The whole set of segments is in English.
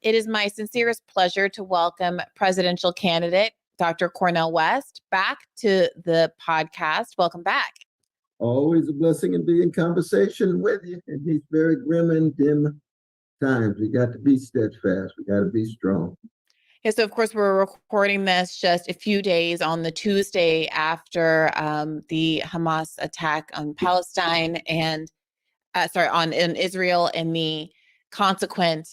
It is my sincerest pleasure to welcome presidential candidate Dr. Cornel West back to the podcast. Welcome back. Always a blessing to be in conversation with you in these very grim and dim times. We got to be steadfast. We got to be strong. Yeah, so of course we're recording this just a few days on the Tuesday after the Hamas attack on Palestine and in Israel and the consequent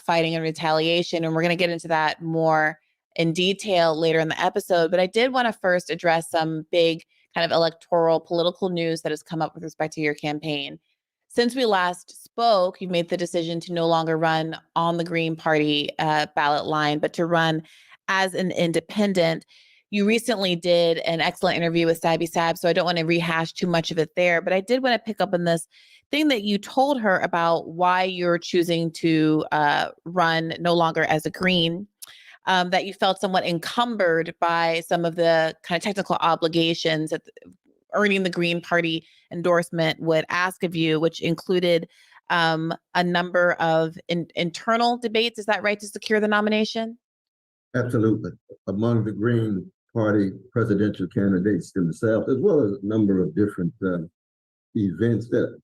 fighting and retaliation. And we're going to get into that more in detail later in the episode. But I did want to first address some big kind of electoral political news that has come up with respect to your campaign. Since we last spoke, you've made the decision to no longer run on the Green Party ballot line, but to run as an independent. You recently did an excellent interview with Sabby Sab, so I don't want to rehash too much of it there, but I did want to pick up on this thing that you told her about why you're choosing to run no longer as a Green, that you felt somewhat encumbered by some of the kind of technical obligations that earning the Green Party endorsement would ask of you, which included a number of internal debates. Is that right, to secure the nomination? Absolutely. Among the Green Party presidential candidates themselves, as well as a number of different events that,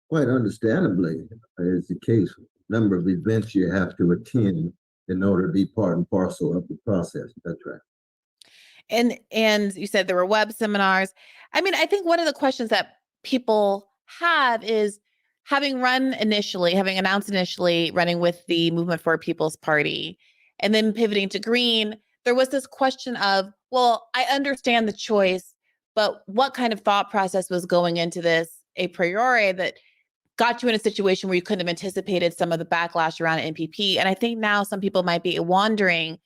quite understandably, is the case. Number of events you have to attend in order to be part and parcel of the process. That's right. And you said there were web seminars. I mean, I think one of the questions that people have is, having announced initially running with the Movement for a People's Party and then pivoting to Green, there was this question of, well, I understand the choice, but what kind of thought process was going into this a priori that got you in a situation where you couldn't have anticipated some of the backlash around MPP? And I think now some people might be wondering,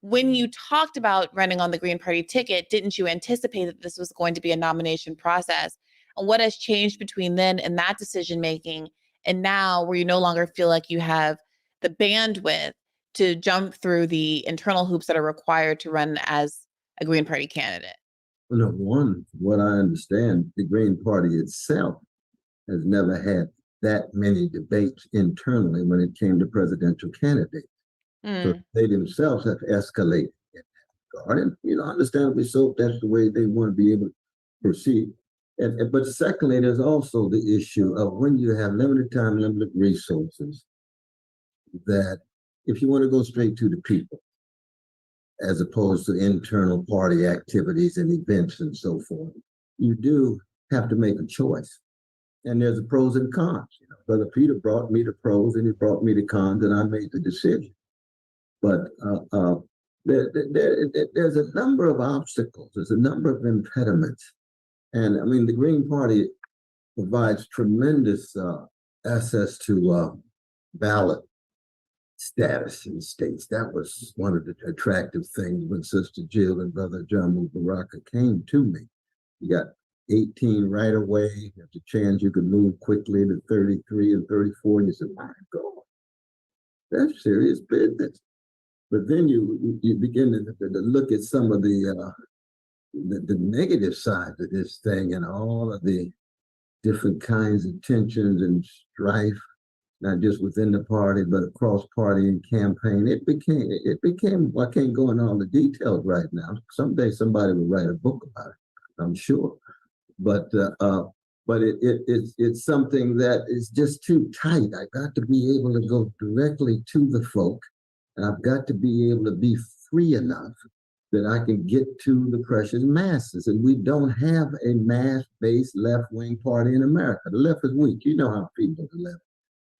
when you talked about running on the Green Party ticket, didn't you anticipate that this was going to be a nomination process? And what has changed between then and that decision making and now, where you no longer feel like you have the bandwidth to jump through the internal hoops that are required to run as a Green Party candidate? Well, no, one, what I understand, the Green Party itself has never had that many debates internally when it came to presidential candidates. So they themselves have escalated in that regard. And, understandably so, that's the way they want to be able to proceed. But secondly, there's also the issue of when you have limited time, limited resources, that if you want to go straight to the people, as opposed to internal party activities and events and so forth, you do have to make a choice. And there's the pros and cons. Brother Peter brought me the pros and he brought me the cons, and I made the decision. But there's a number of obstacles. There's a number of impediments. And I mean, the Green Party provides tremendous access to ballot status in states. That was one of the attractive things when Sister Jill and Brother John Mubaraka came to me. You got 18 right away. There's a chance you could move quickly to 33 and 34. And you said, my God, that's serious business. But then you begin to look at some of the negative sides of this thing and all of the different kinds of tensions and strife, not just within the party, but across party and campaign. It became, I can't go into all the details right now. Someday somebody will write a book about it, I'm sure. But it's something that is just too tight. I got to be able to go directly to the folk. And I've got to be able to be free enough that I can get to the precious masses. And we don't have a mass-based left-wing party in America. The left is weak. You know how people the left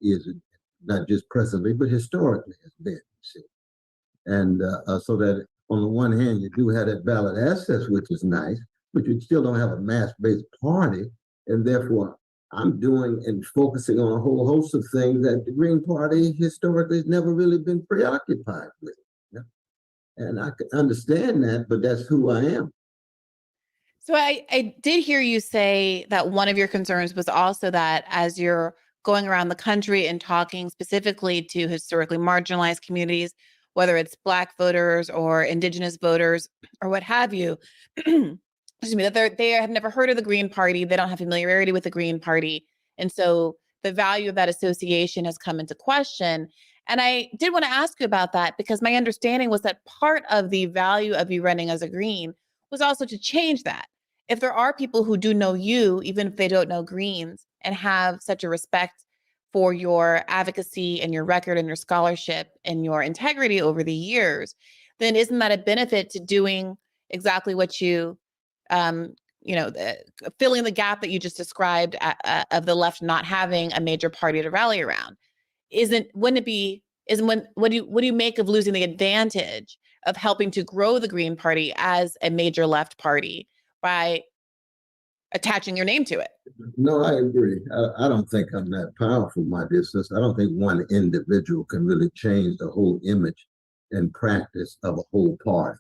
is, not just presently, but historically has been. See? And so that on the one hand, you do have that ballot access, which is nice, but you still don't have a mass-based party. And therefore, I'm doing and focusing on a whole host of things that the Green Party historically has never really been preoccupied with. And I can understand that, but that's who I am. So I did hear you say that one of your concerns was also that as you're going around the country and talking specifically to historically marginalized communities, whether it's Black voters or Indigenous voters or what have you, excuse me, that they have never heard of the Green Party. They don't have familiarity with the Green Party. And so the value of that association has come into question. And I did want to ask you about that because my understanding was that part of the value of you running as a Green was also to change that. If there are people who do know you, even if they don't know Greens, and have such a respect for your advocacy and your record and your scholarship and your integrity over the years, then isn't that a benefit to doing exactly what you, filling the gap that you just described of the left not having a major party to rally around? What do you make of losing the advantage of helping to grow the Green Party as a major left party by attaching your name to it? No, I agree. I don't think I'm that powerful, my distance. I don't think one individual can really change the whole image and practice of a whole party.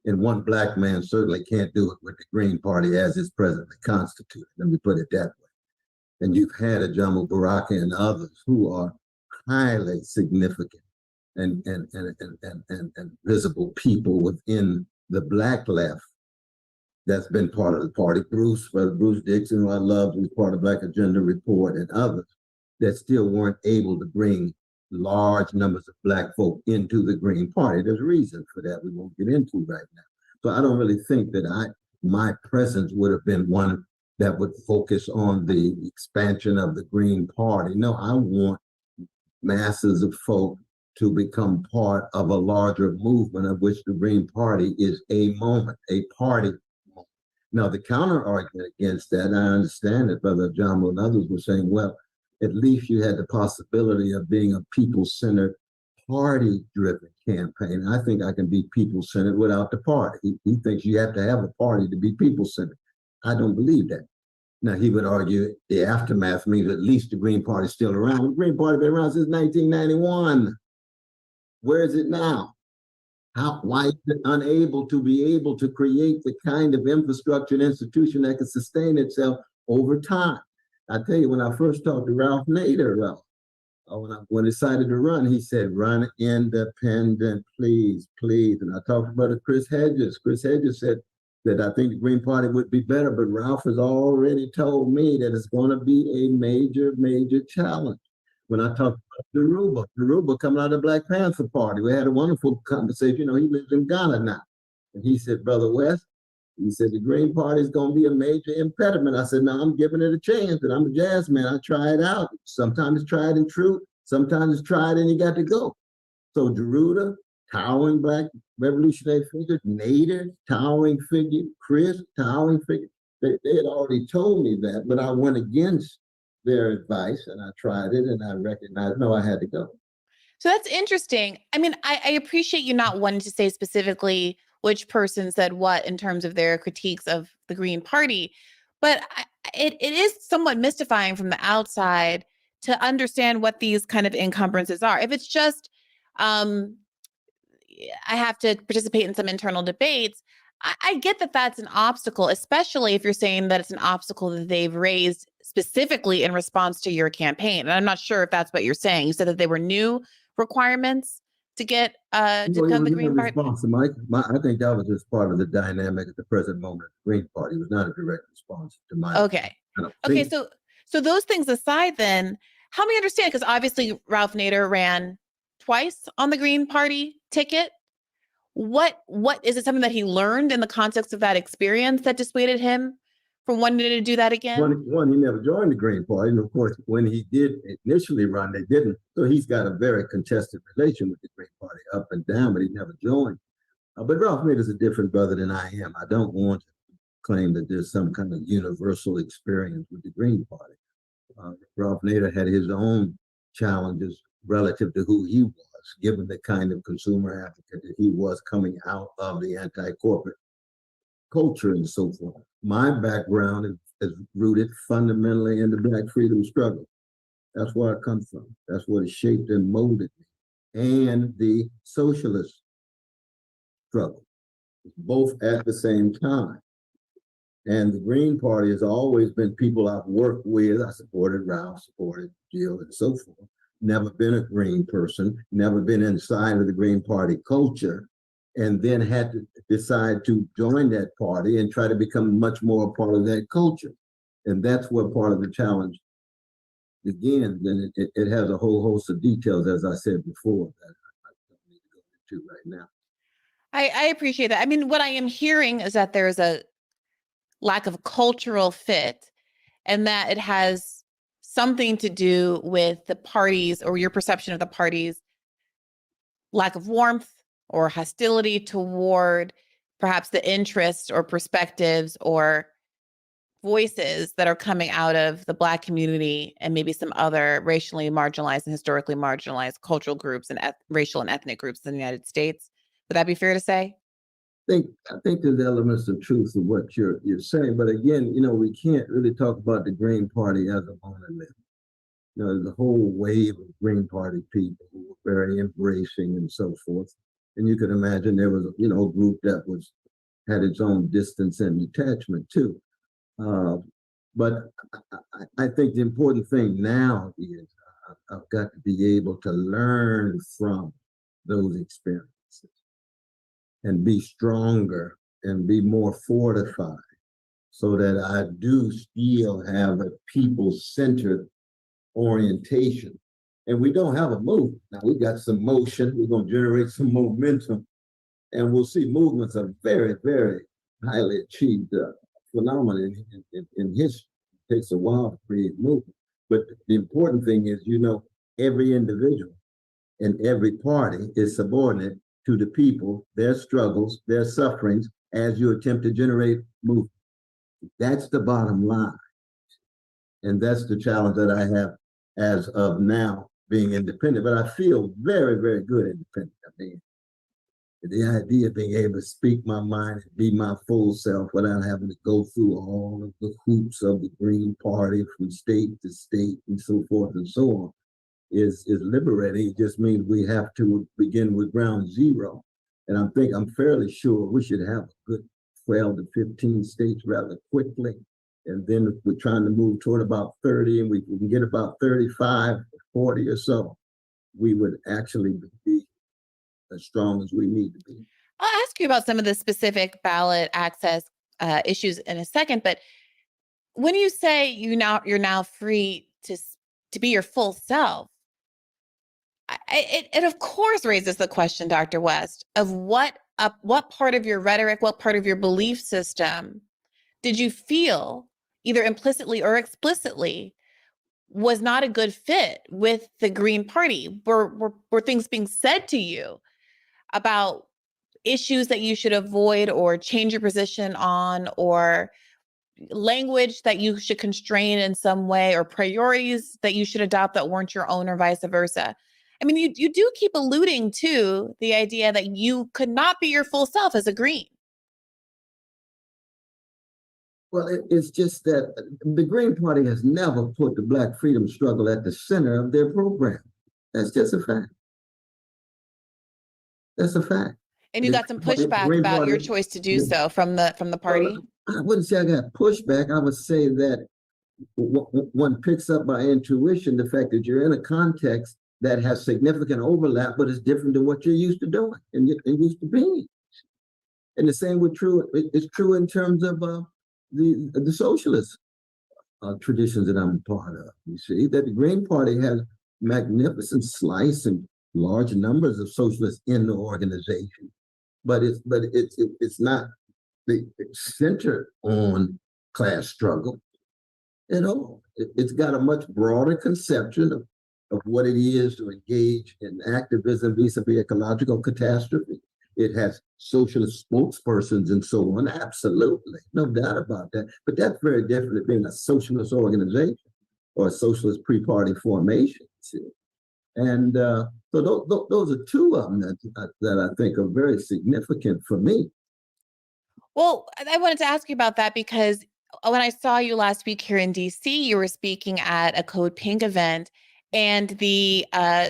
And one black man certainly can't do it with the Green Party as it's presently constituted. Let me put it that way. And you've had a Jamal Baraka and others who are highly significant and visible people within the black left that's been part of the party. Bruce Dixon, who I love, who's part of Black Agenda Report, and others that still weren't able to bring large numbers of black folk into the Green Party. There's a reason for that we won't get into right now. So I don't really think that my presence would have been one that would focus on the expansion of the Green Party. No, I want masses of folk to become part of a larger movement of which the Green Party is a party. Now, the counter argument against that, I understand that Brother John and others were saying, well, at least you had the possibility of being a people-centered, party-driven campaign. I think I can be people-centered without the party. He thinks you have to have a party to be people-centered. I don't believe that. Now, he would argue the aftermath means at least the Green Party is still around. The Green Party has been around since 1991. Where is it now? Why is it unable to be able to create the kind of infrastructure and institution that can sustain itself over time? I tell you, when I first talked to Ralph Nader, when he decided to run, he said, run independent, please, please. And I talked about Chris Hedges. Chris Hedges said that I think the Green Party would be better, but Ralph has already told me that it's going to be a major, major challenge. When I talked about Daruba coming out of the Black Panther Party, we had a wonderful conversation. You know, he lives in Ghana now. And he said, Brother West, he said, the Green Party is going to be a major impediment. I said, no, I'm giving it a chance. And I'm a jazz man. I try it out. Sometimes it's tried and true. Sometimes it's tried and you got to go. So Daruba, towering black revolutionary figure, Nader, towering figure, Chris, towering figure. They had already told me that, but I went against their advice and I tried it and I recognized, no, I had to go. So that's interesting. I mean, I appreciate you not wanting to say specifically which person said what in terms of their critiques of the Green Party, but it is somewhat mystifying from the outside to understand what these kind of encumbrances are. If it's just, I have to participate in some internal debates, I get that that's an obstacle, especially if you're saying that it's an obstacle that they've raised specifically in response to your campaign. And I'm not sure if that's what you're saying. You said that they were new requirements to get to become the Green Party. I think that was just part of the dynamic at the present moment. The Green Party was not a direct response to my. Okay. Okay. So those things aside, then help me understand, because obviously Ralph Nader ran twice on the Green Party ticket. What is it, something that he learned in the context of that experience that dissuaded him from wanting to do that again? One, he never joined the Green Party. And of course, when he did initially run, they didn't. So he's got a very contested relation with the Green Party, up and down, but he never joined. But Ralph Nader is a different brother than I am. I don't want to claim that there's some kind of universal experience with the Green Party. Ralph Nader had his own challenges relative to who he was, given the kind of consumer advocate that he was coming out of the anti-corporate culture and so forth. My background is rooted fundamentally in the Black freedom struggle. That's where I come from. That's what has shaped and molded me. And the socialist struggle, both at the same time. And the Green Party has always been people I've worked with. I supported Ralph, supported Jill, and so forth. Never been a Green person, never been inside of the Green Party culture, and then had to decide to join that party and try to become much more a part of that culture. And that's where part of the challenge again, then it has a whole host of details, as I said before, that I don't need to go into right now. I appreciate that. I mean, what I am hearing is that there's a lack of cultural fit and that it has something to do with the parties or your perception of the parties' lack of warmth or hostility toward perhaps the interests or perspectives or voices that are coming out of the Black community and maybe some other racially marginalized and historically marginalized cultural groups and racial and ethnic groups in the United States. Would that be fair to say? I think there's elements of truth to what you're saying, but again, we can't really talk about the Green Party as a monolith. There's a whole wave of Green Party people who were very embracing and so forth. And you could imagine there was, a group that had its own distance and detachment too. But I think the important thing now is I've got to be able to learn from those experiences and be stronger and be more fortified so that I do still have a people-centered orientation. And we don't have a movement. Now we got some motion, we're going to generate some momentum, and we'll see movements are very, very highly achieved phenomenon in history. It takes a while to create movement. But the important thing is, every individual and every party is subordinate to the people, their struggles, their sufferings, as you attempt to generate movement. That's the bottom line. And that's the challenge that I have as of now being independent. But I feel very, very good independent. I mean, the idea of being able to speak my mind and be my full self without having to go through all of the hoops of the Green Party from state to state and so forth and so on is liberating. It just means we have to begin with ground zero. And I'm fairly sure we should have a good 12 to 15 states rather quickly. And then we're trying to move toward about 30, and we can get about 35, 40 or so. We would actually be as strong as we need to be. I'll ask you about some of the specific ballot access issues in a second, but when you say you're now free to be your full self, it of course raises the question, Dr. West, of what part of your rhetoric, what part of your belief system did you feel, either implicitly or explicitly, was not a good fit with the Green Party? Were things being said to you about issues that you should avoid or change your position on, or language that you should constrain in some way, or priorities that you should adopt that weren't your own, or vice versa? I mean, you do keep alluding to the idea that you could not be your full self as a Green. Well, it's just that the Green Party has never put the Black freedom struggle at the center of their program. That's just a fact. That's a fact. And you got some pushback about your choice to do so from the party? Well, I wouldn't say I got pushback. I would say that one picks up by intuition the fact that you're in a context that has significant overlap, but is different than what you're used to doing and used to being. And the same is true in terms of the socialist traditions that I'm a part of. You see that the Green Party has magnificent slice and large numbers of socialists in the organization, but it's not centered on class struggle at all. It's got a much broader conception of what it is to engage in activism vis-a-vis ecological catastrophe. It has socialist spokespersons and so on. Absolutely, no doubt about that. But that's very different than being a socialist organization or a socialist pre-party formation. And so those are two of them that I think are very significant for me. Well, I wanted to ask you about that because when I saw you last week here in DC, you were speaking at a Code Pink event, and the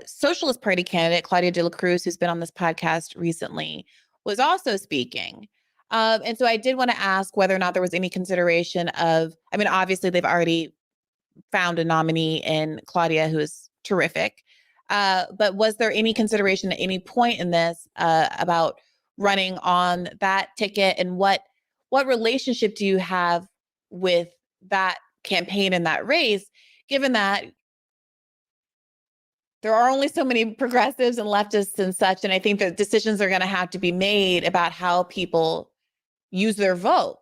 Socialist Party candidate, Claudia de la Cruz, who's been on this podcast recently, was also speaking. And so I did want to ask whether or not there was any consideration of, I mean, obviously they've already found a nominee in Claudia, who is terrific. But was there any consideration at any point in this about running on that ticket, and what relationship do you have with that campaign and that race, given that there are only so many progressives and leftists and such. And I think that decisions are going to have to be made about how people use their vote.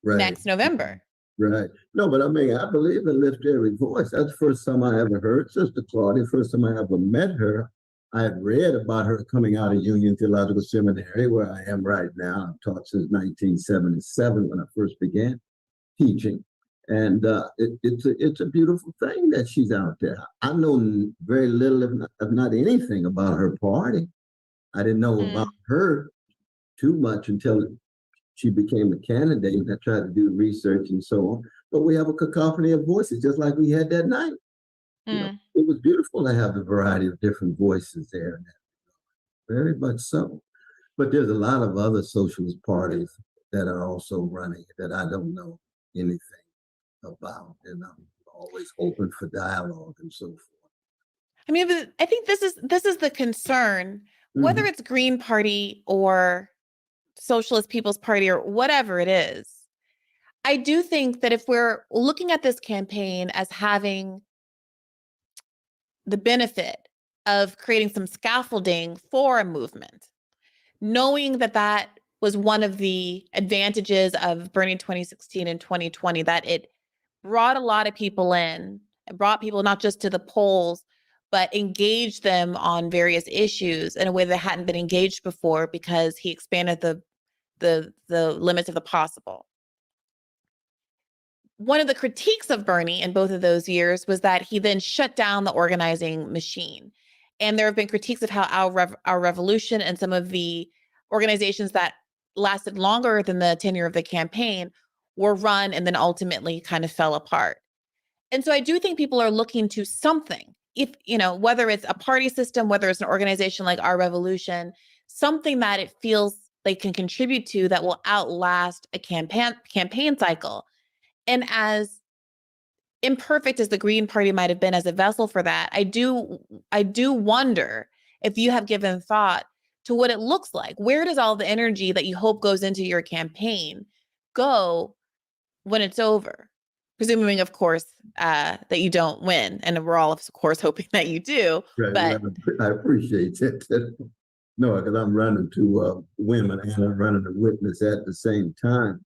Right. Next November. Right. No, but I mean, I believe in lift every voice. That's the first time I ever heard Sister Claudia. First time I ever met her. I had read about her coming out of Union Theological Seminary, where I am right now. I've taught since 1977 when I first began teaching. And it's a beautiful thing that she's out there. I know very little, if not anything, about her party. I didn't know about her too much until she became a candidate, and I tried to do research and so on. But we have a cacophony of voices, just like we had that night. You know, it was beautiful to have the variety of different voices there. Very much so. But there's a lot of other socialist parties that are also running that I don't know anything about, and I'm always open for dialogue and so forth. I mean, but I think this is the concern, whether it's Green Party or Socialist People's Party or whatever it is. I do think that if we're looking at this campaign as having the benefit of creating some scaffolding for a movement, knowing that that was one of the advantages of Bernie 2016 and 2020, that it brought a lot of people in, it brought people not just to the polls, but engaged them on various issues in a way that hadn't been engaged before because he expanded the limits of the possible. One of the critiques of Bernie in both of those years was that he then shut down the organizing machine. And there have been critiques of how our revolution and some of the organizations that lasted longer than the tenure of the campaign were run and then ultimately kind of fell apart. And so I do think people are looking to something, if, you know, whether it's a party system, whether it's an organization like Our Revolution, something that it feels they can contribute to that will outlast a campaign cycle. And as imperfect as the Green Party might have been as a vessel for that, I do wonder if you have given thought to what it looks like. Where does all the energy that you hope goes into your campaign go when it's over? Presuming, of course, that you don't win. And we're all, of course, hoping that you do. Right, but I appreciate it. No, because I'm running to women and I'm running to witness at the same time.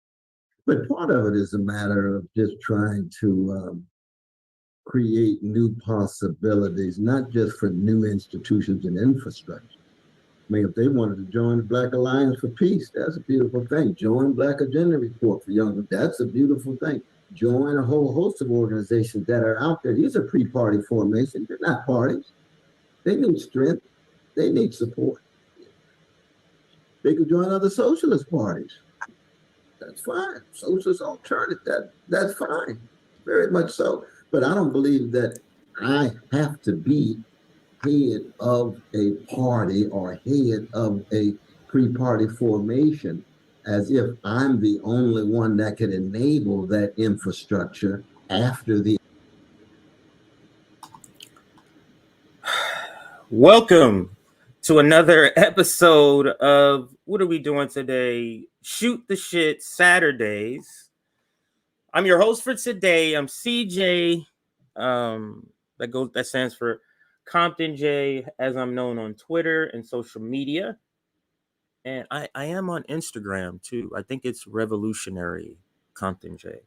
But part of it is a matter of just trying to create new possibilities, not just for new institutions and infrastructure. I mean, if they wanted to join the Black Alliance for Peace, that's a beautiful thing. Join Black Agenda Report for Young, that's a beautiful thing. Join a whole host of organizations that are out there. These are pre-party formations. They're not parties. They need strength. They need support. They could join other socialist parties. That's fine. Socialist alternative, that's fine. Very much so. But I don't believe that I have to be head of a party or head of a three-party formation, as if I'm the only one that can enable that infrastructure after the. Welcome to another episode of what are we doing today? Shoot the Shit Saturdays. I'm your host for today. I'm CJ. That stands for Compton J, as I'm known on Twitter and social media. And I am on Instagram too. I think it's Revolutionary Compton J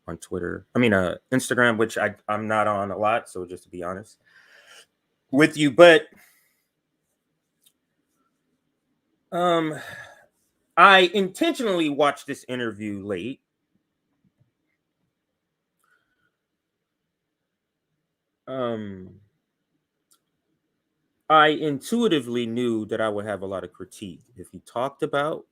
on Twitter. Instagram, which I'm not on a lot, so just to be honest with you, but I intentionally watched this interview late. I intuitively knew that I would have a lot of critique if he talked about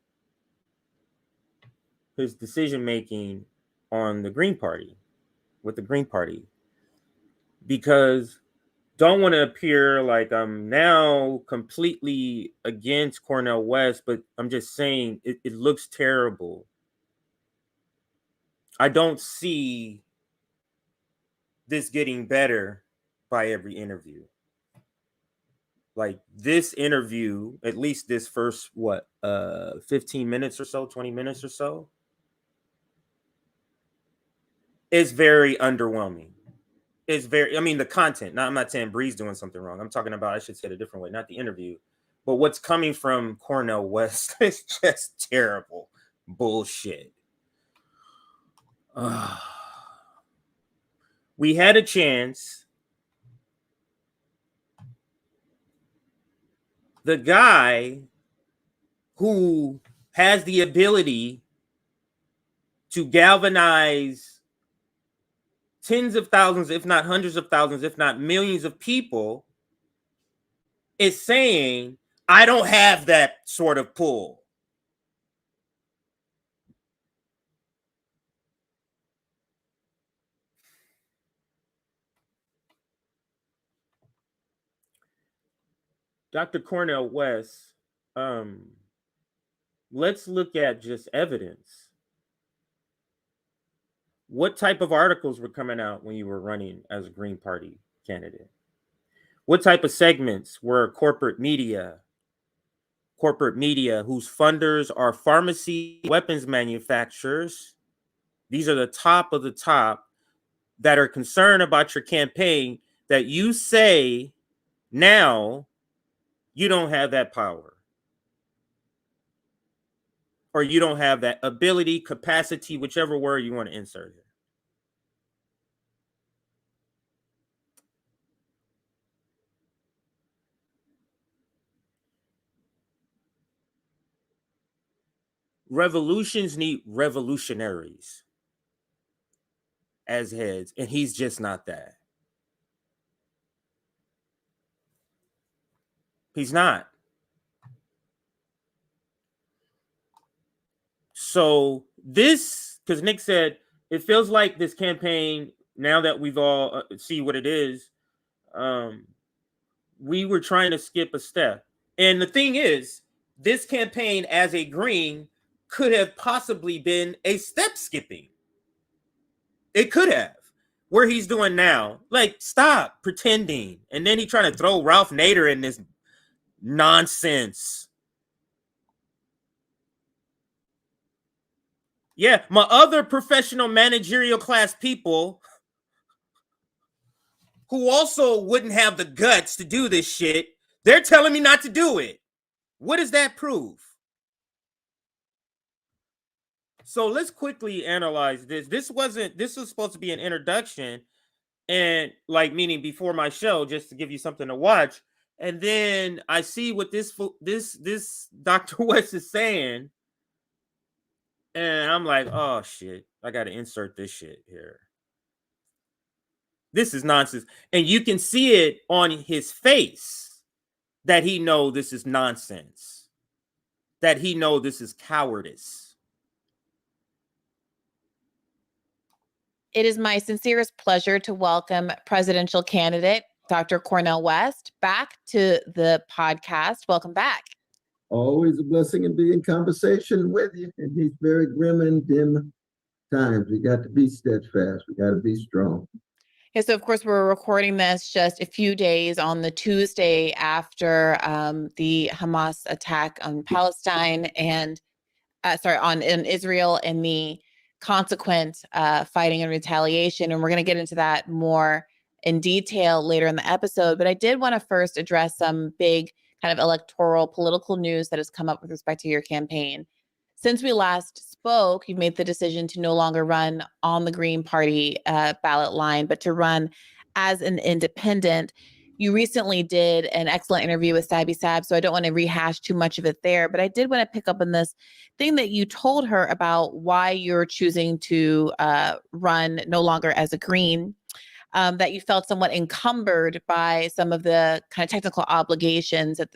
his decision making on the Green Party, with the Green Party, because don't want to appear like I'm now completely against Cornel West, but I'm just saying it looks terrible. I don't see this getting better by every interview. Like this interview, at least this first 15 minutes or so, 20 minutes or so, is very underwhelming. It's very, the content. I'm not saying Bree's doing something wrong. I'm talking about, I should say it a different way, not the interview. But what's coming from Cornel West is just terrible bullshit. We had a chance. The guy who has the ability to galvanize tens of thousands, if not hundreds of thousands, if not millions of people, is saying, I don't have that sort of pull. Dr. Cornel West, let's look at just evidence. What type of articles were coming out when you were running as a Green Party candidate? What type of segments were corporate media whose funders are pharmacy weapons manufacturers? These are the top of the top that are concerned about your campaign, that you say now you don't have that power, or you don't have that ability, capacity, whichever word you want to insert here. Revolutions need revolutionaries as heads, and he's just not that. He's not. So this, because Nick said, it feels like this campaign, now that we've all see what it is, we were trying to skip a step. And the thing is, this campaign as a Green could have possibly been a step skipping. It could have. Where he's doing now, like, stop pretending. And then he trying to throw Ralph Nader in this nonsense. Yeah, my other professional managerial class people who also wouldn't have the guts to do this shit, they're telling me not to do it. What does that prove? So let's quickly analyze this. This was supposed to be an introduction, and meaning before my show, just to give you something to watch. And then I see what this Dr. West is saying, and I'm like, oh shit, I got to insert this shit here. This is nonsense, and you can see it on his face that he knows this is nonsense, that he knows this is cowardice. It is my sincerest pleasure to welcome presidential candidate Dr. Cornel West back to the podcast. Welcome back. Always a blessing to be in conversation with you in these very grim and dim times. We got to be steadfast. We got to be strong. Yeah, so of course we're recording this just a few days on the Tuesday after the Hamas attack on Palestine and in Israel and the consequent fighting and retaliation. And we're going to get into that more in detail later in the episode. But I did want to first address some big kind of electoral political news that has come up with respect to your campaign. Since we last spoke, you've made the decision to no longer run on the Green Party ballot line, but to run as an independent. You recently did an excellent interview with Sabby Sab, so I don't want to rehash too much of it there, but I did want to pick up on this thing that you told her about why you're choosing to run no longer as a Green, that you felt somewhat encumbered by some of the kind of technical obligations that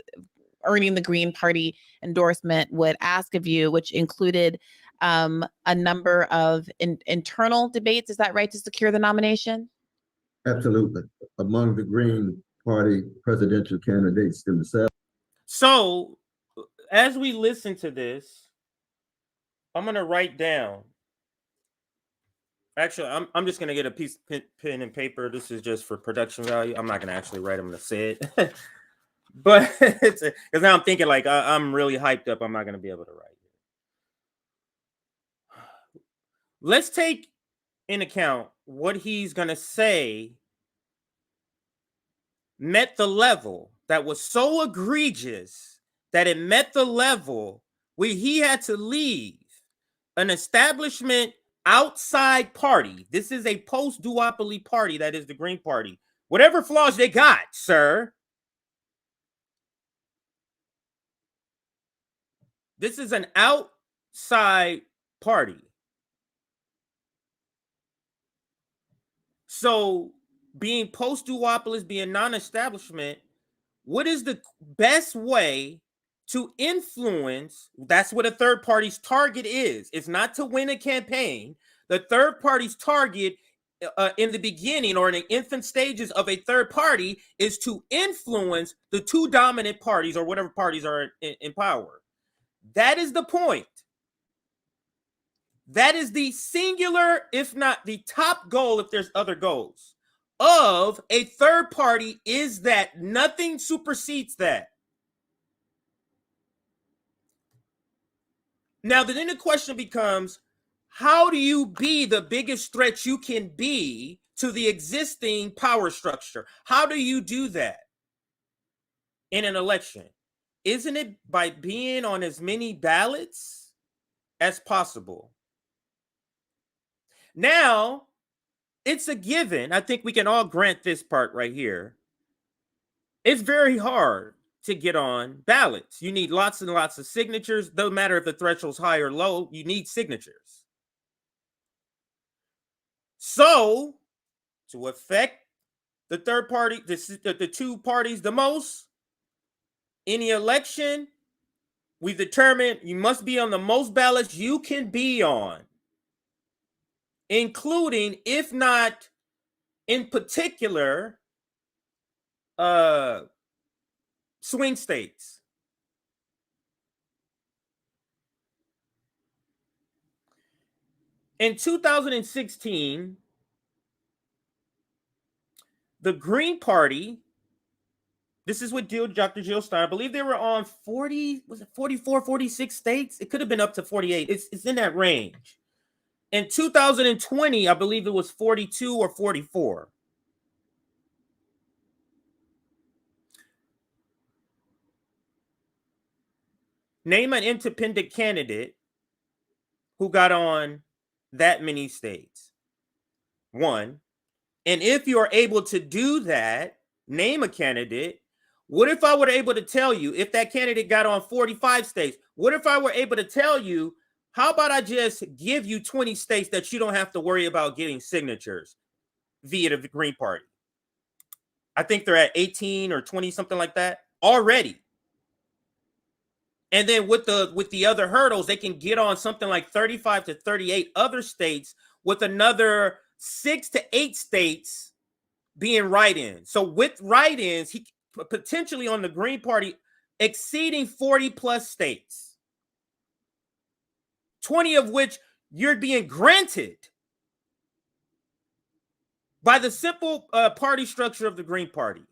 earning the Green Party endorsement would ask of you, which included a number of internal debates. Is that right, to secure the nomination? Absolutely. Among the Green Party presidential candidates themselves. So as we listen to this, I'm going to write down. Actually, I'm just going to get a piece of pen and paper. This is just for production value. I'm not going to actually write. I'm going to say it. But because now I'm thinking like I'm really hyped up. I'm not going to be able to write it. Let's take in account what he's going to say met the level that was so egregious that it met the level where he had to leave an establishment outside party. This is a post-duopoly party, that is the Green Party. Whatever flaws they got, sir. This is an outside party. So being post-duopolis, being non-establishment, what is the best way to influence? That's what a third party's target is. It's not to win a campaign. The third party's target in the beginning or in the infant stages of a third party is to influence the two dominant parties or whatever parties are in power. That is the point. That is the singular, if not the top goal, if there's other goals, of a third party, is that nothing supersedes that. Now, then the question becomes, how do you be the biggest threat you can be to the existing power structure? How do you do that in an election? Isn't it by being on as many ballots as possible? Now, it's a given. I think we can all grant this part right here. It's very hard to get on ballots. You need lots and lots of signatures. Doesn't matter if the threshold's high or low, you need signatures. So, to affect the third party, the two parties the most, in the election, we determined you must be on the most ballots you can be on, including, if not in particular, swing states. In 2016, the Green Party, this is what Dr. Jill Stein, I believe they were on 40, was it 44, 46 states? It could have been up to 48. It's in that range. In 2020, I believe it was 42 or 44. Name an independent candidate who got on that many states. One. And if you're able to do that, name a candidate. What if I were able to tell you, if that candidate got on 45 states, what if I were able to tell you, how about I just give you 20 states that you don't have to worry about getting signatures via the Green Party? I think they're at 18 or 20, something like that already. And then with the other hurdles, they can get on something like 35 to 38 other states with another 6 to 8 states being write-ins. So with write-ins, he potentially on the Green Party exceeding 40 plus states, 20 of which you're being granted by the simple party structure of the Green Party.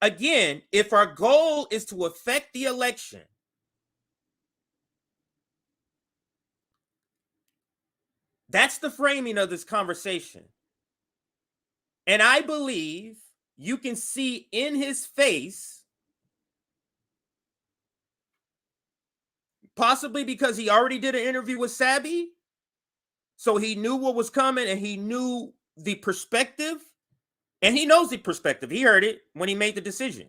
Again, if our goal is to affect the election, that's the framing of this conversation. And I believe you can see in his face, possibly because he already did an interview with Sabby, so he knew what was coming and he knew the perspective, and he knows the perspective. He heard it when he made the decision.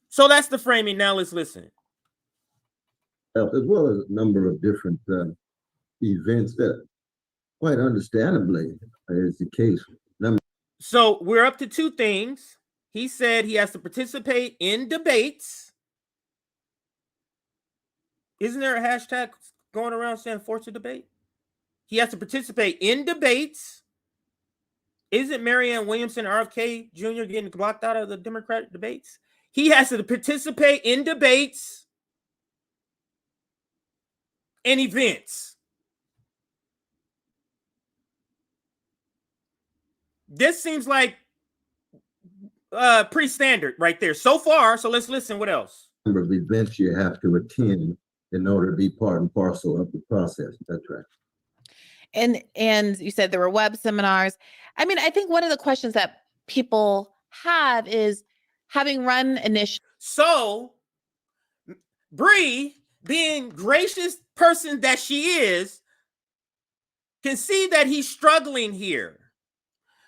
So that's the framing. Now let's listen. As well as a number of different events that, quite understandably, is the case. So we're up to two things. He said he has to participate in debates. Isn't there a hashtag going around saying force a debate? He has to participate in debates. Isn't Marianne Williamson, RFK Jr. getting blocked out of the Democratic debates? He has to participate in debates and events. This seems like pretty standard right there so far. So let's listen. What else? Number of events you have to attend in order to be part and parcel of the process. That's right. And you said there were web seminars. I mean, I think one of the questions that people have is, having run initially. So Bree, being gracious person that she is, can see that he's struggling here.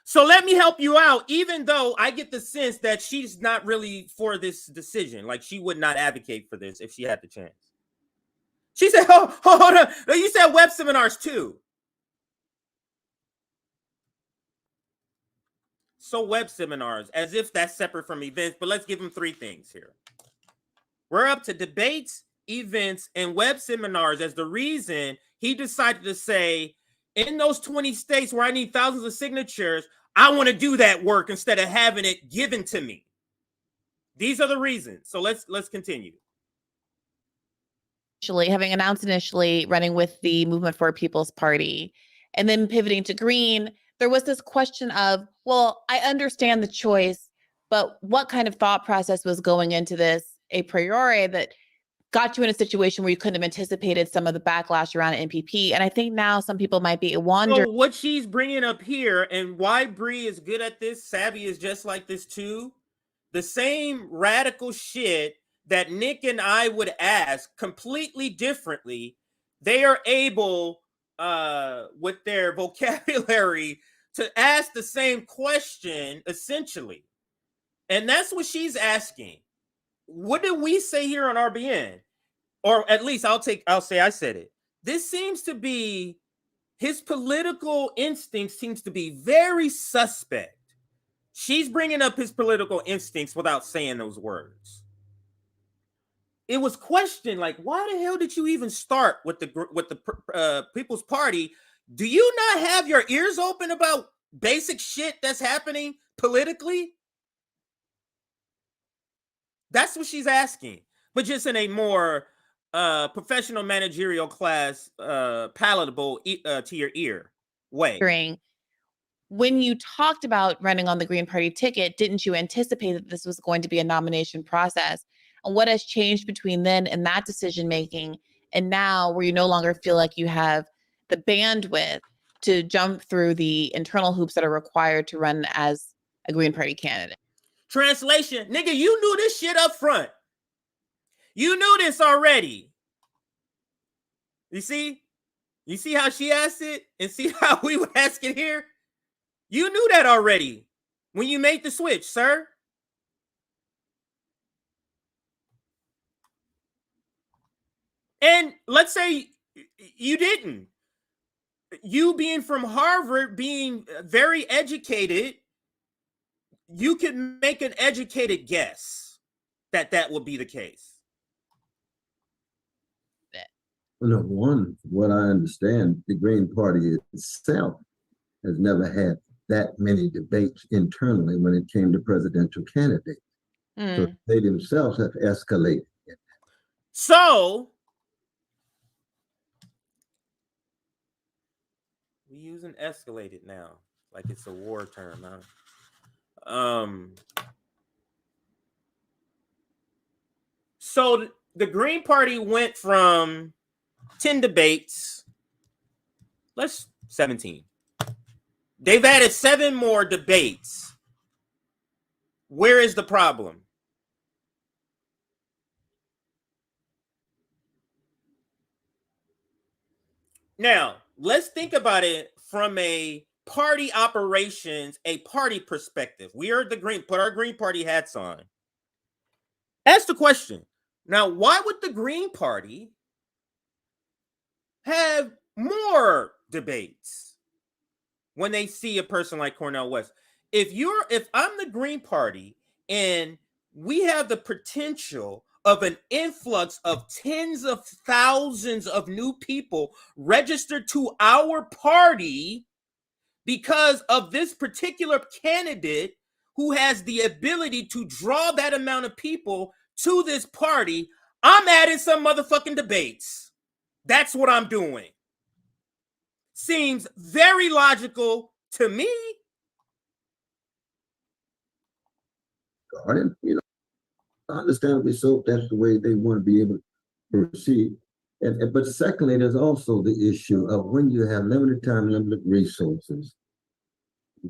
So let me help you out, even though I get the sense that she's not really for this decision. Like, she would not advocate for this if she had the chance. She said, oh, hold on. No, you said web seminars too. So web seminars, as if that's separate from events, but let's give them three things here. We're up to debates, events, and web seminars as the reason he decided to say, in those 20 states where I need thousands of signatures, I want to do that work instead of having it given to me. These are the reasons. So let's continue. Having announced initially running with the Movement for People's Party and then pivoting to Green, there was this question of, well, I understand the choice, but what kind of thought process was going into this a priori that got you in a situation where you couldn't have anticipated some of the backlash around MPP? And I think now some people might be wondering. So what she's bringing up here, and why Bree is good at this, Savvy is just like this too, the same radical shit that Nick and I would ask completely differently, they are able, with their vocabulary, to ask the same question, essentially. And that's what she's asking. What did we say here on RBN? Or at least I'll say I said it. This seems to be, his political instinct seems to be very suspect. She's bringing up his political instincts without saying those words. It was questioned, like, why the hell did you even start with the People's Party? Do you not have your ears open about basic shit that's happening politically? That's what she's asking, but just in a more professional managerial class, palatable to your ear way. When you talked about running on the Green Party ticket, didn't you anticipate that this was going to be a nomination process? And what has changed between then and that decision making and now, where you no longer feel like you have the bandwidth to jump through the internal hoops that are required to run as a Green Party candidate? Translation, nigga, you knew this shit up front. You knew this already. You see how she asked it and see how we would ask it here? You knew that already when you made the switch, sir. And let's say you didn't. You being from Harvard, being very educated, you could make an educated guess that would be the case. Well, number one, what I understand, the Green Party itself has never had that many debates internally when it came to presidential candidates. So they themselves have escalated. So we using escalated now, like it's a war term, huh? So the Green Party went from 10 debates, 17. They've added 7 more debates. Where is the problem? Now, let's think about it from a party operations, a party perspective. We are the Green, put our Green Party hats on. Ask the question. Now, why would the Green Party have more debates when they see a person like Cornel West? If I'm the Green Party and we have the potential of an influx of tens of thousands of new people registered to our party because of this particular candidate who has the ability to draw that amount of people to this party, I'm adding some motherfucking debates. That's what I'm doing. Seems very logical to me. Understandably so, that's the way they want to be able to proceed. But secondly, there's also the issue of when you have limited time, limited resources,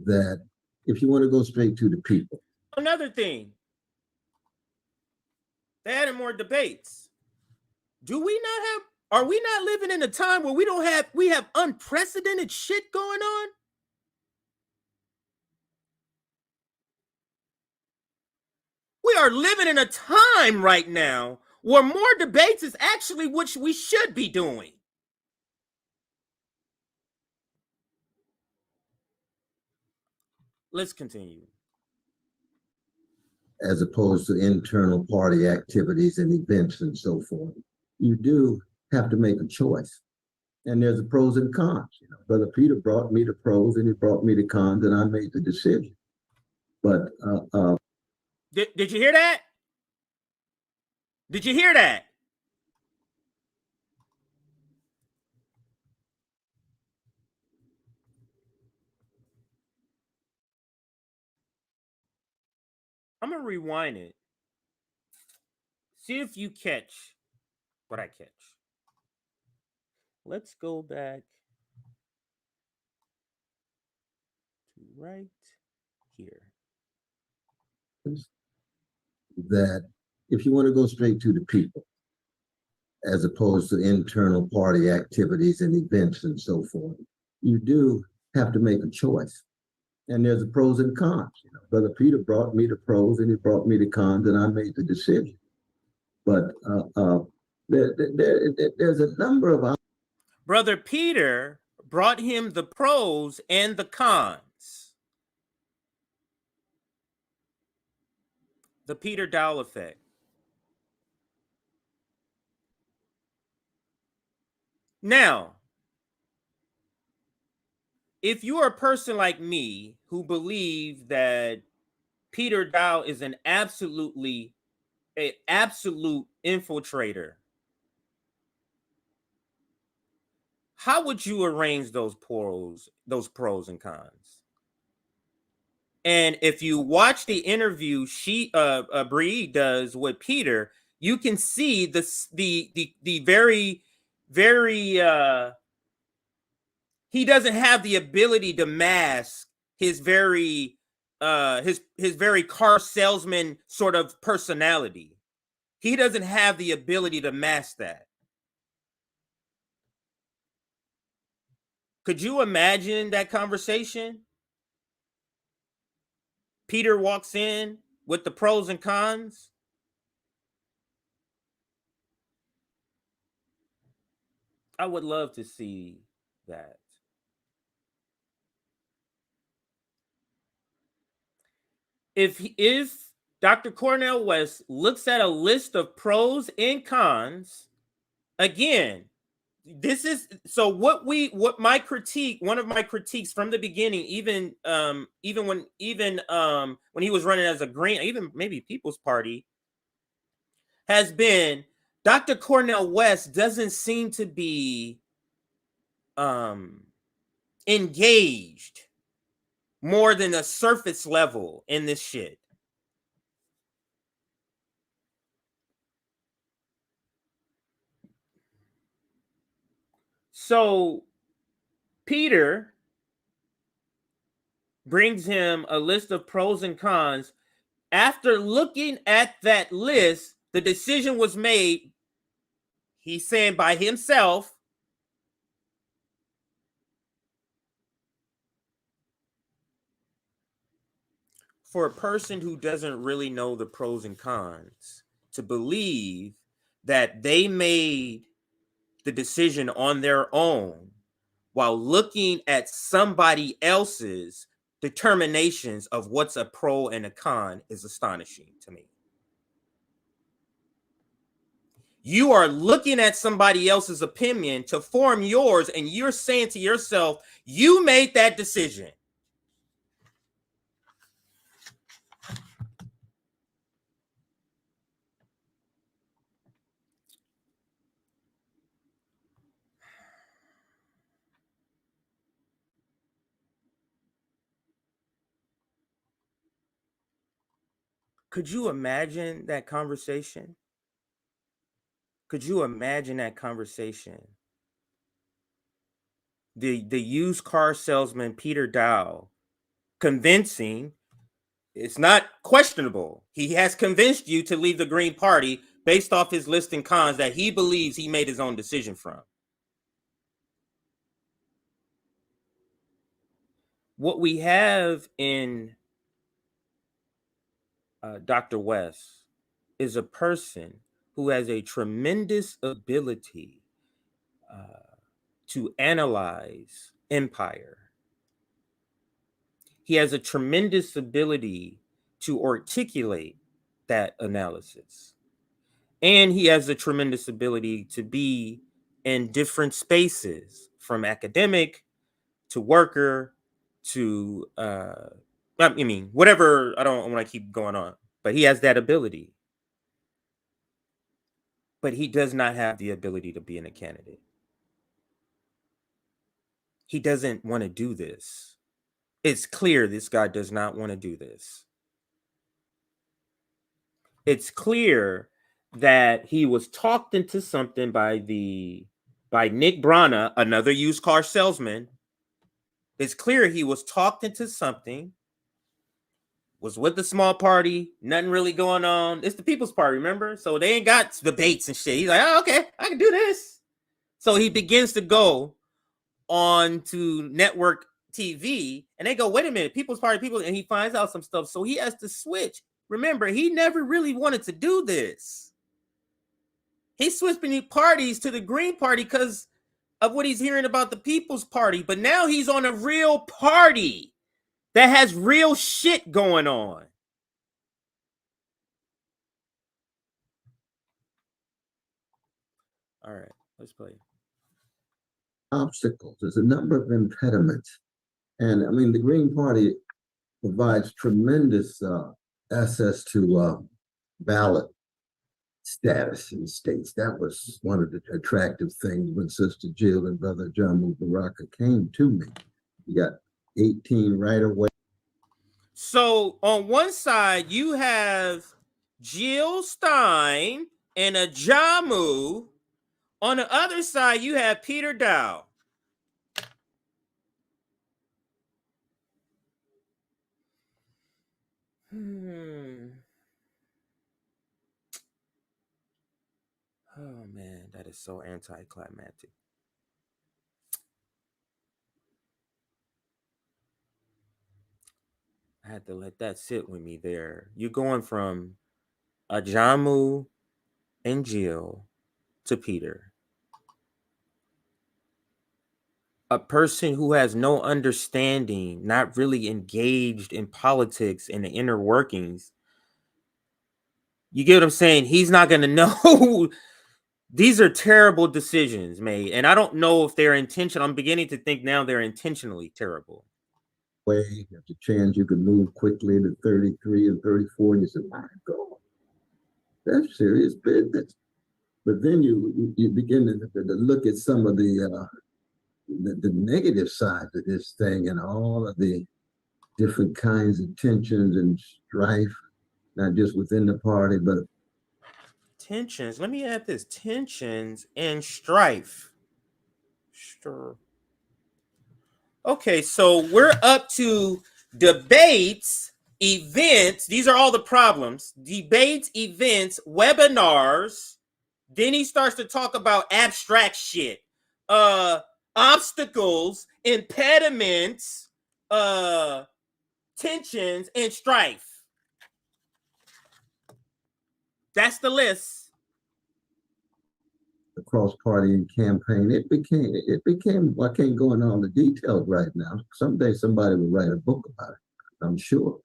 that if you want to go straight to the people. Another thing, they added more debates. Are we not living in a time where we have unprecedented shit going on? We are living in a time right now where more debates is actually what we should be doing. Let's continue. As opposed to internal party activities and events and so forth. You do have to make a choice. And there's the pros and cons. Brother Peter brought me the pros and he brought me the cons, and I made the decision. But did you hear that? Did you hear that? I'm gonna rewind it. See if you catch what I catch. Let's go back to right here. That if you want to go straight to the people, as opposed to internal party activities and events and so forth, you do have to make a choice. And there's the pros and cons. Brother Peter brought me the pros and he brought me the cons, and I made the decision. But there's a number of... Brother Peter brought him the pros and the cons. The Peter Daou effect. Now, if you're a person like me who believe that Peter Daou is an absolute infiltrator, how would you arrange those pros and cons? And if you watch the interview Bree does with Peter, you can see the very he doesn't have the ability to mask his very car salesman sort of personality. He doesn't have the ability to mask that. Could you imagine that conversation? Peter walks in with the pros and cons. I would love to see that. If Dr. Cornel West looks at a list of pros and cons, again, this is so what my critique, one of my critiques from the beginning, even when he was running as a Green, even maybe People's Party, has been Dr. Cornel West doesn't seem to be engaged more than a surface level in this shit. So Peter brings him a list of pros and cons. After looking at that list, the decision was made, he's saying by himself, for a person who doesn't really know the pros and cons to believe that they made the decision on their own while looking at somebody else's determinations of what's a pro and a con is astonishing to me. You are looking at somebody else's opinion to form yours, and you're saying to yourself, you made that decision. Could you imagine that conversation? Could you imagine that conversation? The used car salesman, Peter Daou, convincing, it's not questionable, he has convinced you to leave the Green Party based off his list and cons that he believes he made his own decision from. What we have in Dr. West is a person who has a tremendous ability to analyze empire. He has a tremendous ability to articulate that analysis. And he has a tremendous ability to be in different spaces, from academic to worker to, whatever. I don't want to keep going on, but he has that ability. But he does not have the ability to be a candidate. He doesn't want to do this. It's clear this guy does not want to do this. It's clear that he was talked into something by Nick Brana, another used car salesman. It's clear he was talked into something, was with the small party, nothing really going on. It's the People's Party, remember? So they ain't got debates and shit. He's like, oh, okay, I can do this. So he begins to go on to network TV, and they go, wait a minute, People's Party, and he finds out some stuff. So he has to switch. Remember, he never really wanted to do this. He switched between parties to the Green Party because of what he's hearing about the People's Party. But now he's on a real party that has real shit going on. All right, let's play. Obstacles. There's a number of impediments. And I mean, the Green Party provides tremendous access to ballot status in states. That was one of the attractive things when Sister Jill and Brother John Baraka came to me. You got 18 right away. So on one side, you have Jill Stein and a Jamu. On the other side, you have Peter Daou. Oh man, that is so anticlimactic. I had to let that sit with me there. You're going from Ajamu and Jill to Peter. A person who has no understanding, not really engaged in politics and the inner workings. You get what I'm saying? He's not going to know These are terrible decisions made, and I don't know if they're intentional. I'm beginning to think now they're intentionally terrible. Way you have to change, you can move quickly to 33 and 34, and you say, my God, that's serious business. But then you begin to look at some of the negative sides of this thing and all of the different kinds of tensions and strife, not just within the party, but tensions. Let me add this: tensions and strife. Sure. Okay, so we're up to debates, events. These are all the problems: debates, events, webinars. Then he starts to talk about abstract shit, obstacles, impediments, tensions, and strife. That's the list. the cross-party campaign, it became, I can't go into all the details right now. Someday somebody will write a book about it, I'm sure.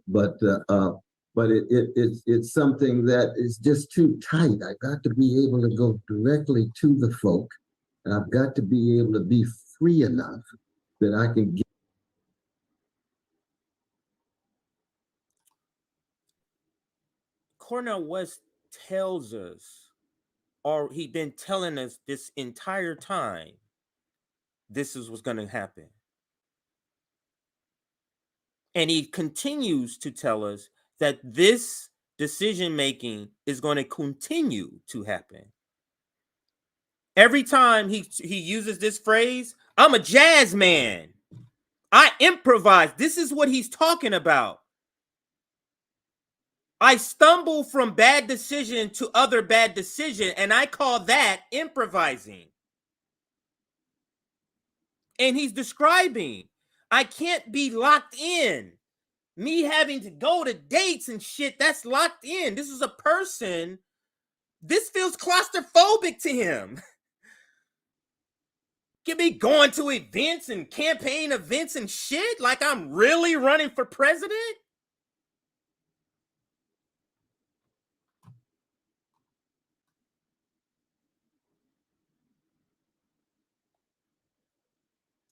But it's something that is just too tight. I got to be able to go directly to the folk, and I've got to be able to be free enough that I can get. Cornel West tells us, or he'd been telling us this entire time, this is what's going to happen. And he continues to tell us that this decision making is going to continue to happen. Every time he uses this phrase, I'm a jazz man, I improvise. This is what he's talking about. I stumble from bad decision to other bad decision, and I call that improvising. And he's describing, I can't be locked in. Me having to go to dates and shit, that's locked in. This is a person, this feels claustrophobic to him. Get me going to events and campaign events and shit like I'm really running for president?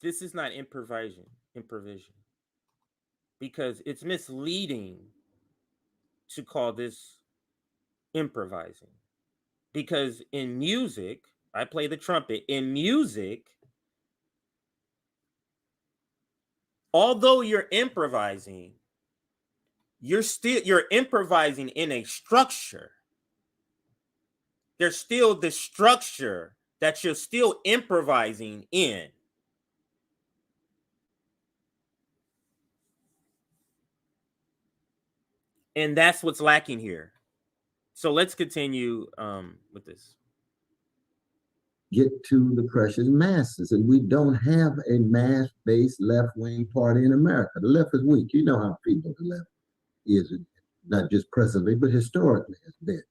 This is not improvisation, because it's misleading to call this improvising. Because in music, I play the trumpet. In music, although you're improvising, you're improvising in a structure. There's still the structure that you're still improvising in. And that's what's lacking here. So let's continue with this. Get to the precious masses, and we don't have a mass-based left-wing party in America. The left is weak. You know how people the left is, not just presently, but historically has been.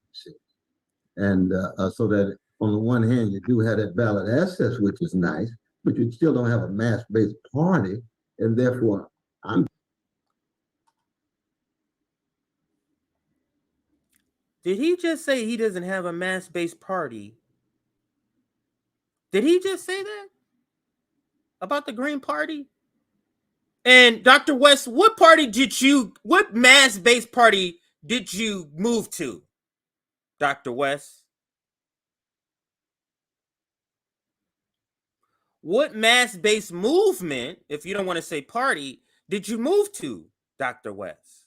And so that on the one hand, you do have that ballot access, which is nice, but you still don't have a mass-based party, and therefore, Did he just say he doesn't have a mass-based party? Did he just say that about the Green Party? And Dr. West, what mass-based party did you move to, Dr. West? What mass-based movement, if you don't want to say party, did you move to, Dr. West?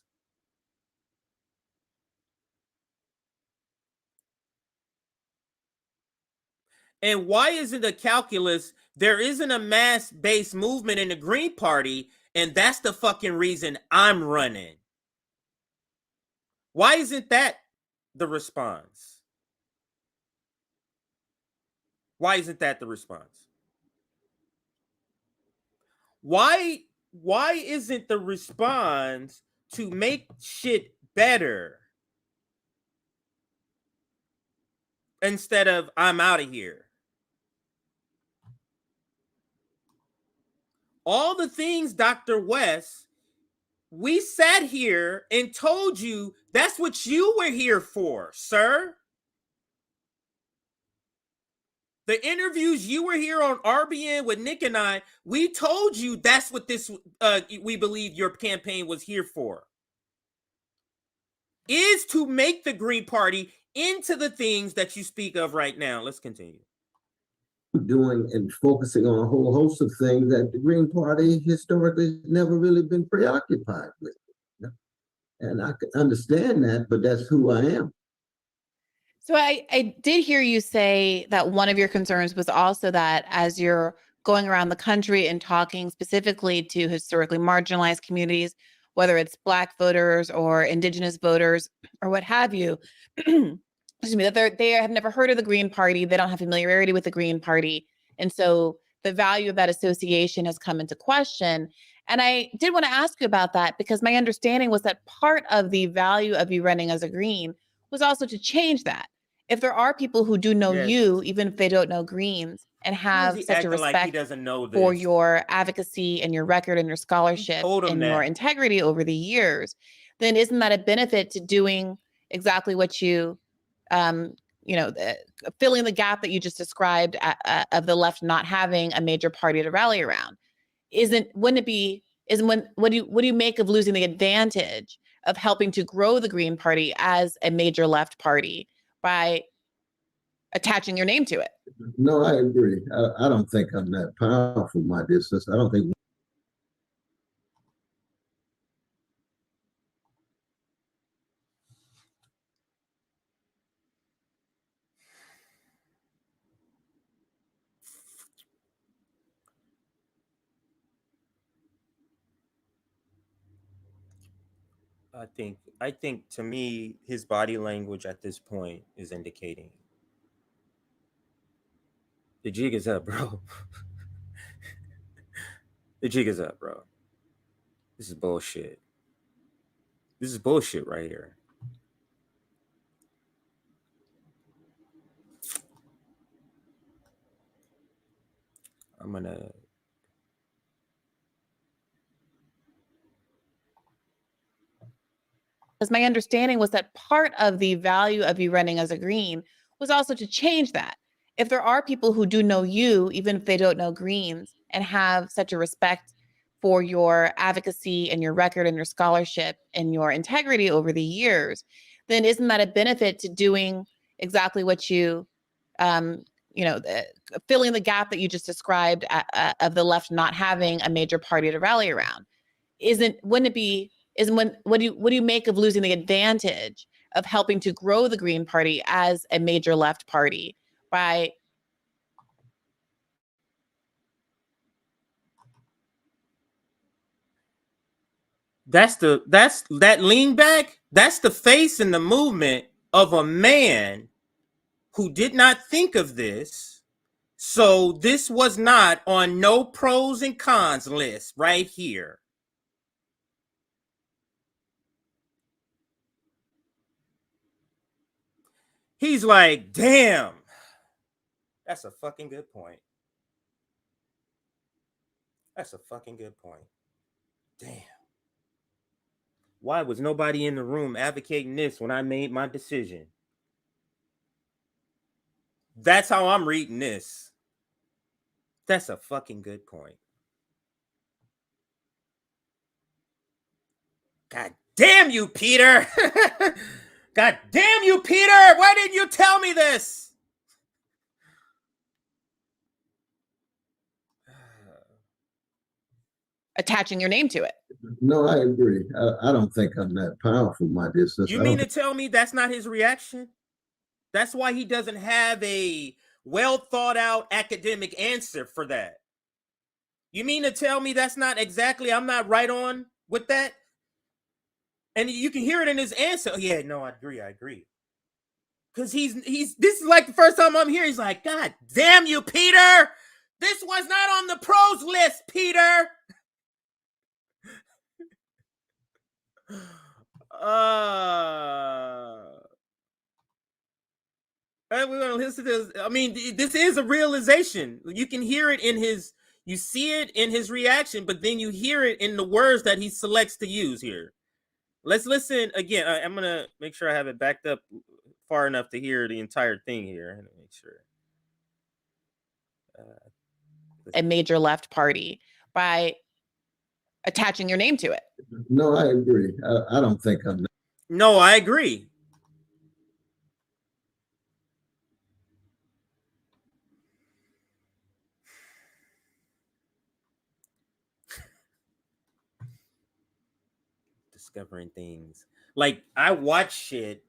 And why isn't the calculus, there isn't a mass-based movement in the Green Party, and that's the fucking reason I'm running? Why isn't that the response? Why isn't that the response? Why isn't the response to make shit better instead of I'm out of here? All the things, Dr. West, we sat here and told you that's what you were here for, sir. The interviews you were here on RBN with Nick and I, we told you that's what this we believe your campaign was here for. Is to make the Green Party into the things that you speak of right now. Let's continue. Doing and focusing on a whole host of things that the Green Party historically has never really been preoccupied with. And I can understand that, but that's who I am. So I did hear you say that one of your concerns was also that as you're going around the country and talking specifically to historically marginalized communities, whether it's Black voters or Indigenous voters or what have you, excuse me, that they have never heard of the Green Party. They don't have familiarity with the Green Party. And so the value of that association has come into question. And I did want to ask you about that because my understanding was that part of the value of you running as a Green was also to change that. If there are people who do know you, even if they don't know Greens, and have such a respect like he doesn't know this? For your advocacy and your record and your scholarship and your integrity over the years, then isn't that a benefit to doing exactly what you, filling the gap that you just described of the left not having a major party to rally around? What do you make of losing the advantage of helping to grow the Green Party as a major left party by attaching your name to it? No, I agree. I don't think I'm that powerful, my distance. I don't think. I think to me, his body language at this point is indicating the jig is up, bro. The jig is up, bro. This is bullshit. This is bullshit right here. I'm gonna. Because my understanding was that part of the value of you running as a Green was also to change that. If there are people who do know you, even if they don't know Greens, and have such a respect for your advocacy and your record and your scholarship and your integrity over the years, then isn't that a benefit to doing exactly what you, filling the gap that you just described of the left not having a major party to rally around? What do you make of losing the advantage of helping to grow the Green Party as a major left party by that lean back? That's the face and the movement of a man who did not think of this. So this was not on no pros and cons list right here. He's like, damn, that's a fucking good point. That's a fucking good point. Damn. Why was nobody in the room advocating this when I made my decision? That's how I'm reading this. That's a fucking good point. God damn you, Peter. God damn you, Peter. Why didn't you tell me this? attaching your name to it? No, I agree. I don't think I'm that powerful, my distance. You mean to tell me that's not his reaction? That's why he doesn't have a well thought out academic answer for that. You mean to tell me that's not exactly, I'm not right on with that? And you can hear it in his answer. Oh, yeah, no, I agree. Because he's this is like the first time I'm here. He's like, God damn you, Peter. This was not on the pros list, Peter. We're gonna listen to this. I mean, this is a realization. You can hear it in his, you see it in his reaction, but then you hear it in the words that he selects to use here. Let's listen again. I'm gonna make sure I have it backed up far enough to hear the entire thing here. Make sure. a major left party by attaching your name to it. No, I agree. I don't think I'm. No, I agree. Discovering things. Like, I watch shit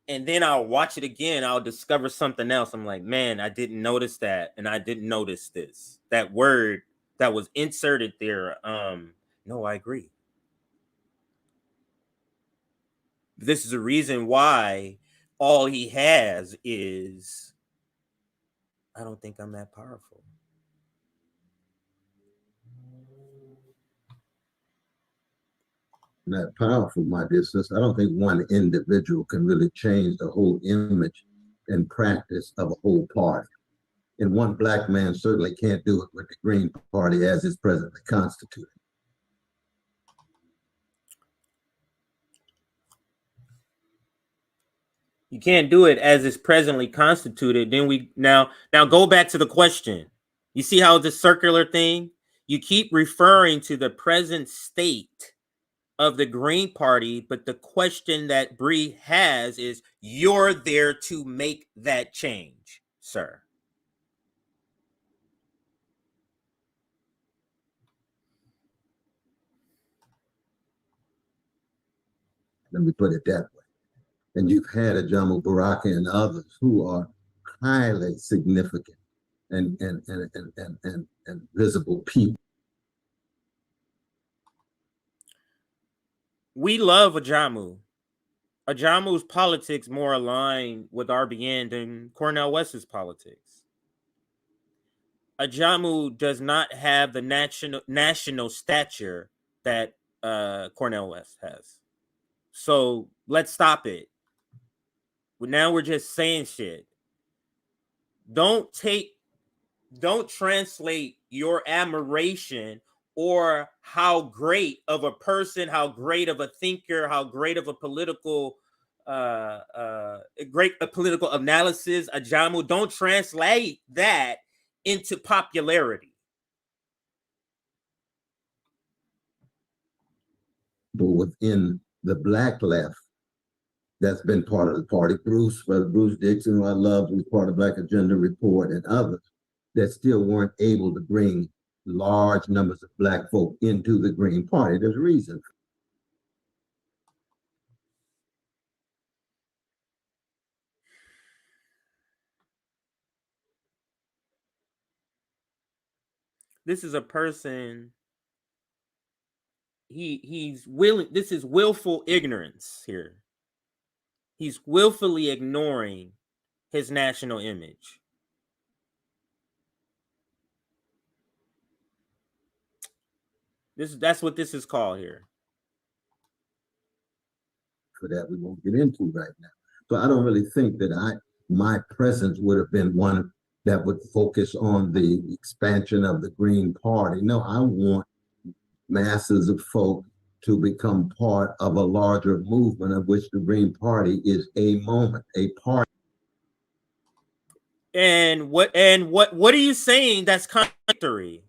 and then I'll watch it again. I'll discover something else. I'm like, man, I didn't notice that. And I didn't notice this. That word that was inserted there. No, I agree. This is a reason why all he has is, I don't think I'm that powerful. That powerful, my distance. I don't think one individual can really change the whole image and practice of a whole party. And one black man certainly can't do it with the Green Party as it's presently constituted. You can't do it as it's presently constituted. Then we now go back to the question. You see how it's a circular thing? You keep referring to the present state of the Green Party, but the question that Bree has is, you're there to make that change, sir. Let me put it that way. And you've had a Jamu Baraka and others who are highly significant and visible people. We love Ajamu. Ajamu's politics more aligned with RBN than Cornel West's politics. Ajamu does not have the national stature that Cornel West has. So let's stop it. Now we're just saying shit. Don't translate your admiration or how great of a person, how great of a thinker, how great of a political political analysis, Ajamu, don't translate that into popularity. But within the black left, that's been part of the party. Bruce Dixon, who I love, who's part of Black Agenda Report, and others that still weren't able to bring large numbers of black folk into the Green Party. There's a reason. This is a person, he's willing, this is willful ignorance here. He's willfully ignoring his national image. That's what this is called here. For that we won't get into right now. So I don't really think that my presence would have been one that would focus on the expansion of the Green Party. No, I want masses of folk to become part of a larger movement of which the Green Party is a moment, a part. And what are you saying that's contradictory?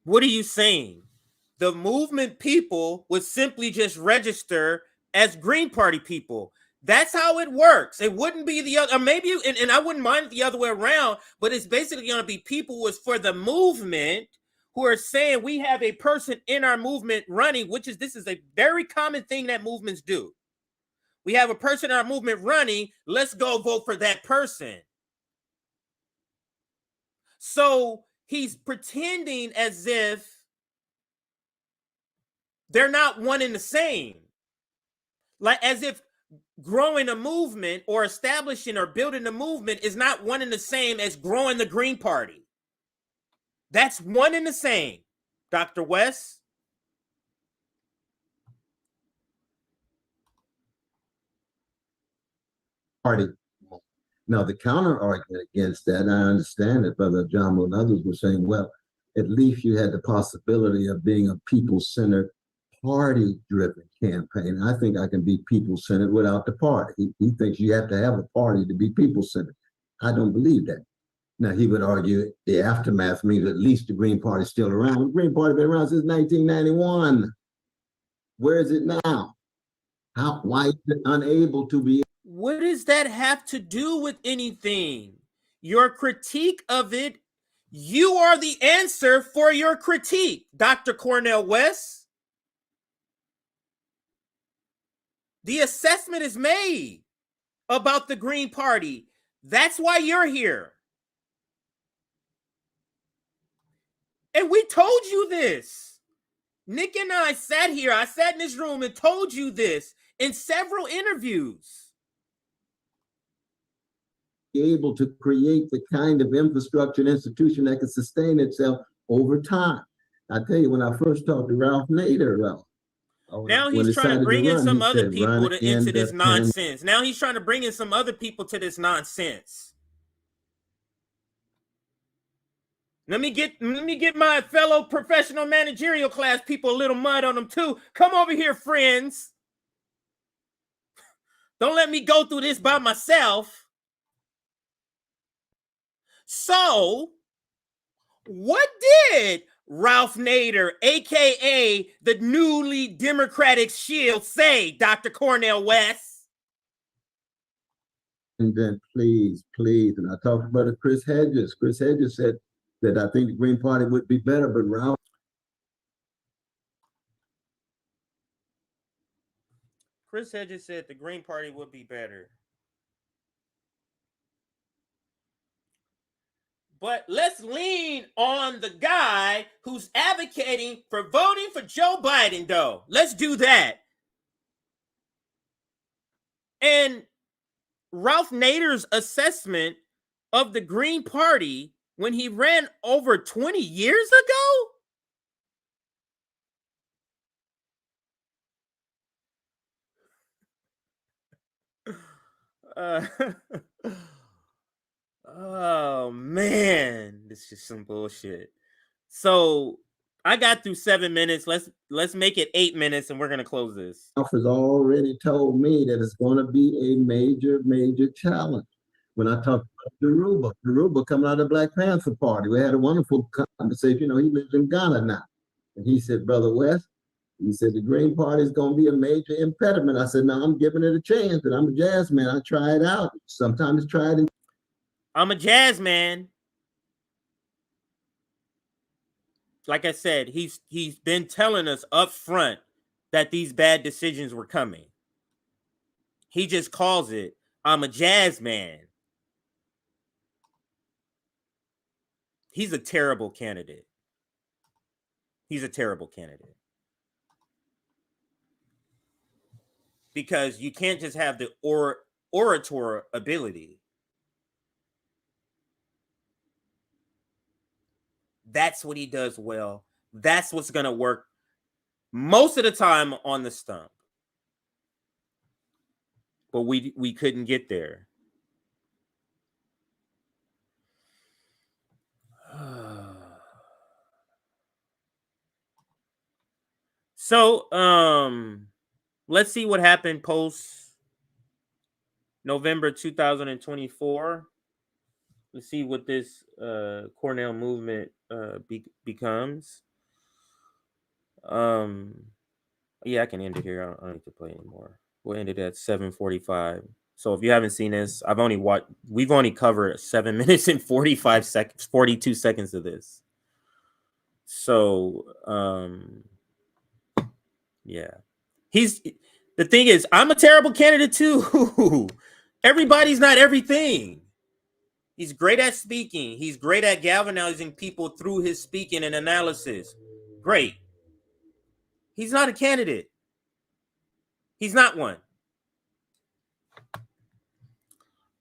What are you saying? The movement people would simply just register as Green Party people. That's how it works. It wouldn't be the other, or maybe, and I wouldn't mind it the other way around, but it's basically going to be people who is for the movement who are saying we have a person in our movement running, this is a very common thing that movements do. We have a person in our movement running, let's go vote for that person. So he's pretending as if they're not one and the same. Like as if growing a movement or establishing or building a movement is not one and the same as growing the Green Party. That's one and the same, Dr. West. Party. Now, the counter argument against that, and I understand that Brother John and others were saying, well, at least you had the possibility of being a people-centered, party-driven campaign. I think I can be people-centered without the party. He thinks you have to have a party to be people-centered. I don't believe that. Now, he would argue the aftermath means at least the Green Party is still around. The Green Party been around since 1991. Where is it now? Why is it unable to be? What does that have to do with anything? Your critique of it, you are the answer for your critique, Dr. Cornel West. The assessment is made about the Green Party. That's why you're here. And we told you this. Nick and I sat here. I sat in this room and told you this in several interviews. Be able to create the kind of infrastructure and institution that can sustain itself over time. I tell you, when I first talked to Ralph Nader, now he's trying to bring in some other people into this nonsense. Now he's trying to bring in some other people to this nonsense. Let me get my fellow professional managerial class people a little mud on them too. Come over here, friends. Don't let me go through this by myself. So, what did Ralph Nader, aka the newly Democratic Shield, say, Dr. Cornel West? And then please, and I talked about it, Chris Hedges. Chris Hedges said that I think the Green Party would be better, but Ralph. Chris Hedges said the Green Party would be better. But let's lean on the guy who's advocating for voting for Joe Biden, though. Let's do that. And Ralph Nader's assessment of the Green Party when he ran over 20 years ago? Oh man, this is some bullshit. So I got through 7 minutes. Let's make it 8 minutes, and we're gonna close this. Ralph has already told me that it's going to be a major challenge. When I talked about Daruba coming out of the Black Panther Party, we had a wonderful conversation. You know, he lives in Ghana now, and he said, "Brother West," he said, "the Green Party is going to be a major impediment." I said, "No, I'm giving it a chance, and I'm a jazz man. I try it out. Sometimes try it." I'm a jazz man. Like I said, he's been telling us up front that these bad decisions were coming. He just calls it, "I'm a jazz man." He's a terrible candidate. He's a terrible candidate. Because you can't just have the orator ability. That's what he does well. That's what's going to work most of the time on the stump. But we couldn't get there. So, let's see what happened post November 2024. Let's see what this Cornell movement becomes. Yeah, I can end it here. I don't need to play anymore. We'll end it at 7:45. So if you haven't seen this, we've only covered 7 minutes and 45 seconds, 42 seconds of this. So yeah. The thing is, I'm a terrible candidate too. Everybody's not everything. He's great at speaking. He's great at galvanizing people through his speaking and analysis. Great. He's not a candidate. He's not one.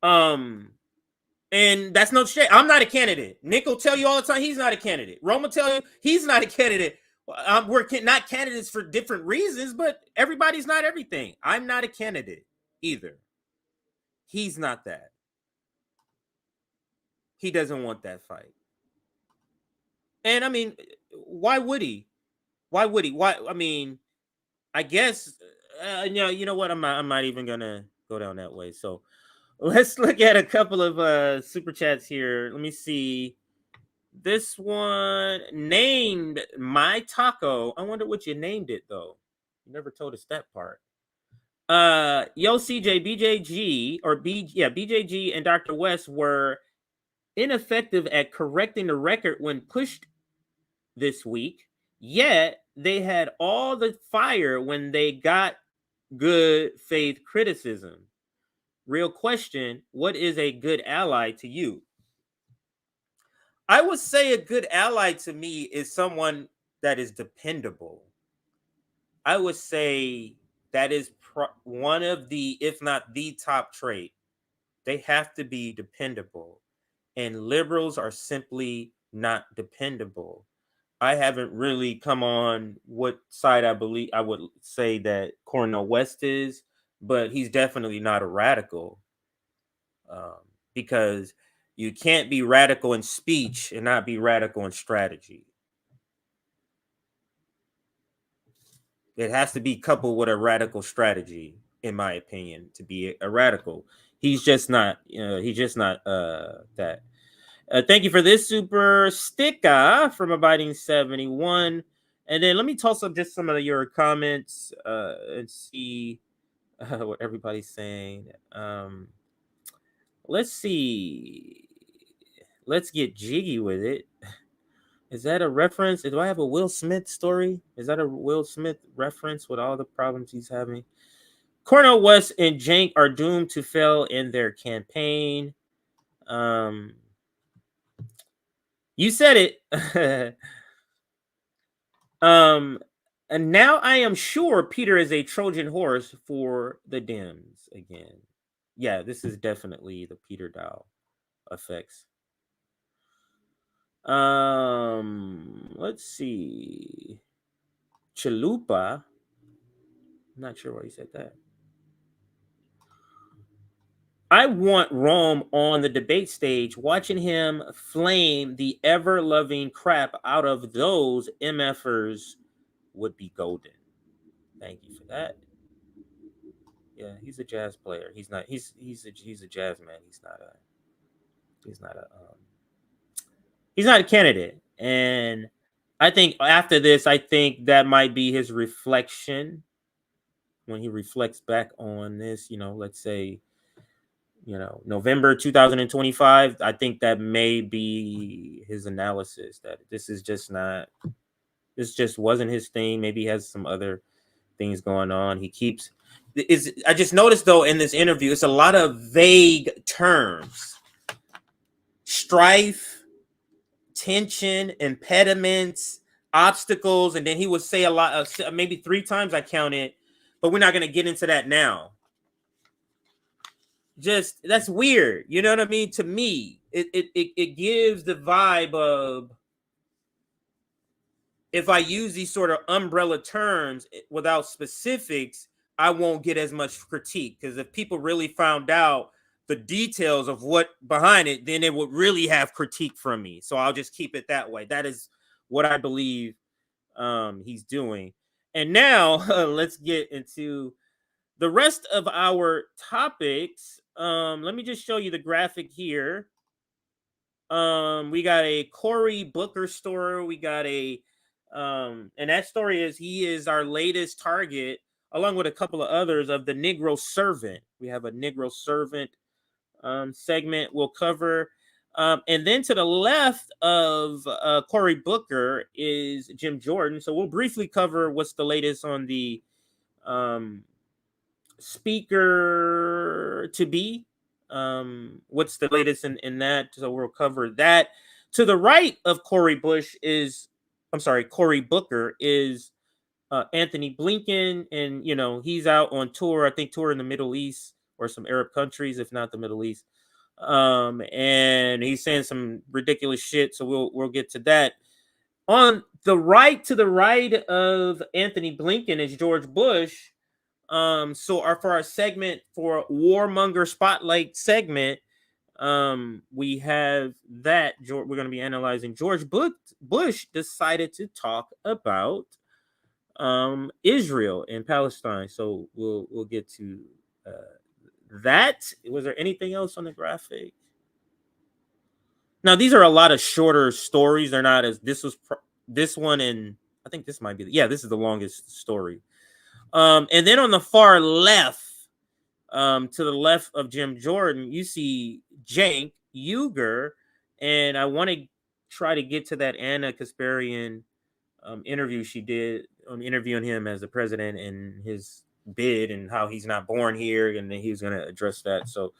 And that's no shame. I'm not a candidate. Nick will tell you all the time he's not a candidate. Rome will tell you he's not a candidate. We're not candidates for different reasons, but everybody's not everything. I'm not a candidate either. He's not that. He doesn't want that fight. And I mean, why would he? Why would he? Why? I mean, I guess you know what? I'm not even gonna go down that way. So, Let's look at a couple of super chats here. Let me see. This one named My Taco. I wonder what you named it though. You never told us that part. Yo, CJ, BJG and Dr. West were ineffective at correcting the record when pushed this week, yet they had all the fire when they got good faith criticism. Real question, what is a good ally to you? I would say a good ally to me is someone that is dependable. I would say that is one of the, if not the top trait. They have to be dependable. And liberals are simply not dependable. I haven't really come on what side I would say that Cornel West is, but he's definitely not a radical. Because you can't be radical in speech and not be radical in strategy. It has to be coupled with a radical strategy, in my opinion, to be a radical. He's just not, that. Thank you for this super sticker from Abiding 71. And then let me toss up just some of your comments and see what everybody's saying. Let's see. Let's get jiggy with it. Is that a reference? Do I have a Will Smith story? Is that a Will Smith reference with all the problems he's having? Cornel West and Jank are doomed to fail in their campaign. You said it. And now I am sure Peter is a Trojan horse for the Dems again. Yeah, this is definitely the Peter Daou effects. Let's see. Chalupa. I'm not sure why he said that. I want Rome on the debate stage, watching him flame the ever-loving crap out of those MFers would be golden. Thank you for that. Yeah, he's a jazz player. He's not. He's a jazz man. He's not a candidate. And I think after this, I think that might be his reflection when he reflects back on this. Let's say, November 2025. I think that may be his analysis that this just wasn't his thing. Maybe he has some other things going on. I just noticed though in this interview, it's a lot of vague terms. Strife, tension, impediments, obstacles, and then he would say a lot of, maybe 3 times I counted, but we're not going to get into that now. Just, that's weird. You know what I mean? To me, it gives the vibe of, if I use these sort of umbrella terms without specifics, I won't get as much critique. Because if people really found out the details of what behind it, then it would really have critique from me. So I'll just keep it that way. That is what I believe he's doing. And now let's get into the rest of our topics. Let me just show you the graphic here. We got a Cory Booker story. We got and that story is he is our latest target, along with a couple of others, of the Negro servant. We have a Negro servant segment we'll cover. And then to the left of Cory Booker is Jim Jordan. So we'll briefly cover what's the latest on the speaker to be. What's the latest in that? So we'll cover that. To the right of Cory Booker is Antony Blinken, and he's out on tour. I think tour in the Middle East or some Arab countries, if not the Middle East. And he's saying some ridiculous shit. So we'll get to that. On the right, to the right of Antony Blinken is George Bush. So for our segment, for Warmonger Spotlight segment, we have that. We're going to be analyzing George Bush decided to talk about Israel and Palestine. So we'll get to that. Was there anything else on the graphic? Now, these are a lot of shorter stories. They're not as, this one, and I think this might be, this is the longest story. And then on the far left, to the left of Jim Jordan, you see Cenk Uygur, and I want to try to get to that Anna Kasparian interview she did on interviewing him as the president and his bid and how he's not born here, and then he was going to address that. So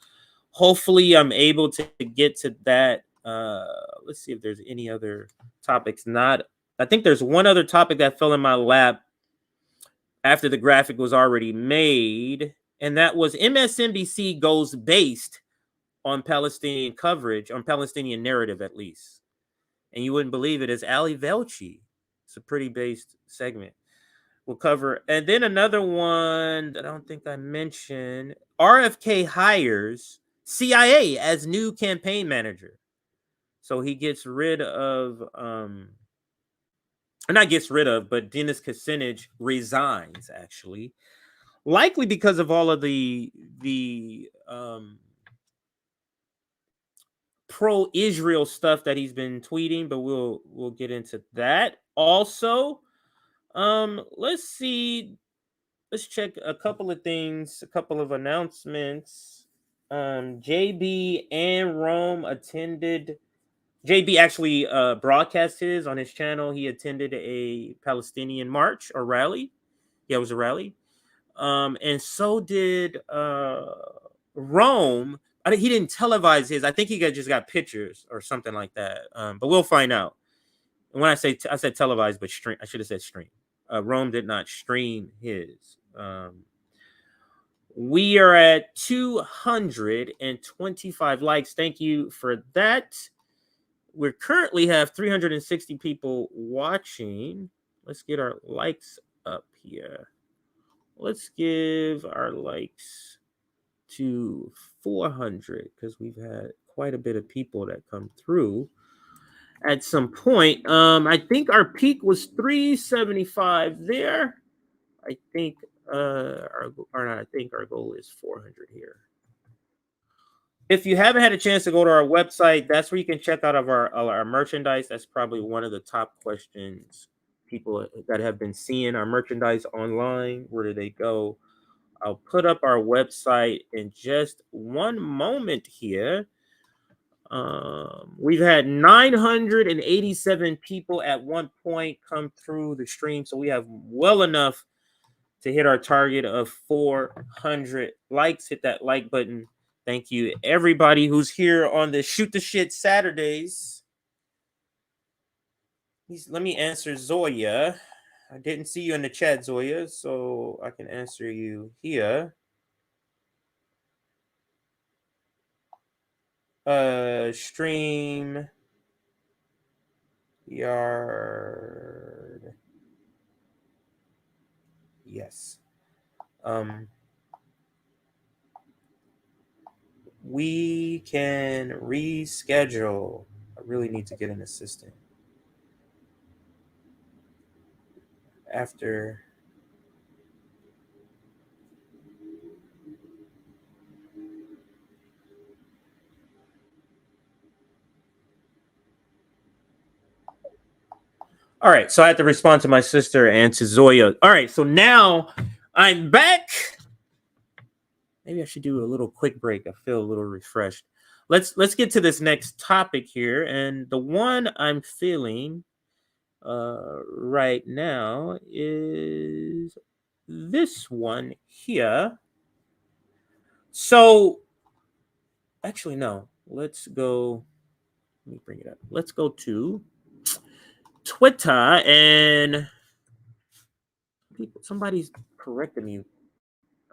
hopefully I'm able to get to that. Let's see if there's any other topics. I think there's one other topic that fell in my lap after the graphic was already made, and that was MSNBC goes based on Palestinian coverage, on Palestinian narrative at least. And you wouldn't believe it, is Ali Velshi. It's a pretty based segment. We'll cover. And then another one that I don't think I mentioned, RFK hires CIA as new campaign manager. So he gets rid of, not gets rid of, but Dennis Kucinich resigns, actually. Likely because of all of the pro-Israel stuff that he's been tweeting, but we'll get into that. Also, let's see. Let's check a couple of things, a couple of announcements. JB and Rome attended. JB actually broadcast his on his channel. He attended a Palestinian march or rally. Yeah, it was a rally. And so did Rome. He didn't televise his. I think he just got pictures or something like that. But we'll find out. And when I said televised, but stream, I should have said stream. Rome did not stream his. We are at 225 likes. Thank you for that. We currently have 360 people watching. Let's get our likes up here. Let's give our likes to 400 because we've had quite a bit of people that come through at some point. I think our peak was 375 there. I think our goal is 400 here. If you haven't had a chance to go to our website, that's where you can check out of our merchandise. That's probably one of the top questions people that have been seeing our merchandise online. Where do they go? I'll put up our website in just one moment here. We've had 987 people at one point come through the stream, so we have well enough to hit our target of 400 likes. Hit that like button. Thank you, everybody who's here on the Shoot the Shit Saturdays. Let me answer Zoya. I didn't see you in the chat, Zoya, so I can answer you here. Stream yard. Yes. We can reschedule. I really need to get an assistant. After all right, so I had to respond to my sister and to Zoya. All right, so now I'm back. Maybe I should do a little quick break. I feel a little refreshed. Let's get to this next topic here, and the one I'm feeling right now is this one here. So, actually, no. Let's go. Let me bring it up. Let's go to Twitter, and somebody's corrected me.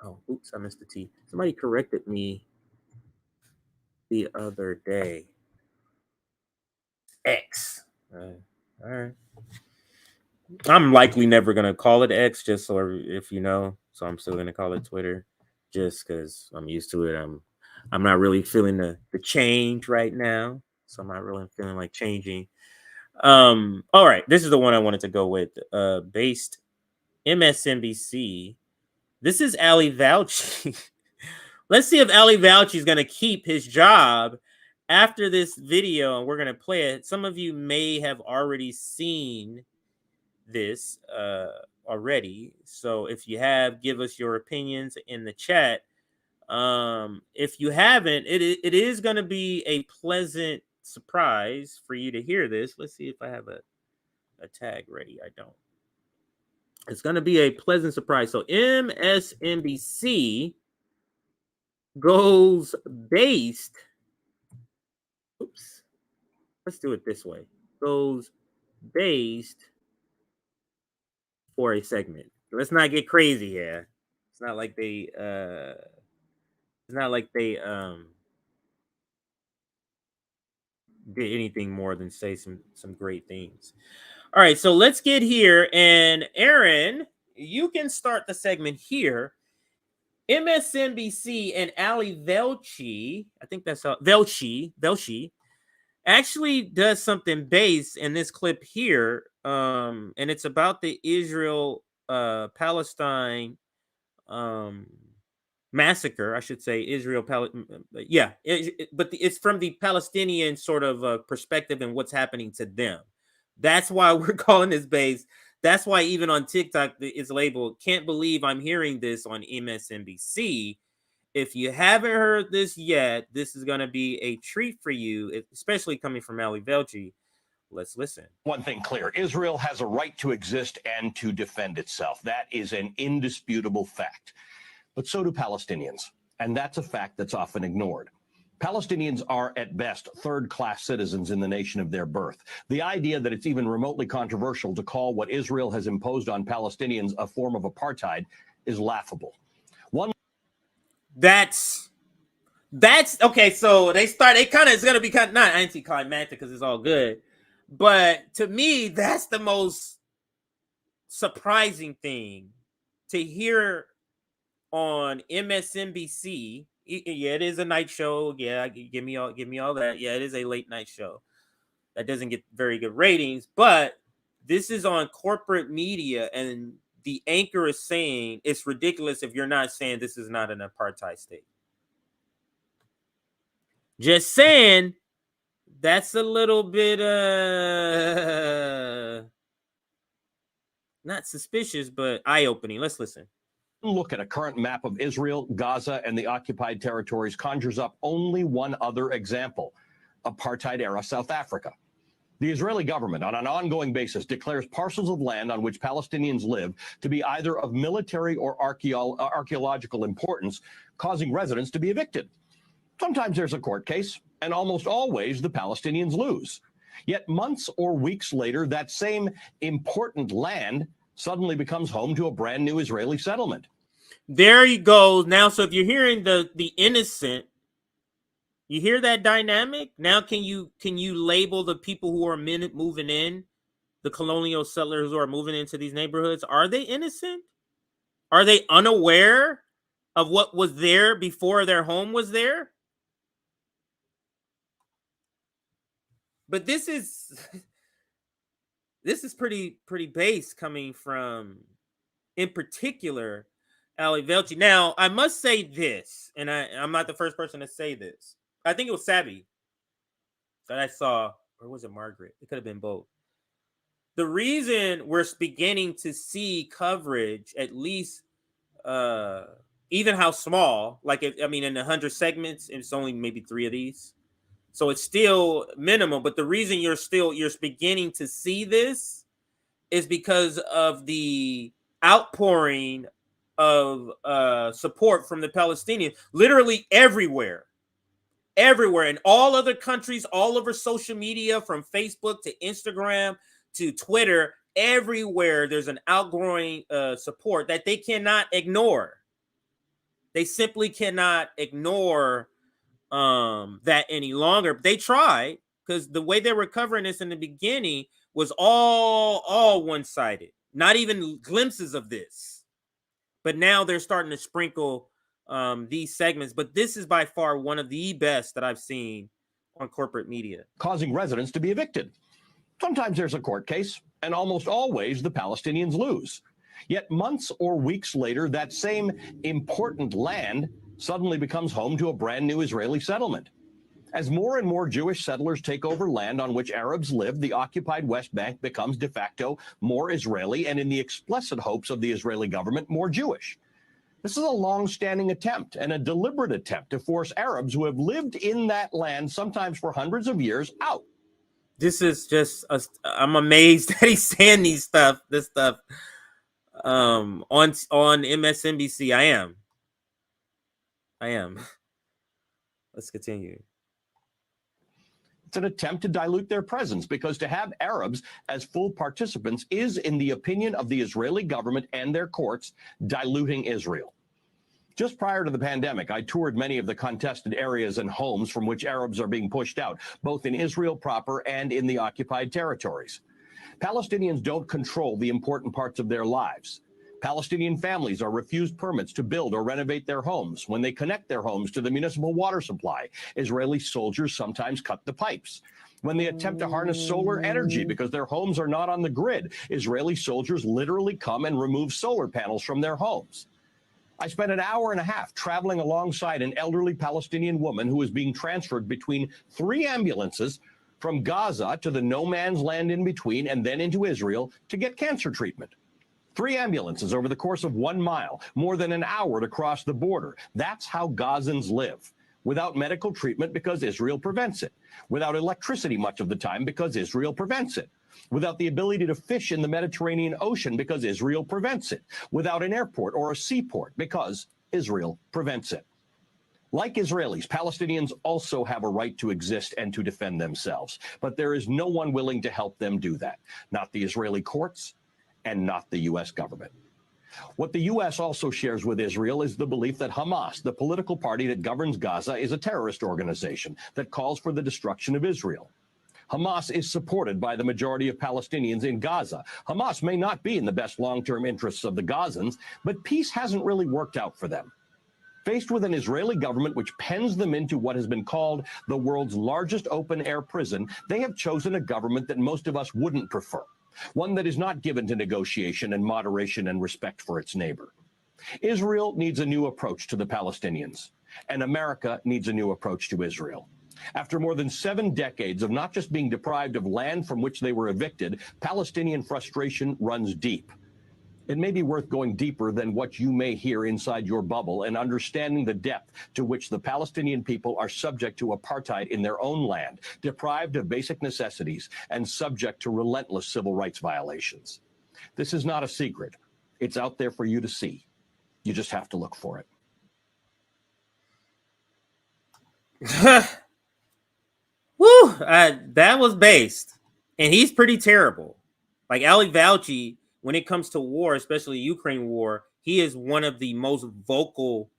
Oh, oops, I missed the T. Somebody corrected me the other day. X. All right. I'm likely never going to call it X, just so if you know. So I'm still going to call it Twitter just because I'm used to it. I'm not really feeling the change right now. So I'm not really feeling like changing. All right. This is the one I wanted to go with. Based MSNBC. This is Ali Velshi Let's see if Ali Valchi is going to keep his job after this video, and we're going to play it. Some of you may have already seen this already. So if you have, give us your opinions in the chat. If you haven't, it is going to be a pleasant surprise for you to hear this. Let's see if I have a tag ready. I don't. It's going to be a pleasant surprise. So MSNBC goes based. Oops. Let's do it this way. Goes based for a segment. Let's not get crazy here. It's not like they did anything more than say some great things. All right, so let's get here, and Aaron, you can start the segment here. MSNBC and Ali Velshi, I think that's how Velshi actually does something based in this clip here, and it's about the Israel Palestine massacre, I should say. But it's from the Palestinian sort of perspective and what's happening to them. That's why we're calling this based. That's why even on TikTok it's labeled "Can't believe I'm hearing this on MSNBC." If you haven't heard this yet, this is going to be a treat for you, especially coming from Ali Velchi. Let's listen. One thing clear, Israel has a right to exist and to defend itself. That is an indisputable fact. But so do Palestinians, and that's a fact that's often ignored. Palestinians are, at best, third-class citizens in the nation of their birth. The idea that it's even remotely controversial to call what Israel has imposed on Palestinians a form of apartheid is laughable. That's okay. So it's going to be kind of not anticlimactic because it's all good. But to me, that's the most surprising thing to hear on MSNBC. Yeah, it is a night show. Yeah, give me all that. Yeah, it is a late night show that doesn't get very good ratings, but this is on corporate media, and the anchor is saying it's ridiculous if you're not saying this is not an apartheid state. Just saying, that's a little bit not suspicious, but eye-opening. Let's listen. Look at a current map of Israel, Gaza, and the occupied territories conjures up only one other example: apartheid-era South Africa. The Israeli government, on an ongoing basis, declares parcels of land on which Palestinians live to be either of military or archaeological importance, causing residents to be evicted. Sometimes there's a court case, and almost always the Palestinians lose. Yet months or weeks later, that same important land suddenly becomes home to a brand new Israeli settlement. There you go. Now, so if you're hearing the innocent, you hear that dynamic? Now can you label the people who are moving in, the colonial settlers who are moving into these neighborhoods? Are they innocent? Are they unaware of what was there before their home was there? But this is pretty base coming from, in particular, Ali Velchi. Now, I must say this, and I'm not the first person to say this. I think it was Savvy that I saw, or was it Margaret? It could have been both. The reason we're beginning to see coverage, at least even how small, like in the 100 segments, it's only maybe 3 of these. So it's still minimal, but the reason you're beginning to see this is because of the outpouring of support from the Palestinians, literally everywhere, in all other countries, all over social media, from Facebook to Instagram to Twitter, everywhere there's an outgrowing support that they cannot ignore. They simply cannot ignore that any longer. They tried, because the way they were covering this in the beginning was all one-sided, not even glimpses of this. But now they're starting to sprinkle these segments. But this is by far one of the best that I've seen on corporate media, causing residents to be evicted. Sometimes there's a court case, and almost always the Palestinians lose. Yet months or weeks later, that same important land suddenly becomes home to a brand new Israeli settlement. As more and more Jewish settlers take over land on which Arabs live, the occupied West Bank becomes de facto more Israeli and, in the explicit hopes of the Israeli government, more Jewish. This is a long-standing attempt and a deliberate attempt to force Arabs who have lived in that land, sometimes for hundreds of years, out. This is just, I'm amazed that he's saying this stuff on MSNBC. I am. Let's continue. It's an attempt to dilute their presence, because to have Arabs as full participants is, in the opinion of the Israeli government and their courts, diluting Israel. Just prior to the pandemic, I toured many of the contested areas and homes from which Arabs are being pushed out, both in Israel proper and in the occupied territories. Palestinians don't control the important parts of their lives. Palestinian families are refused permits to build or renovate their homes. When they connect their homes to the municipal water supply, Israeli soldiers sometimes cut the pipes. When they attempt to harness solar energy because their homes are not on the grid, Israeli soldiers literally come and remove solar panels from their homes. I spent an hour and a half traveling alongside an elderly Palestinian woman who was being transferred between 3 ambulances from Gaza to the no man's land in between and then into Israel to get cancer treatment. 3 ambulances over the course of 1 mile, more than an hour to cross the border. That's how Gazans live. Without medical treatment because Israel prevents it. Without electricity much of the time because Israel prevents it. Without the ability to fish in the Mediterranean Ocean because Israel prevents it. Without an airport or a seaport because Israel prevents it. Like Israelis, Palestinians also have a right to exist and to defend themselves. But there is no one willing to help them do that. Not the Israeli courts, and not the U.S. government. What the U.S. also shares with Israel is the belief that Hamas, the political party that governs Gaza, is a terrorist organization that calls for the destruction of Israel. Hamas is supported by the majority of Palestinians in Gaza. Hamas may not be in the best long-term interests of the Gazans, but peace hasn't really worked out for them. Faced with an Israeli government which pens them into what has been called the world's largest open-air prison, they have chosen a government that most of us wouldn't prefer. One that is not given to negotiation and moderation and respect for its neighbor. Israel needs a new approach to the Palestinians, and America needs a new approach to Israel. After more than 7 decades of not just being deprived of land from which they were evicted, Palestinian frustration runs deep. It may be worth going deeper than what you may hear inside your bubble and understanding the depth to which the Palestinian people are subject to apartheid in their own land, deprived of basic necessities, and subject to relentless civil rights violations. This is not a secret. It's out there for you to see. You just have to look for it. Woo! That was based. And he's pretty terrible. Like Ali Fauci, when it comes to war, especially Ukraine war, he is one of the most vocal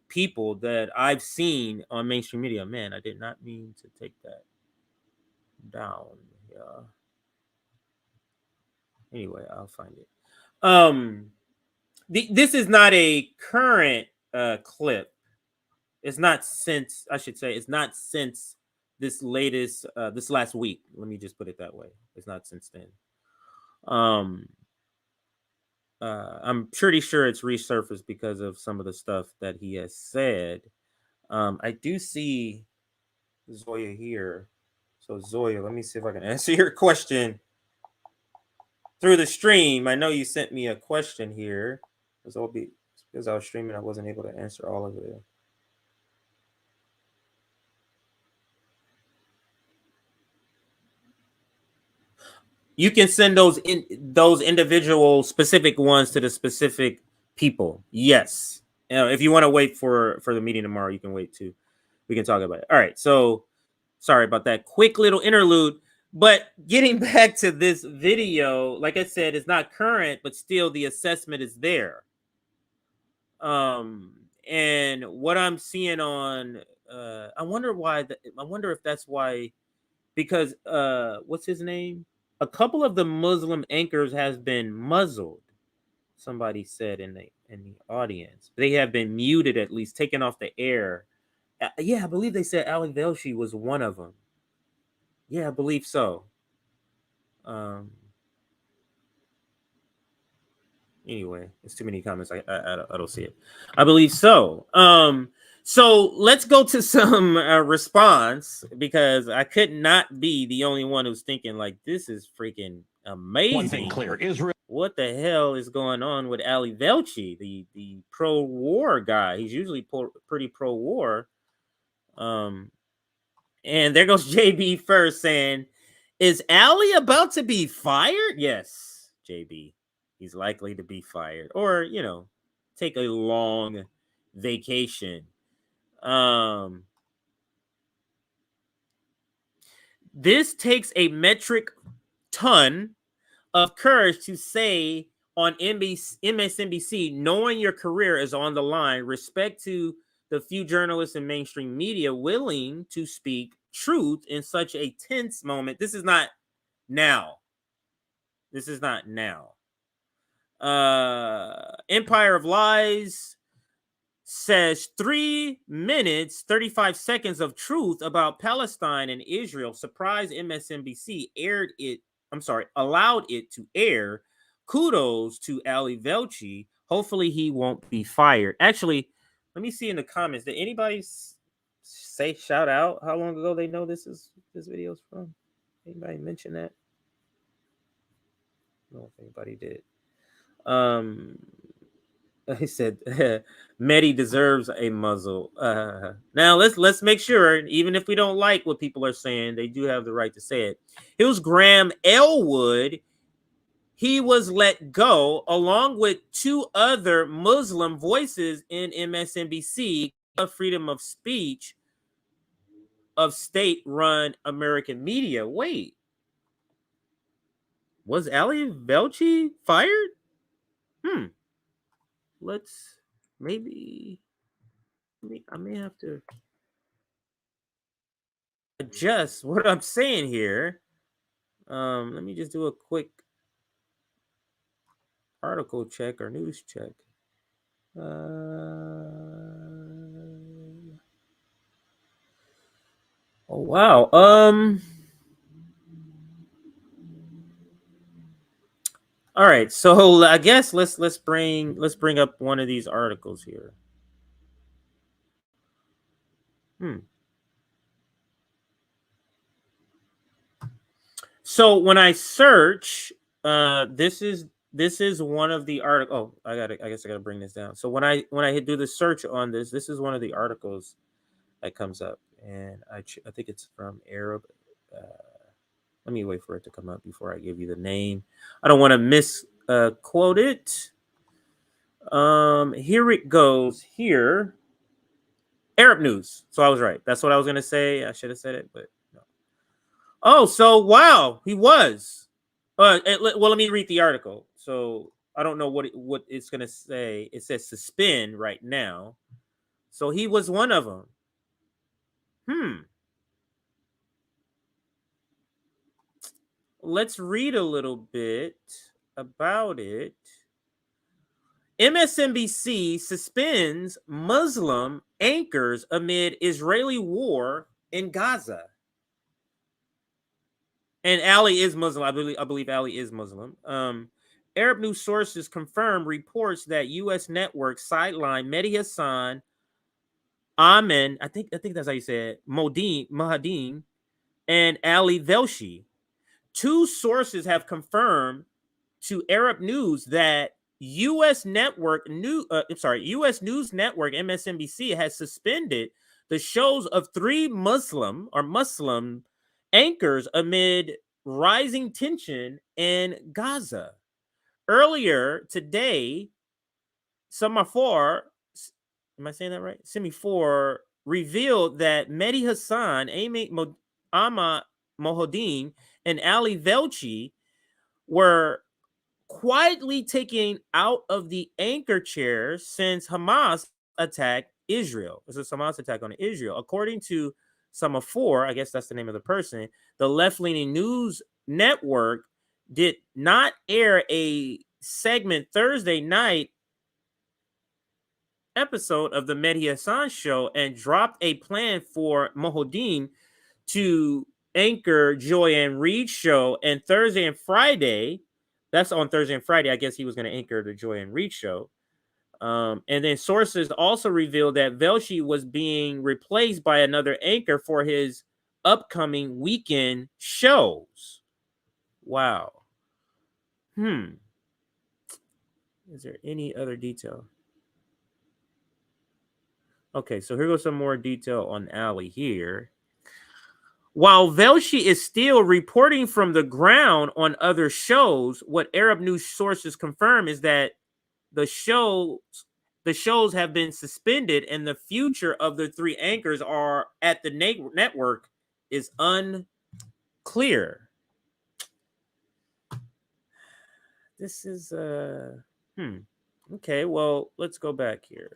people that I've seen on mainstream media. Man, I did not mean to take that down. Yeah. Anyway, I'll find it. This is not a current clip. It's not since, I should say, it's not since this latest, this last week. Let me just put it that way. It's not since then. I'm pretty sure it's resurfaced because of some of the stuff that he has said. I do see Zoya here. So Zoya, let me see if I can answer your question through the stream. I know you sent me a question here. Because I was streaming, I wasn't able to answer all of it. You can send those individual specific ones to the specific people. Yes. If you want to wait for the meeting tomorrow, you can wait too. We can talk about it. All right. So sorry about that quick little interlude. But getting back to this video, like I said, it's not current, but still the assessment is there. And what I'm seeing on, I wonder if that's why, because what's his name? A couple of the Muslim anchors has been muzzled. Somebody said in the audience, they have been muted, at least taken off the air. Yeah, I believe they said Ali Velshi was one of them. Yeah, I believe so. Anyway, it's too many comments. I don't see it. I believe so. So let's go to some response, because I could not be the only one who's thinking like, this is freaking amazing. One thing clear, Israel. What the hell is going on with Ali Velshi, the pro-war guy? He's usually pretty pro-war. And there goes JB first saying, is Ali about to be fired? Yes, JB. He's likely to be fired, or, you know, take a long vacation. This takes a metric ton of courage to say on MSNBC, knowing your career is on the line, respect to the few journalists and mainstream media willing to speak truth in such a tense moment. This is not now. This is not now. Empire of Lies says 3 minutes, 35 seconds of truth about Palestine and Israel. Surprise, MSNBC allowed it to air. Kudos to Ali Velshi. Hopefully he won't be fired. Actually, let me see in the comments. Did anybody shout out how long ago they know this video is from? Anybody mention that? I don't know if anybody did. He said Mehdi deserves a muzzle. Now let's make sure, even if we don't like what people are saying, they do have the right to say it. It was Graham Elwood. He was let go along with 2 other Muslim voices in MSNBC of freedom of speech of state-run American media. Wait, was Ali Velshi fired? Let's maybe I may have to adjust what I'm saying here. Let me just do a quick article check or news check. Oh wow. All right, so I guess let's bring up one of these articles here. So when I search, this is one of the articles. Oh, I guess I gotta bring this down. So when I do the search on this is one of the articles that comes up, and I think it's from Arab. Let me wait for it to come up before I give you the name. I don't want to misquote it. Here it goes. Here, Arab News. So I was right. That's what I was gonna say. I should have said it, but no. Oh, so wow, he was. Well, let me read the article. So I don't know what it's gonna say. It says suspend right now. So he was one of them. Let's read a little bit about it. MSNBC suspends Muslim anchors amid Israeli war in Gaza. And Ali is Muslim. I believe Ali is Muslim. Arab news sources confirm reports that U.S. networks sidelined Mehdi Hassan, Amen, I think that's how you say it, Mohadin, and Ali Velshi. 2 sources have confirmed to Arab News that U.S. News Network MSNBC has suspended the shows of 3 Muslim anchors amid rising tension in Gaza. Earlier today, Semaphore, am I saying that right? Semaphore revealed that Mehdi Hassan, Ahmad Mohadin, and Ali Velshi were quietly taken out of the anchor chair since Hamas attacked Israel. This is a Hamas attack on Israel. According to Semaphore, I guess that's the name of the person, the left-leaning news network did not air a segment Thursday night episode of the Mehdi Hassan show and dropped a plan for Mohadin to anchor Joy Ann Reid's show, and Thursday and Friday That's on Thursday and Friday. I guess he was going to anchor the Joy and Reed show. And then sources also revealed that Velshi was being replaced by another anchor for his upcoming weekend shows. Wow. Is there any other detail? Okay, so here goes some more detail on Ali here. While Velshi is still reporting from the ground on other shows, what Arab news sources confirm is that the shows have been suspended, and the future of the three anchors are at the network is unclear. This is okay, well, let's go back here.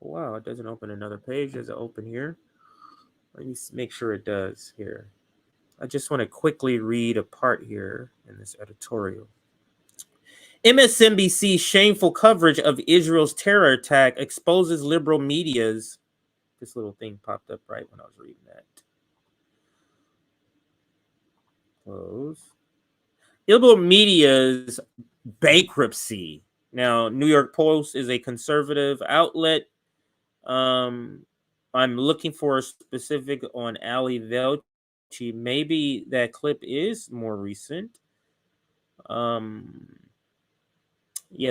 Wow, it doesn't open another page. Does it open here? Let me make sure it does here. I just want to quickly read a part here in this editorial. MSNBC's shameful coverage of Israel's terror attack exposes liberal media's... This little thing popped up right when I was reading that. Close. Liberal media's bankruptcy. Now, New York Post is a conservative outlet. I'm looking for a specific on Ali Velshi. Maybe that clip is more recent. Yeah,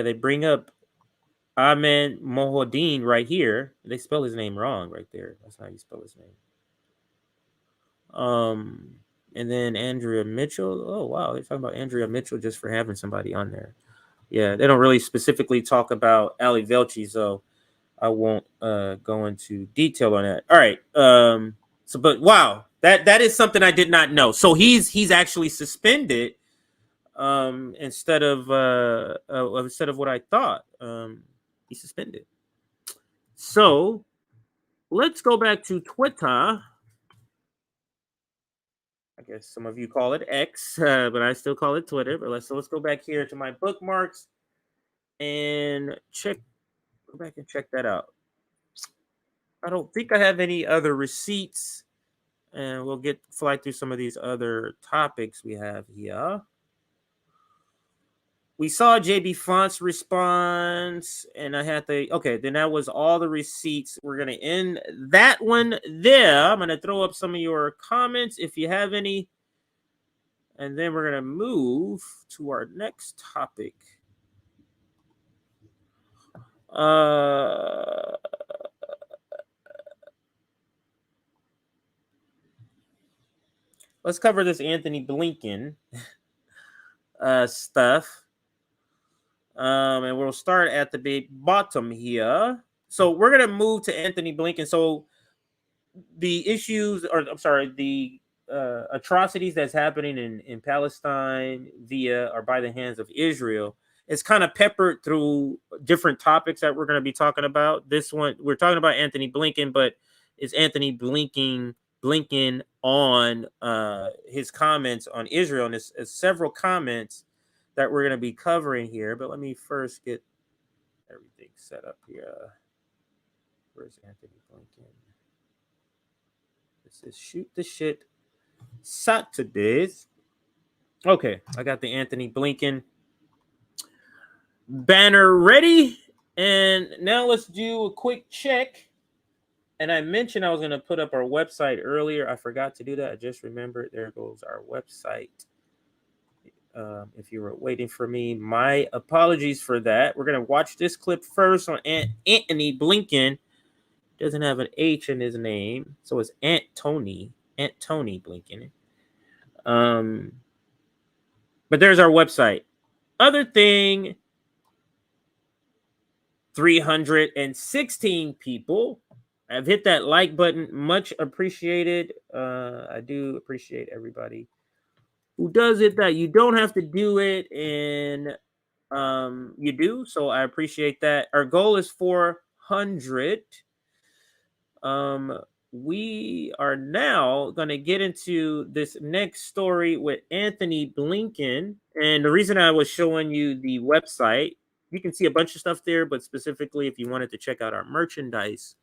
they bring up Ahmed Mohoddin right here. They spell his name wrong right there. That's how you spell his name. And then Andrea Mitchell. Oh, wow. They're talking about Andrea Mitchell just for having somebody on there. Yeah, they don't really specifically talk about Ali Velshi, so I won't go into detail on that. All right. But wow, that is something I did not know. So he's actually suspended instead of what I thought. He's suspended. So let's go back to Twitter. I guess some of you call it X, but I still call it Twitter. But let's go back here to my bookmarks and go back and check that out. I don't think I have any other receipts, and we'll fly through some of these other topics we have here. We saw JB Font's response, and I had then that was all the receipts. We're going to end that one there. I'm going to throw up some of your comments if you have any, and then we're going to move to our next topic. Let's cover this Antony Blinken stuff. And we'll start at the bottom here. So we're going to move to Antony Blinken. So the atrocities that's happening in Palestine or by the hands of Israel is kind of peppered through different topics that we're going to be talking about. This one, we're talking about Antony Blinken, but is Antony Blinken on his comments on Israel? And there's several comments that we're going to be covering here, but let me first get everything set up here. Where's Antony Blinken? This is Shoot the Shit Saturdays. Okay, I got the Antony Blinken banner ready, and now let's do a quick check. And I mentioned I was going to put up our website earlier. I forgot to do that. I just remembered. There goes our website. If you were waiting for me, my apologies for that. We're going to watch this clip first on Antony Blinken. Doesn't have an H in his name, so it's Antony Blinken. But there's our website. Other thing, 316 people have hit that like button. Much appreciated. I do appreciate everybody who does it. That you don't have to do it, and you do. So I appreciate that. Our goal is 400. We are now going to get into this next story with Antony Blinken. And the reason I was showing you the website, you can see a bunch of stuff there, but specifically if you wanted to check out our merchandise,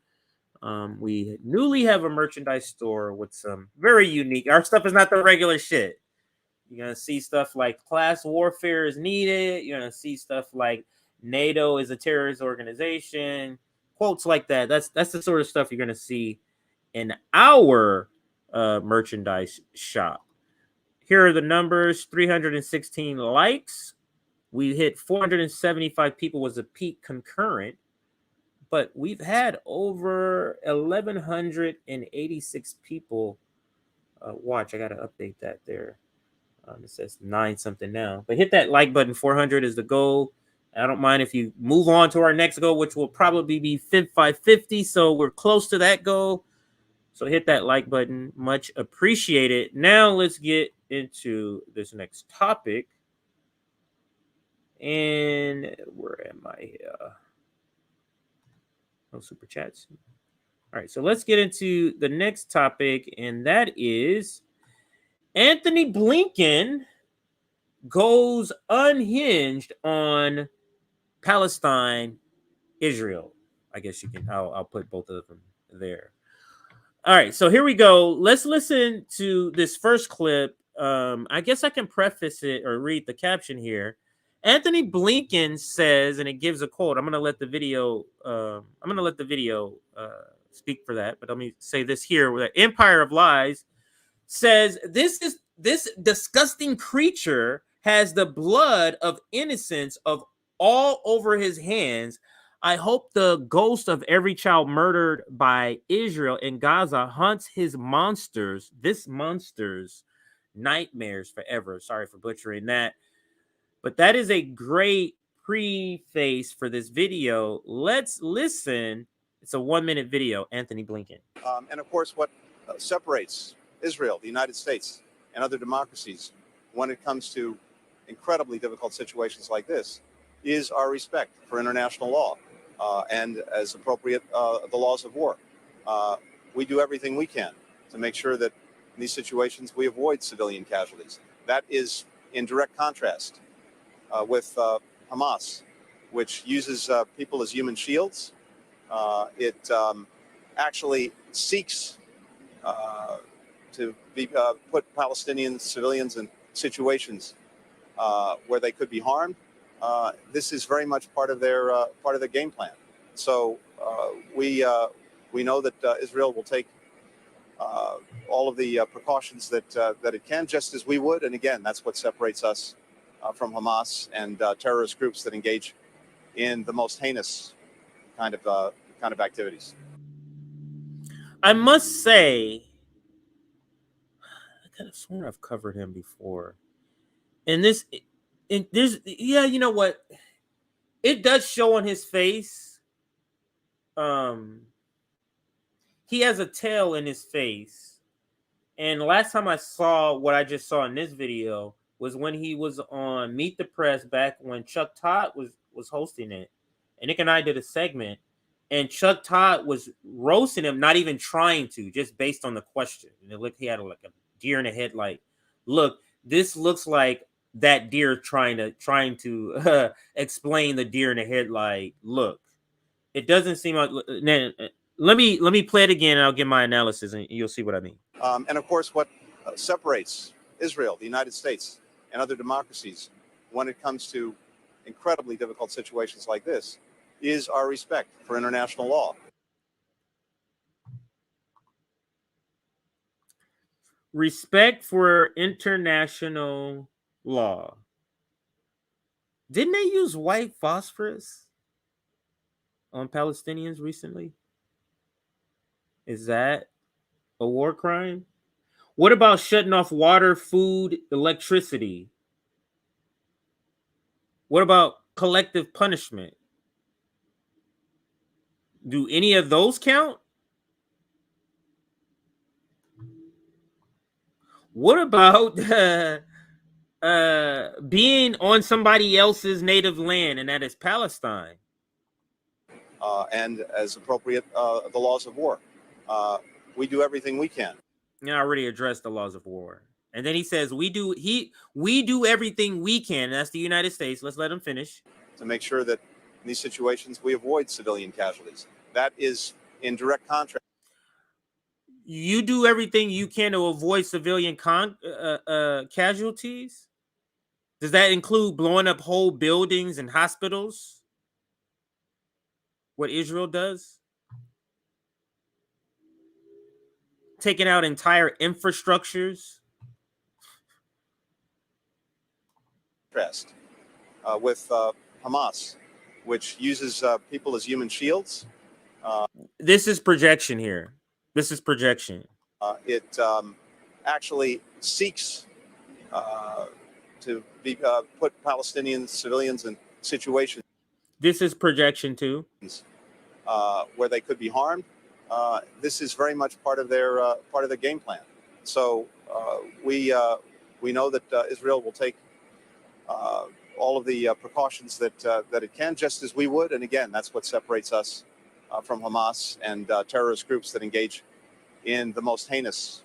We newly have a merchandise store with some very unique. Our stuff is not the regular shit. You're gonna see stuff like class warfare is needed. You're gonna see stuff like NATO is a terrorist organization. Quotes like that. That's the sort of stuff you're gonna see in our merchandise shop. Here are the numbers: 316 likes. We hit 475 people was a peak concurrent, but we've had over 1,186 people watch. I gotta update that there. It says 9 something now, but hit that like button. 400 is the goal. I don't mind if you move on to our next goal, which will probably be 550. So we're close to that goal. So hit that like button. Much appreciated. Now let's get into this next topic. And where am I here? No super chats. All right, so let's get into the next topic, and that is Antony Blinken goes unhinged on Palestine, Israel. I guess you can. I'll put both of them there. All right, so here we go. Let's listen to this first clip. I guess I can preface it or read the caption here. Antony Blinken says, and it gives a quote. I'm going to let the video. Speak for that. But let me say this here: where the Empire of Lies says this disgusting creature has the blood of innocents of all over his hands. I hope the ghost of every child murdered by Israel in Gaza haunts his monsters, nightmares forever. Sorry for butchering that. But that is a great preface for this video. Let's listen. It's a 1-minute video, Antony Blinken. And of course, what separates Israel, the United States, and other democracies when it comes to incredibly difficult situations like this is our respect for international law and, as appropriate, the laws of war. We do everything we can to make sure that in these situations we avoid civilian casualties. That is in direct contrast with Hamas, which uses people as human shields. It actually seeks to put Palestinian civilians in situations where they could be harmed. This is very much part of their game plan. So we know that Israel will take all of the precautions that it can, just as we would. And again, that's what separates us from Hamas and terrorist groups that engage in the most heinous kind of activities. I must say, I could have sworn I've covered him before. And there's, you know what? It does show on his face. He has a tail in his face. And last time I saw what I just saw in this video was when he was on Meet the Press back when Chuck Todd was hosting it. And Nick and I did a segment. And Chuck Todd was roasting him, not even trying to, just based on the question. And it looked, he had like a deer in the headlight. Look, this looks like that deer trying to explain the deer in the headlight. Look, it doesn't seem like. Let me play it again, and I'll give my analysis, and you'll see what I mean. And of course, what separates Israel, the United States, and other democracies when it comes to incredibly difficult situations like this is our respect for international law. Respect for international law. Didn't they use white phosphorus on Palestinians recently? Is that a war crime? What about shutting off water, food, electricity? What about collective punishment? Do any of those count? What about being on somebody else's native land, and that is Palestine? And as appropriate, the laws of war. We do everything we can. Yeah, I already addressed the laws of war. And then he says, we do everything we can. And that's the United States. Let's let him finish. To make sure that in these situations we avoid civilian casualties. That is in direct contrast. You do everything you can to avoid civilian casualties? Does that include blowing up whole buildings and hospitals? What Israel does? Taking out entire infrastructures? With Hamas, which uses people as human shields. This is projection here. This is projection. It actually seeks to put Palestinian civilians in situations. This is projection too. Where they could be harmed. This is very much part of their game plan. So we know that Israel will take all of the precautions that it can, just as we would. And again, that's what separates us from Hamas and terrorist groups that engage in the most heinous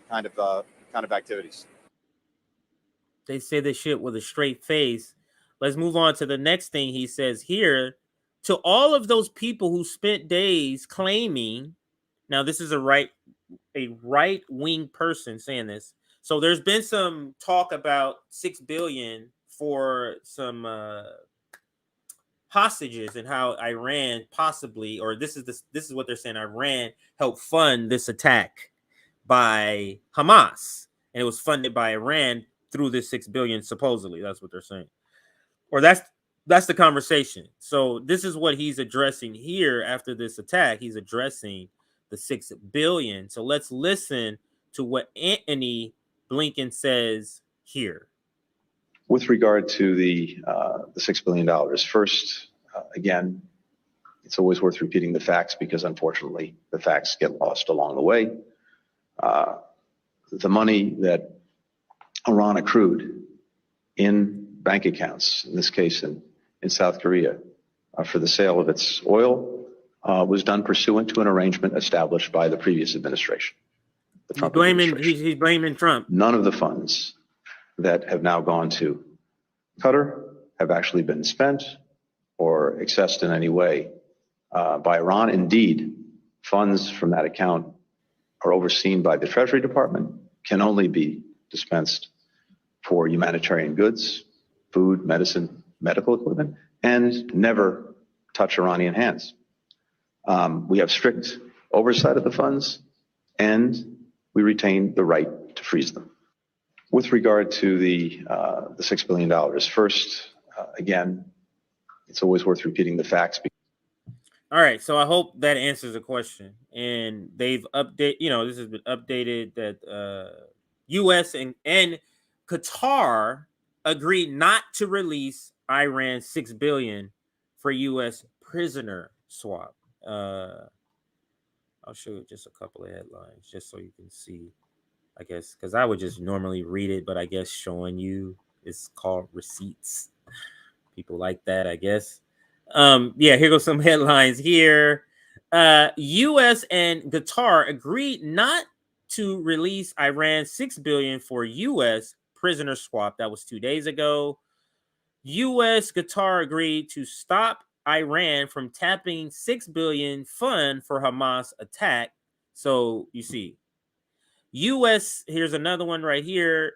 kind of activities. They say this shit with a straight face. Let's move on to the next thing he says here. To all of those people who spent days claiming, now this is a right-wing person saying this. So there's been some talk about $6 billion for some hostages and how Iran possibly, or this is what they're saying, Iran helped fund this attack by Hamas, and it was funded by Iran through this $6 billion, supposedly. That's what they're saying, or that's the conversation. So this is what he's addressing here after this attack. He's addressing the $6 billion. So let's listen to what Antony Blinken says here. With regard to the $6 billion, first, again, it's always worth repeating the facts because unfortunately the facts get lost along the way. The money that Iran accrued in bank accounts, in this case in South Korea, for the sale of its oil was done pursuant to an arrangement established by the previous administration. The Trump administration. He's blaming Trump. None of the funds that have now gone to Qatar have actually been spent or accessed in any way by Iran. Indeed, funds from that account are overseen by the Treasury Department, can only be dispensed for humanitarian goods, food, medicine, medical equipment, and never touch Iranian hands. We have strict oversight of the funds, and we retain the right to freeze them. With regard to the $6 billion, first, again, it's always worth repeating the facts. All right, so I hope that answers the question. And they've updated, this has been updated that U.S. and Qatar agreed not to release Iran's $6 billion for U.S. prisoner swap. I'll show you just a couple of headlines just so you can see, I guess, because I would just normally read it, but I guess showing you is called receipts. People like that, I guess. Yeah, here goes some headlines here. U.S. and Qatar agreed not to release Iran's $6 billion for U.S. prisoner swap. That was 2 days ago. U.S. Qatar agreed to stop Iran from tapping $6 billion fund for Hamas attack. So you see, U.S. Here's another one right here.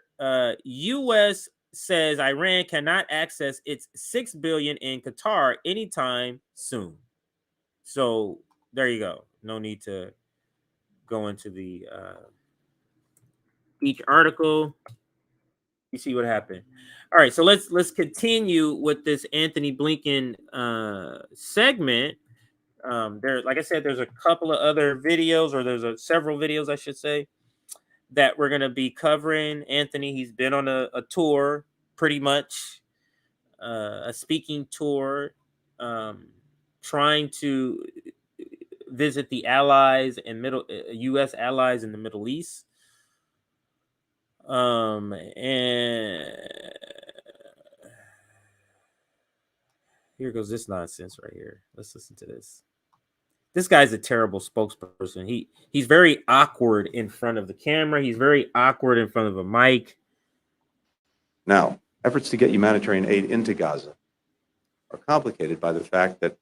U.S. says Iran cannot access its $6 billion in Qatar anytime soon. So there you go. No need to go into the each article. You see what happened. All right, so let's continue with this Antony Blinken segment. Like I said, there's a couple of other videos, or there's several videos, I should say, that we're gonna be covering. Antony, he's been on a tour, pretty much, a speaking tour, trying to visit the allies and U.S. allies in the Middle East. And here goes this nonsense right here. Let's listen to this. This guy's a terrible spokesperson. He's very awkward in front of the camera. He's very awkward in front of a mic. Now, efforts to get humanitarian aid into Gaza are complicated by the fact that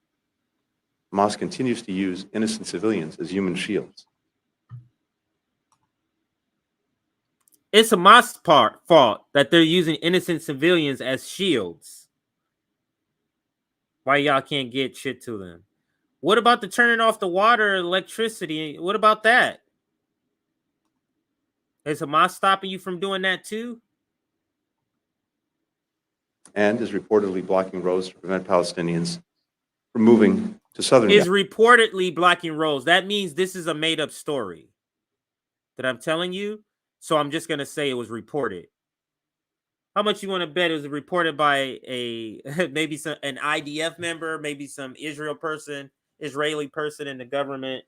Hamas continues to use innocent civilians as human shields. It's Hamas' fault that they're using innocent civilians as shields. Why y'all can't get shit to them? What about the turning off the water, electricity? What about that? Is Hamas stopping you from doing that too? And is reportedly blocking roads to prevent Palestinians from moving to southern Is Gaza. reportedly blocking roads. That means this is a made-up story that I'm telling you. So I'm just gonna say it was reported. How much you want to bet it was reported by a maybe an IDF member, maybe some Israeli person in the government?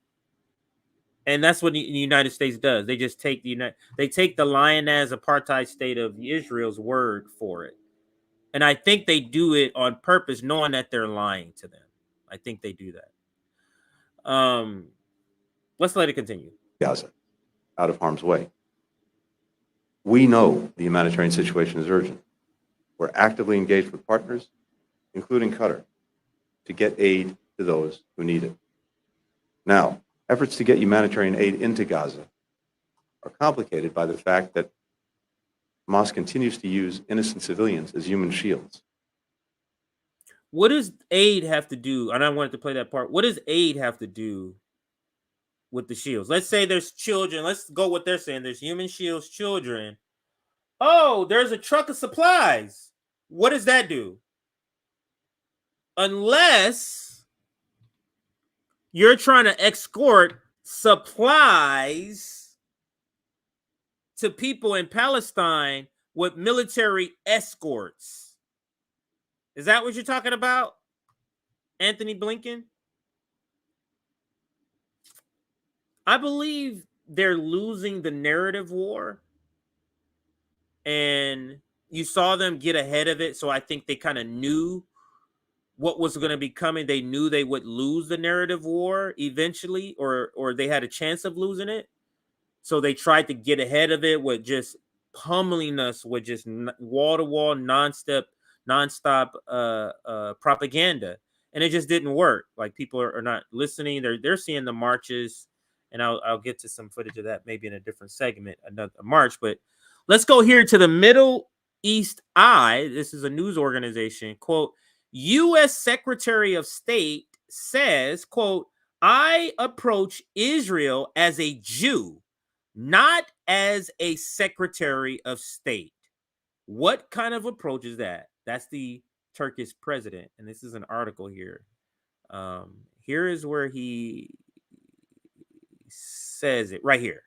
And that's what the United States does. They just take the lioness apartheid state of Israel's word for it. And I think they do it on purpose, knowing that they're lying to them. I think they do that. Let's let it continue. Gaza, out of harm's way. We know the humanitarian situation is urgent. We're actively engaged with partners, including Qatar, to get aid to those who need it. Now, efforts to get humanitarian aid into Gaza are complicated by the fact that Hamas continues to use innocent civilians as human shields. What does aid have to do? And I wanted to play that part. What does aid have to do with the shields? Let's say there's children. Let's go what they're saying. There's human shields, children. Oh, there's a truck of supplies. What does that do? Unless you're trying to escort supplies to people in Palestine with military escorts. Is that what you're talking about, Antony Blinken? I believe they're losing the narrative war. And you saw them get ahead of it. So I think they kind of knew what was going to be coming. They knew they would lose the narrative war eventually, or they had a chance of losing it. So they tried to get ahead of it with just pummeling us with just wall-to-wall, nonstop propaganda. And it just didn't work. Like, people are not listening. They're seeing the marches. And I'll get to some footage of that maybe in a different segment, another march. But let's go here to the Middle East Eye. This is a news organization. Quote, U.S. Secretary of State says, quote, I approach Israel as a Jew, not as a Secretary of State. What kind of approach is that? That's the Turkish president. And this is an article here. Here is where he says it right here.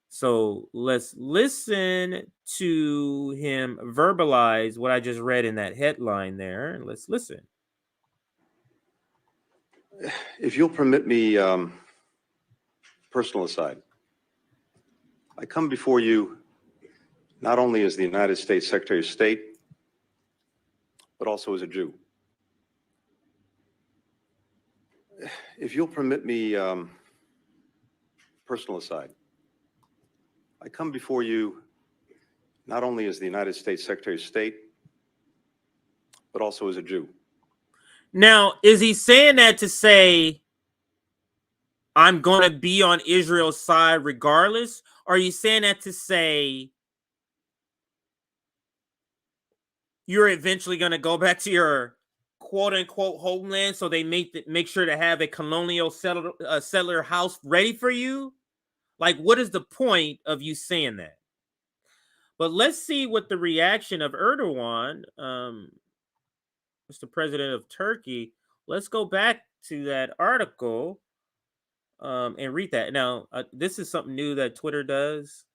So let's listen to him verbalize what I just read in that headline there. Let's listen. If you'll permit me, personal aside, I come before you not only as the United States Secretary of State, but also as a Jew. If you'll permit me, personal aside, I come before you not only as the United States Secretary of State, but also as a Jew. Now, is he saying that to say, I'm going to be on Israel's side regardless? Or are you saying that to say, you're eventually going to go back to your quote-unquote homeland so they make sure to have a colonial settler house ready for you? Like, what is the point of you saying that? But let's see what the reaction of Erdogan, Mr. President of Turkey. Let's go back to that article and read that. Now, this is something new that Twitter does,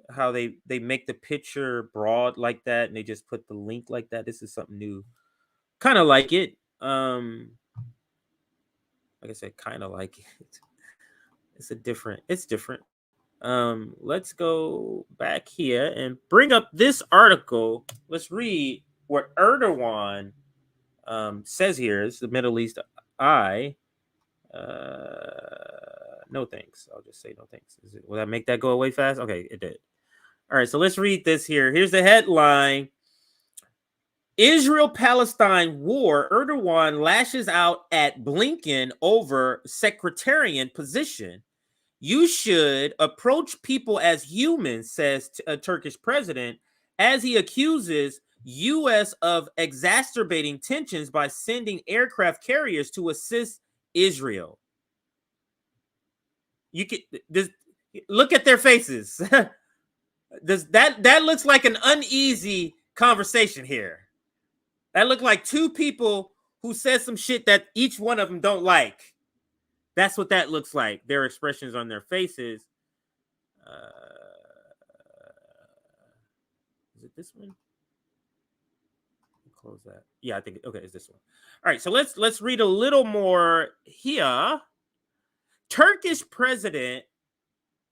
how they make the picture broad like that and they just put the link like that. This is something new. Kind of like it. Like I said, kind of like it. It's different. Let's go back here and bring up this article. Let's read what Erdogan says here. It's the Middle East Eye. No thanks. I'll just say no thanks. Will that make that go away fast? Okay, it did. All right, so let's read this here. Here's the headline. Israel-Palestine war, Erdogan lashes out at Blinken over sectarian position. You should approach people as humans, says a Turkish president, as he accuses U.S. of exacerbating tensions by sending aircraft carriers to assist Israel. You can look at their faces. That looks like an uneasy conversation here. That looked like two people who said some shit that each one of them don't like. That's what that looks like. Their expressions on their faces. Is it this one? Close that. Yeah, I think. Okay, it's this one. All right, so let's read a little more here. Turkish President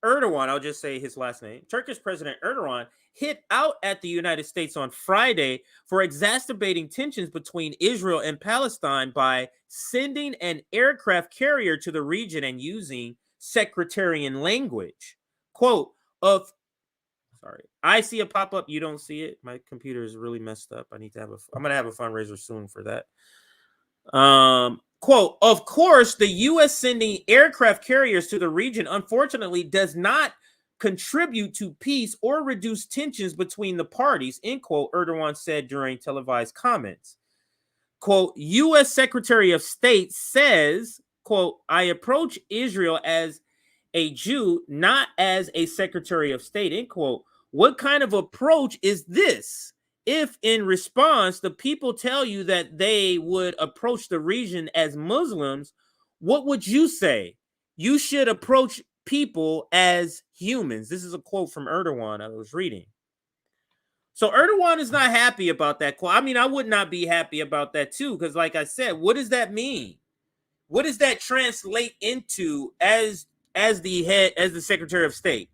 Erdogan, I'll just say his last name. Turkish President Erdogan hit out at the United States on Friday for exacerbating tensions between Israel and Palestine by sending an aircraft carrier to the region and using sectarian language. Quote, I see a pop-up. You don't see it. My computer is really messed up. I'm going to have a fundraiser soon for that. Quote, of course, the U.S. sending aircraft carriers to the region, unfortunately, does not contribute to peace or reduce tensions between the parties, end quote, Erdogan said during televised comments. Quote, U.S. Secretary of State says, quote, I approach Israel as a Jew, not as a Secretary of State, end quote. What kind of approach is this? If in response, the people tell you that they would approach the region as Muslims, what would you say? You should approach people as humans. This is a quote from Erdogan I was reading. So Erdogan is not happy about that quote. I mean, I would not be happy about that too, because like I said, what does that mean? What does that translate into as the Secretary of State?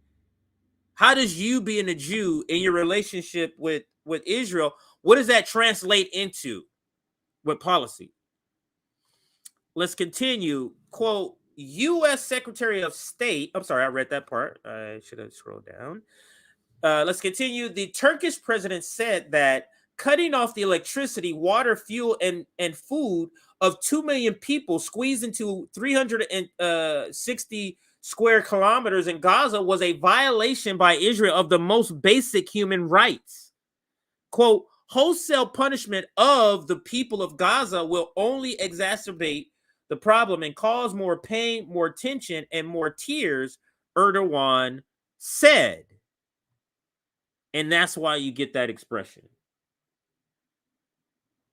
How does you being a Jew in your relationship with Israel, what does that translate into with policy? Let's continue. Quote, U.S. Secretary of State. I'm sorry, I read that part. I should have scrolled down. Let's continue. The Turkish president said that cutting off the electricity, water, fuel, and food of 2 million people squeezed into 360 square kilometers in Gaza was a violation by Israel of the most basic human rights. Quote, wholesale punishment of the people of Gaza will only exacerbate the problem and cause more pain, more tension, and more tears, Erdogan said. And that's why you get that expression.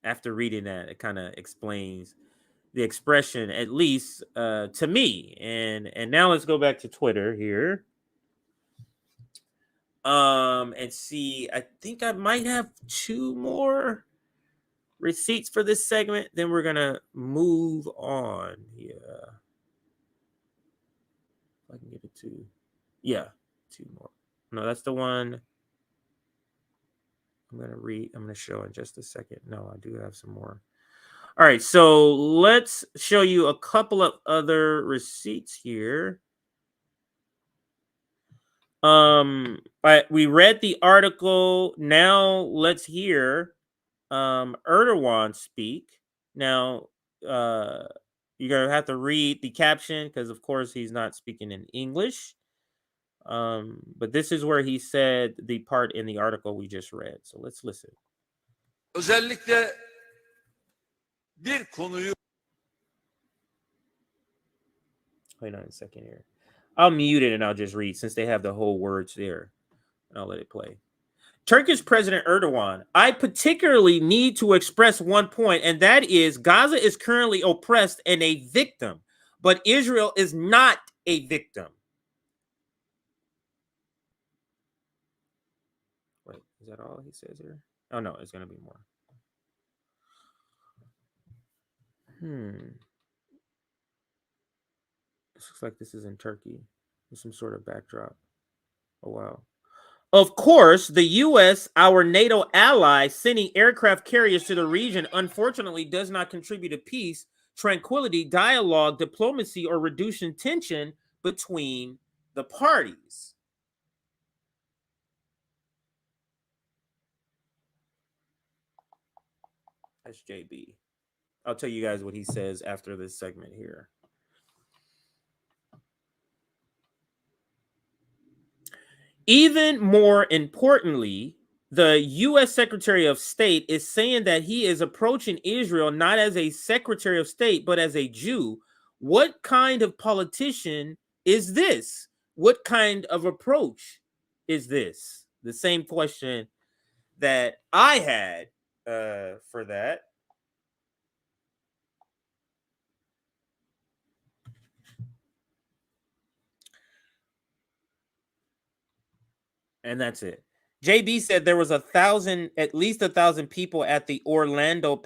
After reading that, it kind of explains the expression, at least to me. And now let's go back to Twitter here. And see, I think I might have 2 more receipts for this segment. Then we're gonna move on here. If I can get it to, yeah, 2 more. No, that's the one I'm gonna show in just a second. No, I do have some more. All right, so let's show you a couple of other receipts here. We read the article. Now let's hear Erdogan speak. Now you're gonna have to read the caption because of course he's not speaking in English. But this is where he said the part in the article we just read. So let's listen. Özellikle bir konuyu. Wait on a second here. I'll mute it and I'll just read since they have the whole words there. I'll let it play. Turkish President Erdogan, I particularly need to express one point, and that is Gaza is currently oppressed and a victim, but Israel is not a victim. Wait, is that all he says here? Oh, no, it's going to be more. This looks like this is in Turkey with some sort of backdrop. Oh, wow. Of course, the U.S., our NATO ally, sending aircraft carriers to the region, unfortunately, does not contribute to peace, tranquility, dialogue, diplomacy, or reducing tension between the parties. That's JB. I'll tell you guys what he says after this segment here. Even more importantly, the U.S. Secretary of State is saying that he is approaching Israel not as a Secretary of State, but as a Jew. What kind of politician is this? What kind of approach is this? The same question that I had for that. And that's it. JB said there was at least 1,000 people at the Orlando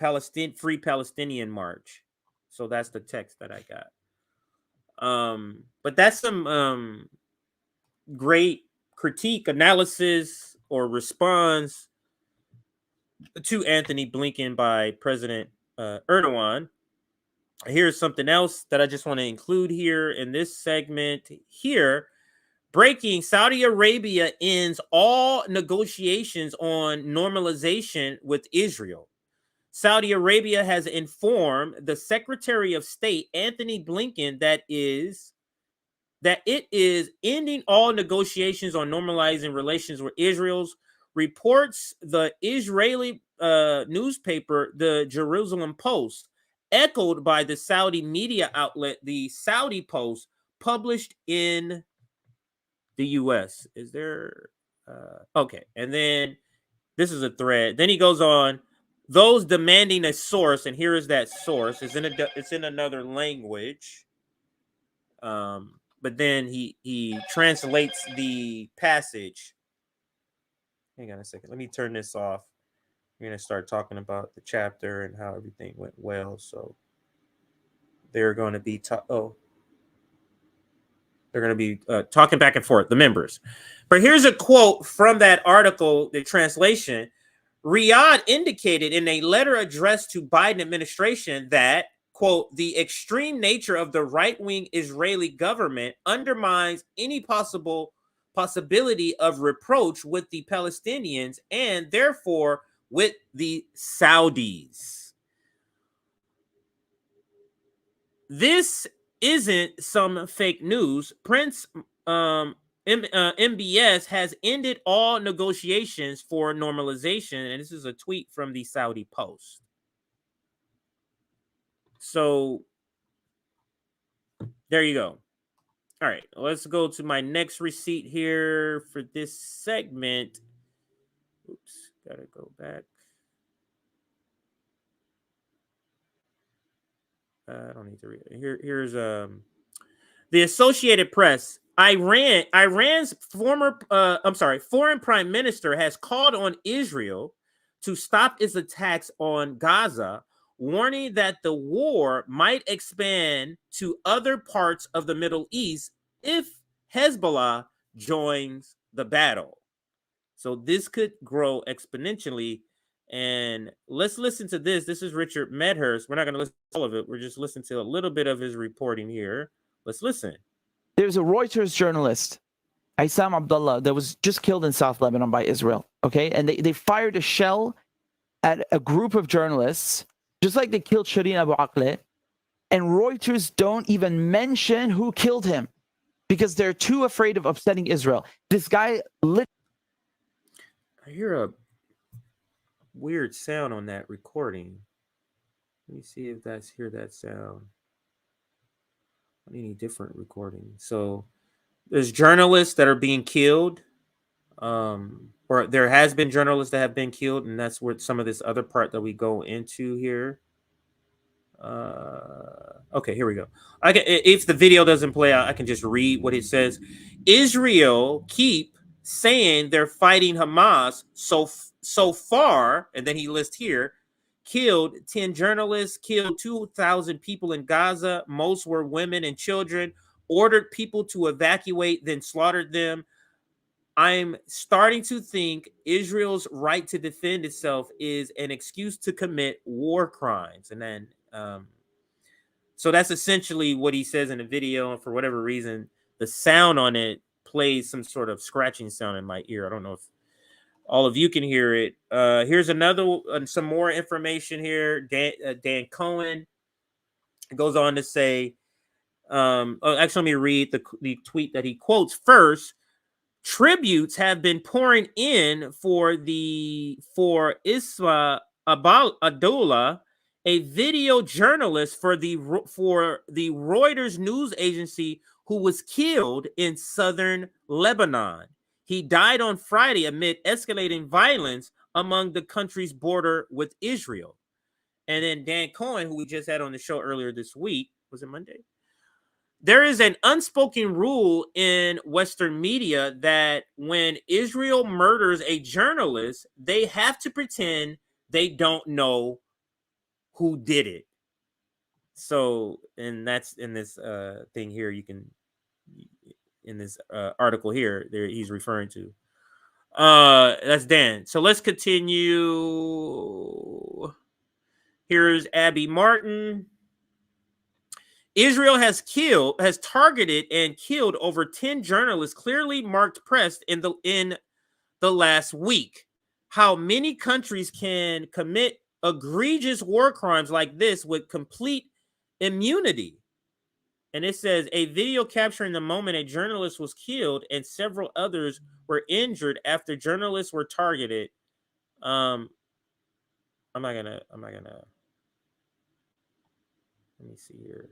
Free Palestinian March. So that's the text that I got. But that's some great critique, analysis, or response to Antony Blinken by President Erdogan. Here's something else that I just want to include here in this segment here. Breaking: Saudi Arabia ends all negotiations on normalization with Israel. Saudi Arabia has informed the Secretary of State, Antony Blinken, that it is ending all negotiations on normalizing relations with Israel. Reports the Israeli newspaper, the Jerusalem Post, echoed by the Saudi media outlet, the Saudi Post, published in the U.S. Is there okay? And then this is a thread. Then he goes on. Those demanding a source, and here is that source. It's in another language. But then he translates the passage. Hang on a second. Let me turn this off. We're gonna start talking about the chapter and how everything went well. So they're going to be they're going to be talking back and forth, the members. But here's a quote from that article, the translation. Riyadh indicated in a letter addressed to Biden administration that, quote, the extreme nature of the right-wing Israeli government undermines any possibility of reproach with the Palestinians and therefore with the Saudis. This isn't some fake news. MBS has ended all negotiations for normalization, and this is a tweet from the Saudi Post. So there you go. All right, let's go to my next receipt here for this segment. Oops, gotta go back. I don't need to read it. Here's the Associated Press. Iran's foreign prime minister has called on Israel to stop its attacks on Gaza, warning that the war might expand to other parts of the Middle East if Hezbollah joins the battle. So this could grow exponentially. And let's listen to this. This is Richard Medhurst. We're not going to listen to all of it. We're just listening to a little bit of his reporting here. Let's listen. There's a Reuters journalist, Issam Abdullah, that was just killed in South Lebanon by Israel. Okay. And they fired a shell at a group of journalists, just like they killed Shireen Abu Akleh. And Reuters don't even mention who killed him because they're too afraid of upsetting Israel. This guy I hear a weird sound on that recording. Let me see if hear that sound on any different recording. So there's journalists that are being killed, or there has been journalists that have been killed, and that's where some of this other part that we go into here. Okay, here we go. If the video doesn't play out, I can just read what it says. Israel keep saying they're fighting Hamas so far, and then he lists here, killed 10 journalists, killed 2,000 people in Gaza. Most were women and children, ordered people to evacuate, then slaughtered them. I'm starting to think Israel's right to defend itself is an excuse to commit war crimes. And then, so that's essentially what he says in the video. And for whatever reason, the sound on it plays some sort of scratching sound in my ear. I don't know if all of you can hear it. Here's another some more information here. Dan Cohen goes on to say, actually, let me read the tweet that he quotes first. Tributes have been pouring in for Isma Abdullah, a video journalist for the Reuters news agency who was killed in southern Lebanon. He died on Friday amid escalating violence among the country's border with Israel. And then Dan Cohen, who we just had on the show earlier this week, was it Monday? There is an unspoken rule in Western media that when Israel murders a journalist, they have to pretend they don't know who did it. So, and that's in this thing here, you can, in this article here, there he's referring to. That's Dan. So let's continue. Here's Abby Martin. Israel has targeted and killed over 10 journalists clearly marked press in the last week. How many countries can commit egregious war crimes like this with complete immunity? And it says a video capturing the moment a journalist was killed and several others were injured after journalists were targeted. I'm not gonna. Let me see here.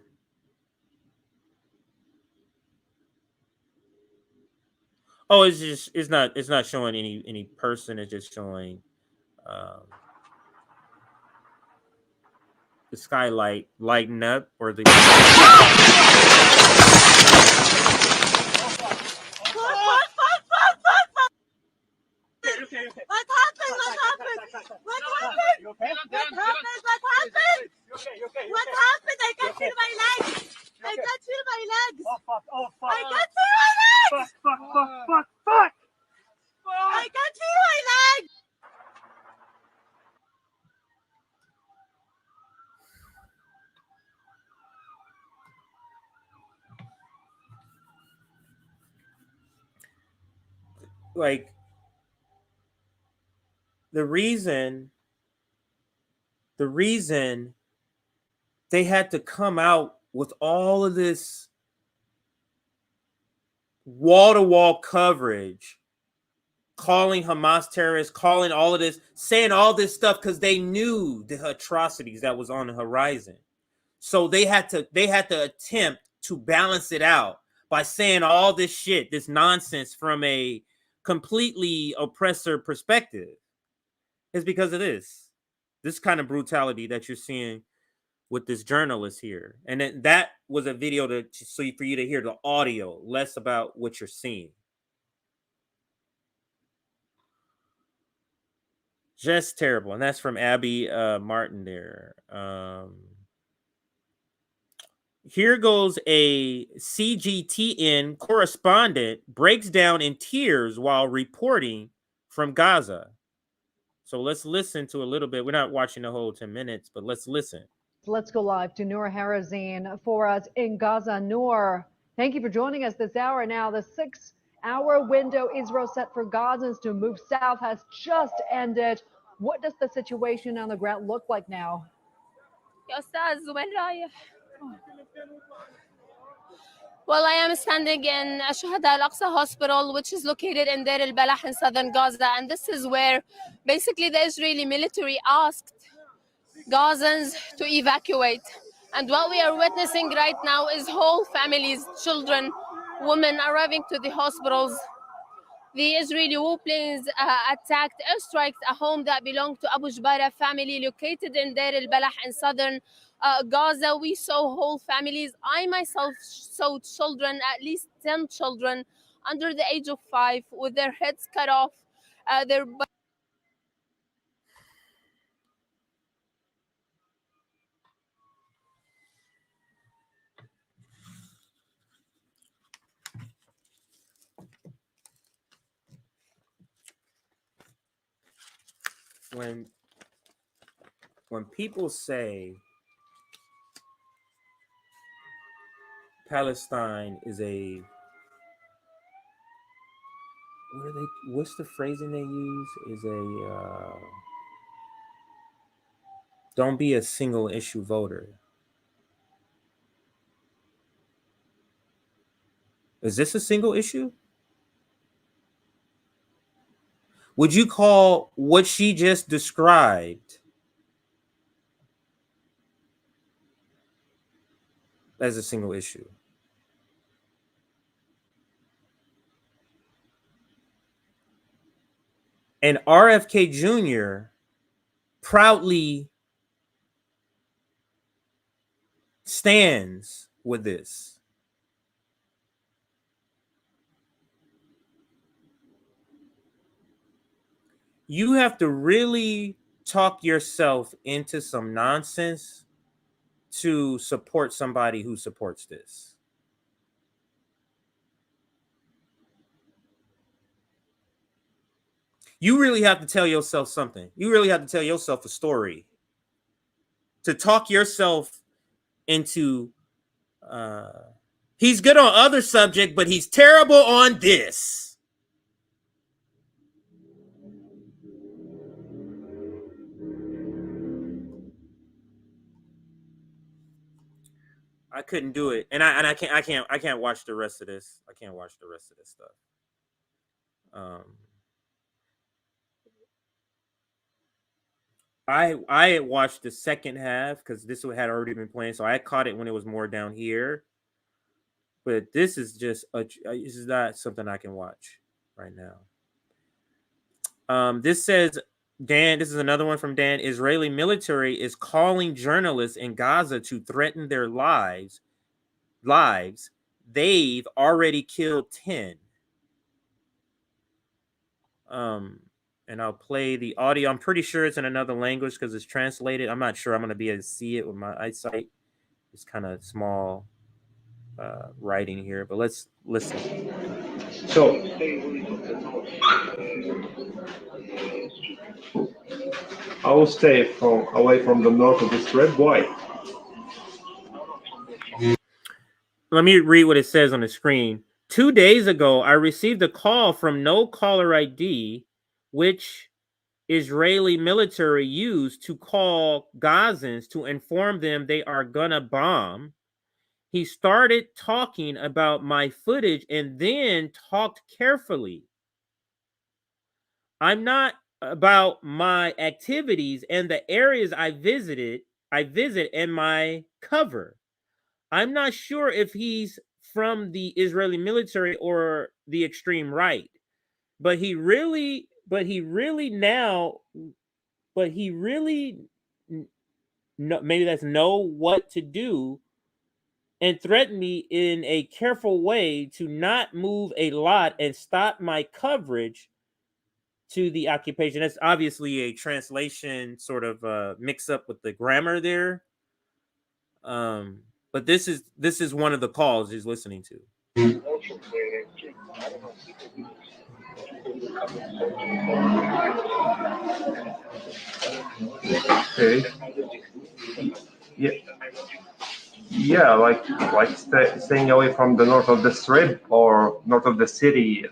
Oh, it's not showing any person. It's just showing the skylight lighting up or the. Okay. What happened? What happened? What happened? You okay? What happened? What happened? What happened? I can't feel my legs. I can't feel my legs. Oh fuck! Oh fuck! I can't feel my legs. Fuck! I can't feel my legs. Like the reason they had to come out with all of this wall-to-wall coverage, calling Hamas terrorists, calling all of this, saying all this stuff because they knew the atrocities that was on the horizon. So they had to attempt to balance it out by saying all this shit, this nonsense from a completely oppressor perspective. It's because of this kind of brutality that you're seeing with this journalist here. And then that was a video for you to hear the audio, less about what you're seeing. Just terrible. And that's from Abby Martin there. Here goes a CGTN correspondent breaks down in tears while reporting from Gaza. So let's listen to a little bit. We're not watching the whole 10 minutes, but let's listen. Let's go live to Noor Harazin for us in Gaza. Noor, thank you for joining us this hour. Now, the 6-hour window Israel set for Gazans to move south has just ended. What does the situation on the ground look like now? Well, I am standing in Shuhada Al-Aqsa Hospital, which is located in Deir al-Balah in southern Gaza. And this is where basically the Israeli military asked Gazans to evacuate. And what we are witnessing right now is whole families, children, women arriving to the hospitals. The Israeli warplanes attacked airstrikes a home that belonged to Abu Jbara family located in Deir al-Balah in southern Gaza. We saw whole families. I myself saw children, at least 10 children under the age of 5 with their heads cut off. When people say Palestine is a what's the phrasing they use? Is a don't be a single issue voter. Is this a single issue? Would you call what she just described as a single issue? And RFK Jr. proudly stands with this. You have to really talk yourself into some nonsense to support somebody who supports this. You really have to tell yourself something. You really have to tell yourself a story to talk yourself into he's good on other subject, but he's terrible on this. I couldn't do it, and I can't watch the rest of this. I can't watch the rest of this stuff. I watched the second half because this had already been playing, so I caught it when it was more down here. But this is just this is not something I can watch right now. This says, Dan, this is another one from Dan. Israeli military is calling journalists in Gaza to threaten their lives. They've already killed 10. And I'll play the audio. I'm pretty sure it's in another language because it's translated. I'm not sure I'm going to be able to see it with my eyesight. It's kind of small writing here, but let's listen. So, I will stay away from the north of the Strip. Why? Let me read what it says on the screen. 2 days ago, I received a call from no caller ID, which Israeli military used to call Gazans to inform them they are gonna bomb. He started talking about my footage and then talked carefully. I'm not about my activities and the areas I visit and my cover. I'm not sure if he's from the Israeli military or the extreme right, but he really maybe that's know what to do and threaten me in a careful way to not move a lot and stop my coverage to the occupation. That's obviously a translation sort of mix up with the grammar there. But this is one of the calls he's listening to. Okay. Yeah, like staying away from the north of the Strip or north of the city.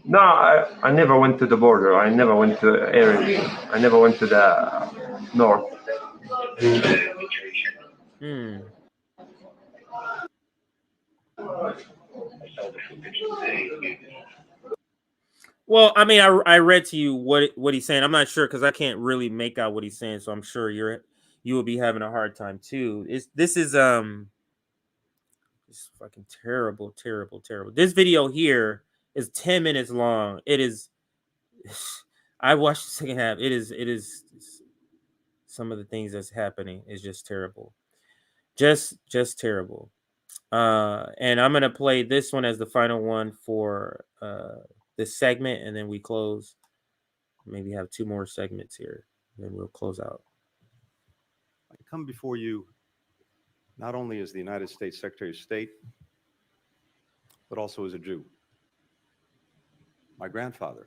No, I never went to the border. I never went to the area. I never went to the north. Well, I mean, I read to you what he's saying. I'm not sure because I can't really make out what he's saying, so I'm sure you will be having a hard time too. This is fucking terrible. This video here is 10 minutes long. It is. I watched the second half. It is some of the things that's happening is just terrible, just terrible. And I'm gonna play this one as the final one for this segment, and then we close. Maybe have 2 more segments here, and then we'll close out. I come before you not only as the United States Secretary of State, but also as a Jew. My grandfather,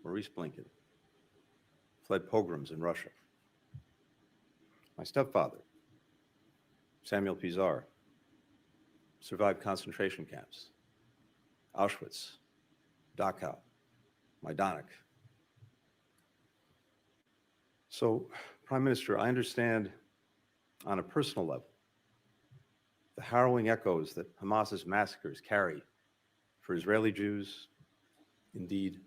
Maurice Blinken, fled pogroms in Russia. My stepfather, Samuel Pizarro, survived concentration camps, Auschwitz, Dachau, Majdanek. So, Prime Minister, I understand on a personal level the harrowing echoes that Hamas's massacres carry for Israeli Jews, indeed,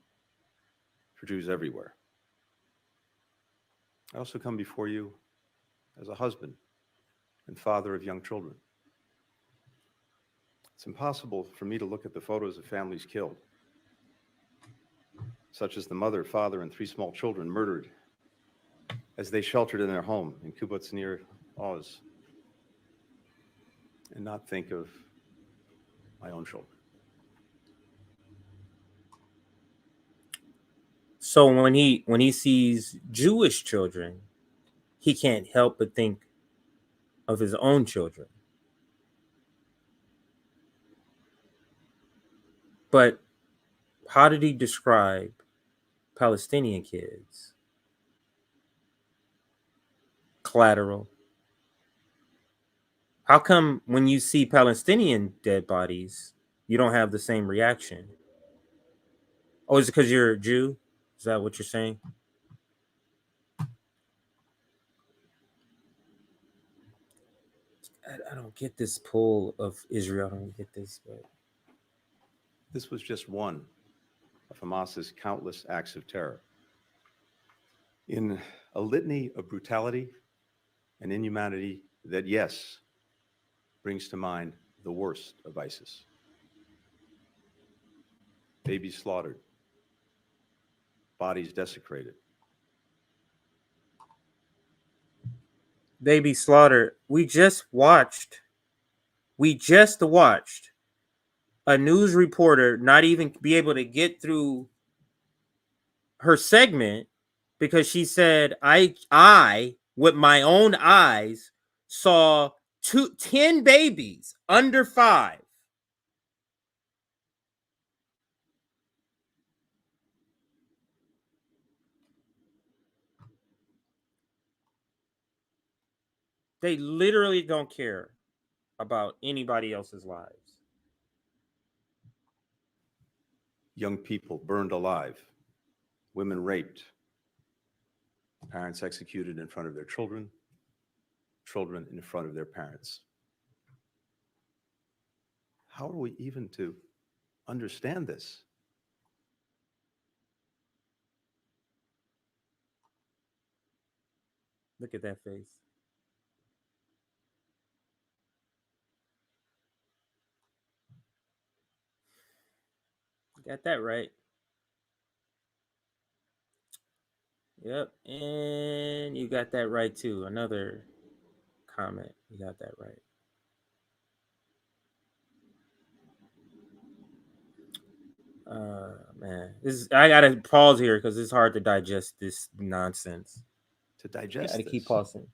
for Jews everywhere. I also come before you as a husband and father of young children. It's impossible for me to look at the photos of families killed, such as the mother, father, and 3 small children murdered as they sheltered in their home in kibbutz near Oz, and not think of my own children. So when he sees Jewish children, he can't help but think of his own children. But how did he describe Palestinian kids? Collateral. How come when you see Palestinian dead bodies, you don't have the same reaction? Oh, is it because you're a Jew? Is that what you're saying? I don't get this pull of Israel. I don't get this. But This was just one of Hamas's countless acts of terror. In a litany of brutality and inhumanity that, yes, brings to mind the worst of ISIS. Babies slaughtered, bodies desecrated. baby slaughter. We just watched a news reporter not even be able to get through her segment because she said, I with my own eyes saw 10 babies under 5. They literally don't care about anybody else's lives. Young people burned alive, women raped, parents executed in front of their children, children in front of their parents. How are we even to understand this? Look at that face. Got that right. Yep. And you got that right too. Another comment. You got that right. Man, I gotta pause here because it's hard to digest this nonsense. To digest Gotta this, keep pausing.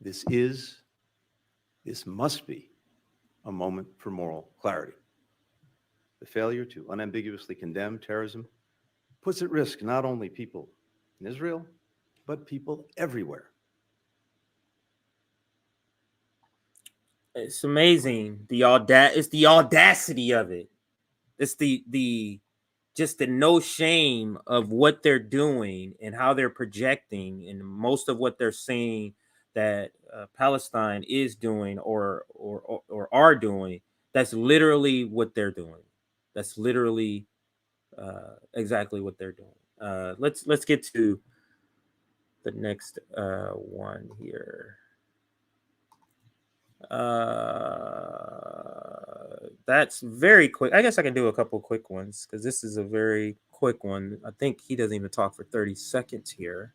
This must be a moment for moral clarity. The failure to unambiguously condemn terrorism puts at risk not only people in Israel, but people everywhere. It's amazing. It's the audacity of it. It's the just the no shame of what they're doing and how they're projecting, and most of what they're saying that Palestine is doing or are doing. That's literally what they're doing. That's literally exactly what they're doing. Let's get to the next one here. That's very quick. I guess I can do a couple quick ones because this is a very quick one. I think he doesn't even talk for 30 seconds here.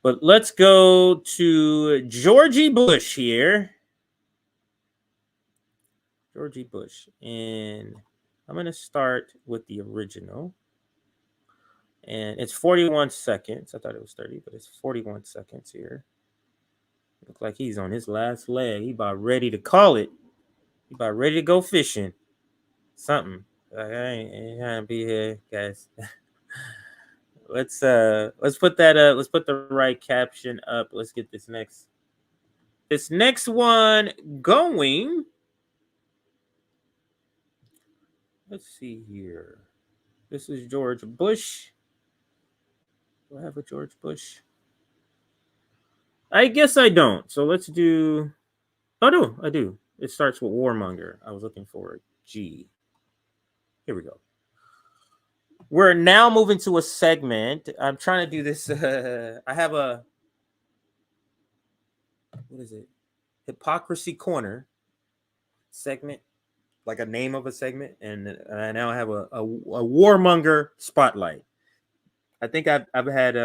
But let's go to Georgie Bush here. Georgie Bush. And I'm going to start with the original. And it's 41 seconds. I thought it was 30, but it's 41 seconds here. Look like he's on his last leg. He about ready to call it. He about ready to go fishing. Something. Like, I ain't trying to be here, guys. Let's put that up. Let's put the right caption up. Let's get this next. this next one going. Let's see here. This is George Bush. Do I have a George Bush? I guess I don't. So let's do. Oh, no, I do. It starts with Warmonger. I was looking for G. Here we go. We're now moving to a segment. I'm trying to do this. I have a. What is it? Hypocrisy Corner segment, like a name of a segment. And I now have a Warmonger Spotlight. I think I've had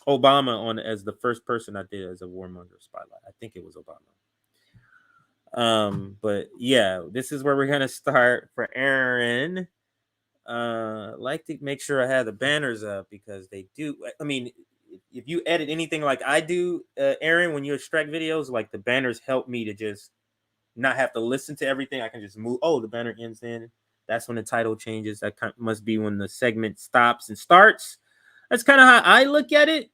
Obama on as the first person I did as a Warmonger Spotlight. I think it was Obama. But yeah, this is where we're gonna start for Aaron. Like to make sure I have the banners up because they do. I mean, if you edit anything like I do, Aaron, when you extract videos, like the banners help me to just not have to listen to everything. I can just move. Oh, the banner ends in. That's when the title changes. That must be when the segment stops and starts. That's kind of how I look at it.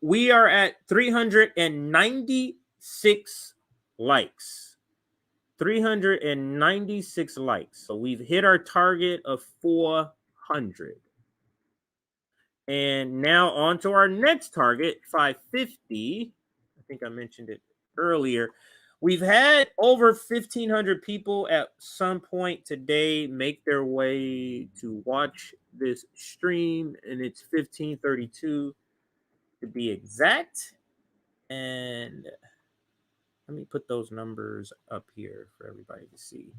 We are at 396 likes. 396 likes. So we've hit our target of 400. And now on to our next target, 550. I think I mentioned it earlier. We've had over 1,500 people at some point today make their way to watch this stream, and it's 15:32 to be exact. And let me put those numbers up here for everybody to see.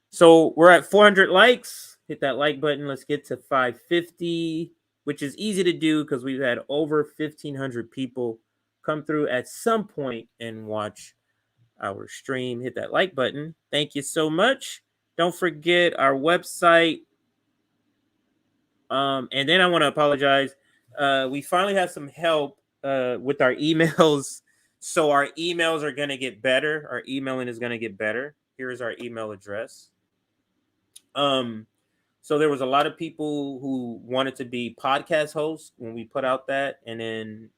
So we're at 400 likes. Hit that like button. Let's get to 550, which is easy to do because we've had over 1,500 people come through at some point and watch our stream. Hit that like button. Thank you so much. Don't forget our website. And then I want to apologize. We finally have some help with our emails. So our emails are going to get better. Our emailing is going to get better. Here's our email address. So there was a lot of people who wanted to be podcast hosts when we put out that, and then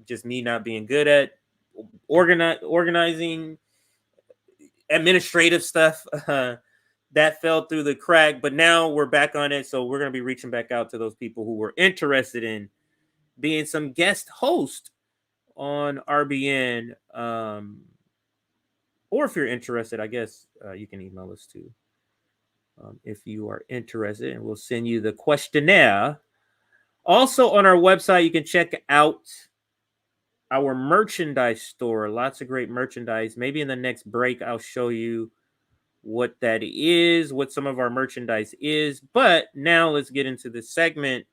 just me not being good at organizing administrative stuff that fell through the crack. But now we're back on it, so we're going to be reaching back out to those people who were interested in being some guest host on RBN. Or if you're interested, I guess you can email us too. If you are interested, and we'll send you the questionnaire. Also on our website, you can check out our merchandise store. Lots of great merchandise. Maybe in the next break, I'll show you what that is, what some of our merchandise is. But now let's get into this segment.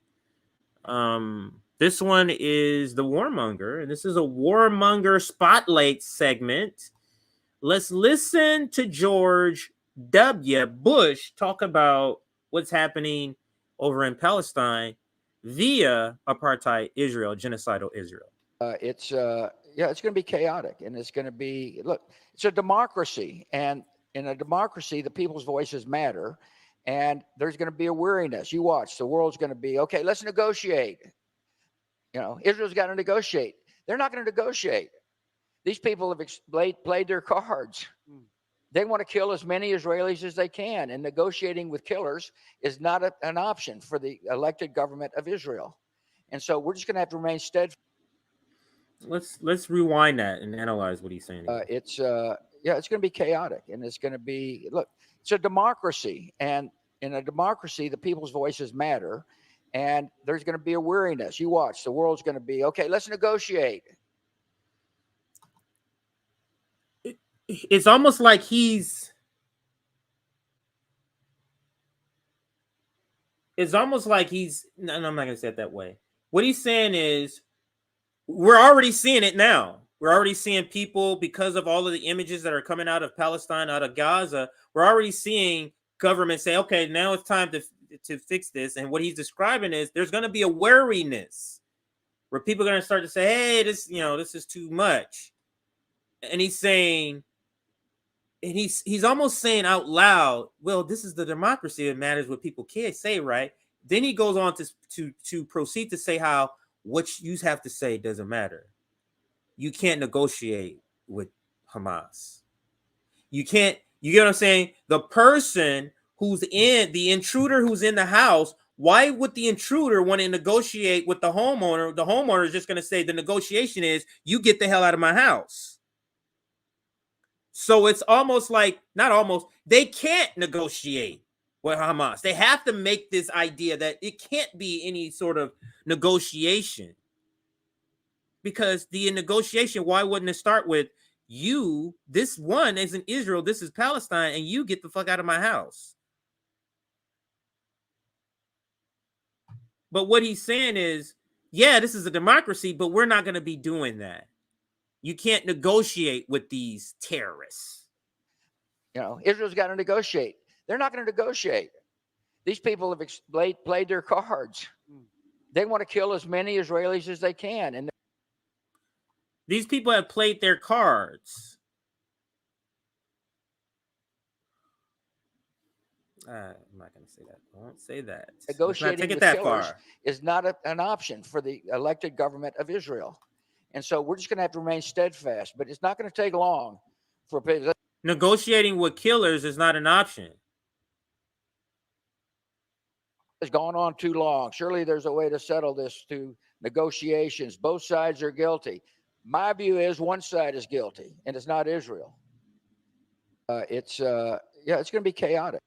This one is the Warmonger, and this is a Warmonger Spotlight segment. Let's listen to George W. Bush talk about what's happening over in Palestine via apartheid Israel, genocidal Israel. It's going to be chaotic, and it's going to be, look, it's a democracy, and in a democracy, the people's voices matter, and there's going to be a weariness. You watch, the world's going to be, okay, let's negotiate. You know, Israel's got to negotiate. They're not going to negotiate. These people have played their cards. They want to kill as many Israelis as they can, and negotiating with killers is not an option for the elected government of Israel. And so we're just going to have to remain steadfast. Let's rewind that and analyze what he's saying. It's going to be chaotic, and it's going to be, look, it's a democracy, and in a democracy, the people's voices matter, and there's going to be a weariness. You watch, the world's going to be, okay, let's negotiate. It's almost like he's no, I'm not going to say it that way. What he's saying is we're already seeing it now. We're already seeing people, because of all of the images that are coming out of Palestine, out of Gaza, we're already seeing government say, okay, now it's time to fix this. And what he's describing is there's going to be a wariness where people are going to start to say, hey, this is too much. And he's saying, and he's almost saying out loud, well, this is the democracy. It matters what people can't say, right? Then he goes on to proceed to say how what you have to say doesn't matter. you can't negotiate with Hamas. You can't, you get what I'm saying? The person who's the intruder who's in the house, why would the intruder want to negotiate with the homeowner? The homeowner is just going to say the negotiation is you get the hell out of my house. So it's almost like, not almost, they can't negotiate with Hamas. They have to make this idea that it can't be any sort of negotiation. Because the negotiation, why wouldn't it start with you? This one isn't Israel, this is Palestine, and you get the fuck out of my house. But what he's saying is, yeah, this is a democracy, but we're not going to be doing that. You can't negotiate with these terrorists. You know, Israel's got to negotiate. They're not going to negotiate. These people have played their cards. They want to kill as many Israelis as they can. And these people have played their cards. I'm not going to say that. I won't say that. Negotiating with killers is not an option for the elected government of Israel. And so we're just going to have to remain steadfast. But it's not going to take long for negotiating with killers is not an option. It's gone on too long. Surely there's a way to settle this through negotiations. Both sides are guilty. My view is one side is guilty, and it's not Israel. It's going to be chaotic.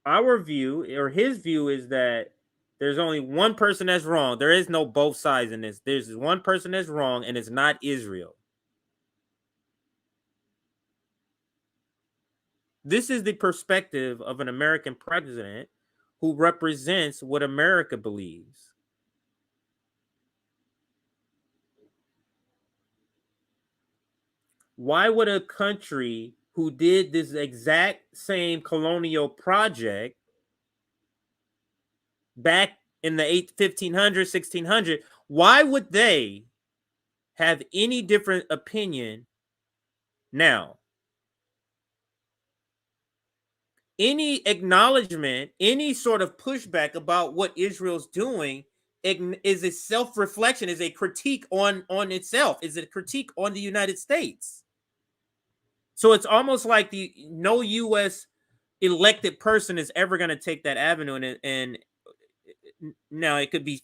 Our view, or his view, is that there's only one person that's wrong. There is no both sides in this. There's one person that's wrong, and it's not Israel. This is the perspective of an American president who represents what America believes. Why would a country who did this exact same colonial project back in the 1500s, 1600s, why would they have any different opinion now? Any acknowledgement, any sort of pushback about what Israel's doing is a self-reflection, is a critique on itself, is a critique on the United States. So it's almost like no U.S. elected person is ever going to take that avenue. And now it could be,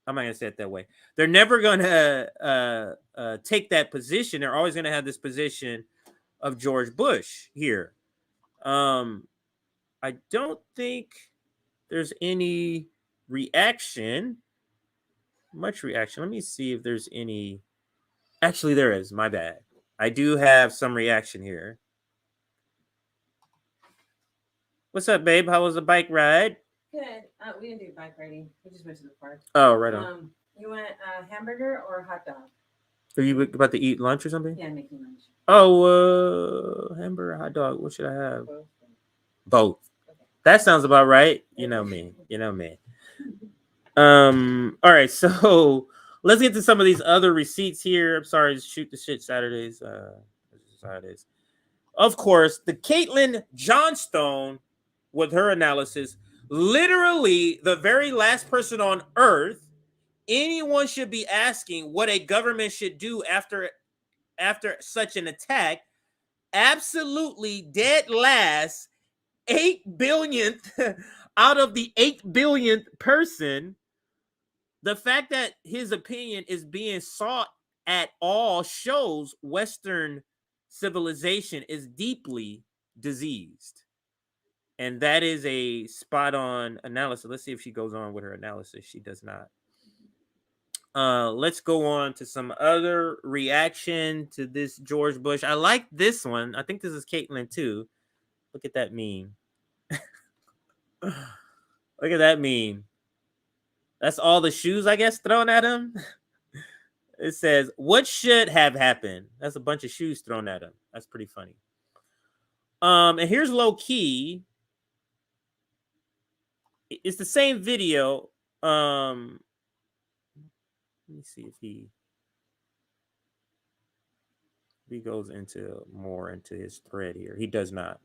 I'm not going to say it that way. They're never going to take that position. They're always going to have this position of George Bush here. I don't think there's any reaction, much reaction. Let me see if there's any. Actually, there is. My bad. I do have some reaction here. What's up, babe? How was the bike ride? Good. We didn't do bike riding. We just went to the park. Oh, right on. You want a hamburger or a hot dog? Are you about to eat lunch or something? Yeah, I'm making lunch. Oh, hamburger, hot dog. What should I have? Both. Okay. That sounds about right. You know me. You know me. All right, so let's get to some of these other receipts here. I'm sorry, shoot the shit Saturdays. This is how it is. Of course, the Caitlin Johnstone with her analysis, literally the very last person on earth anyone should be asking what a government should do after such an attack. Absolutely dead last, 8 billionth out of the 8 billionth person. The fact that his opinion is being sought at all shows Western civilization is deeply diseased. And that is a spot-on analysis. Let's see if she goes on with her analysis. She does not. Let's go on to some other reaction to this George Bush. I like this one. I think this is Caitlin too. Look at that meme. Look at that meme. That's all the shoes, I guess, thrown at him. It says, what should have happened? That's a bunch of shoes thrown at him. That's pretty funny. And here's low key. It's the same video. Let me see if he goes into more into his thread here. He does not.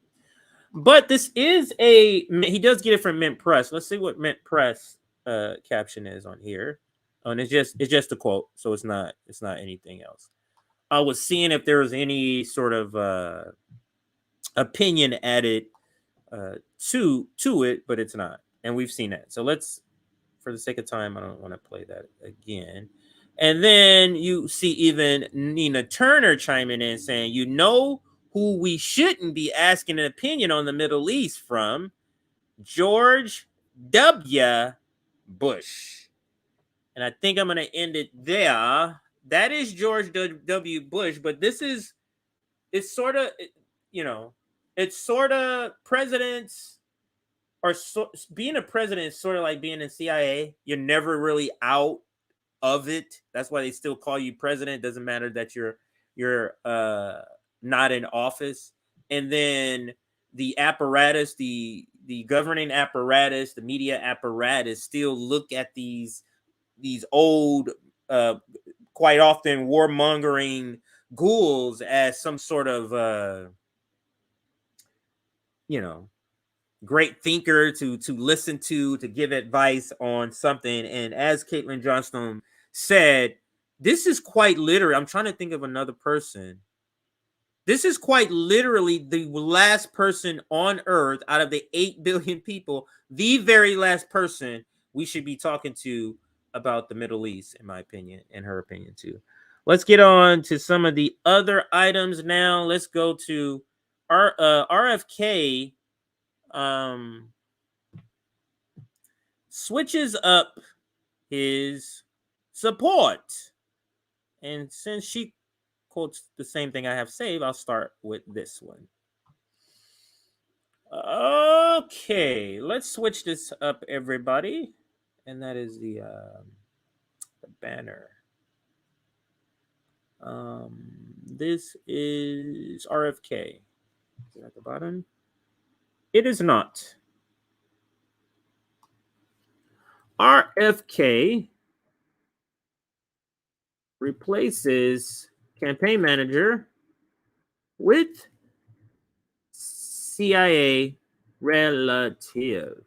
But this is he does get it from Mint Press. Let's see what Mint Press caption is on here. Oh, and it's just a quote, so it's not anything else. I was seeing if there was any sort of opinion added to it, but it's not, and we've seen that. So let's, for the sake of time, I don't want to play that again. And then you see even Nina Turner chiming in saying, you know who we shouldn't be asking an opinion on the Middle East from? George W. Bush. And I think I'm going to end it there. That is George W. Bush, but it's sort of, it's sort of presidents, or being a president is sort of like being in CIA. You're never really out of it. That's why they still call you president. It doesn't matter that you're not in office. And then the apparatus, the governing apparatus, the media apparatus still look at these old, quite often warmongering ghouls as some sort of great thinker to listen to give advice on something. And as Caitlin Johnstone said, this is quite literally, I'm trying to think of another person. This is quite literally the last person on earth out of the 8 billion people, the very last person we should be talking to about the Middle East, in my opinion, and her opinion too. Let's get on to some of the other items now. Let's go to RFK switches up his support. And since she quotes the same thing I have saved, I'll start with this one. Okay, let's switch this up, everybody. And that is the banner. This is RFK. Is it at the bottom? It is not. RFK replaces campaign manager with CIA relative.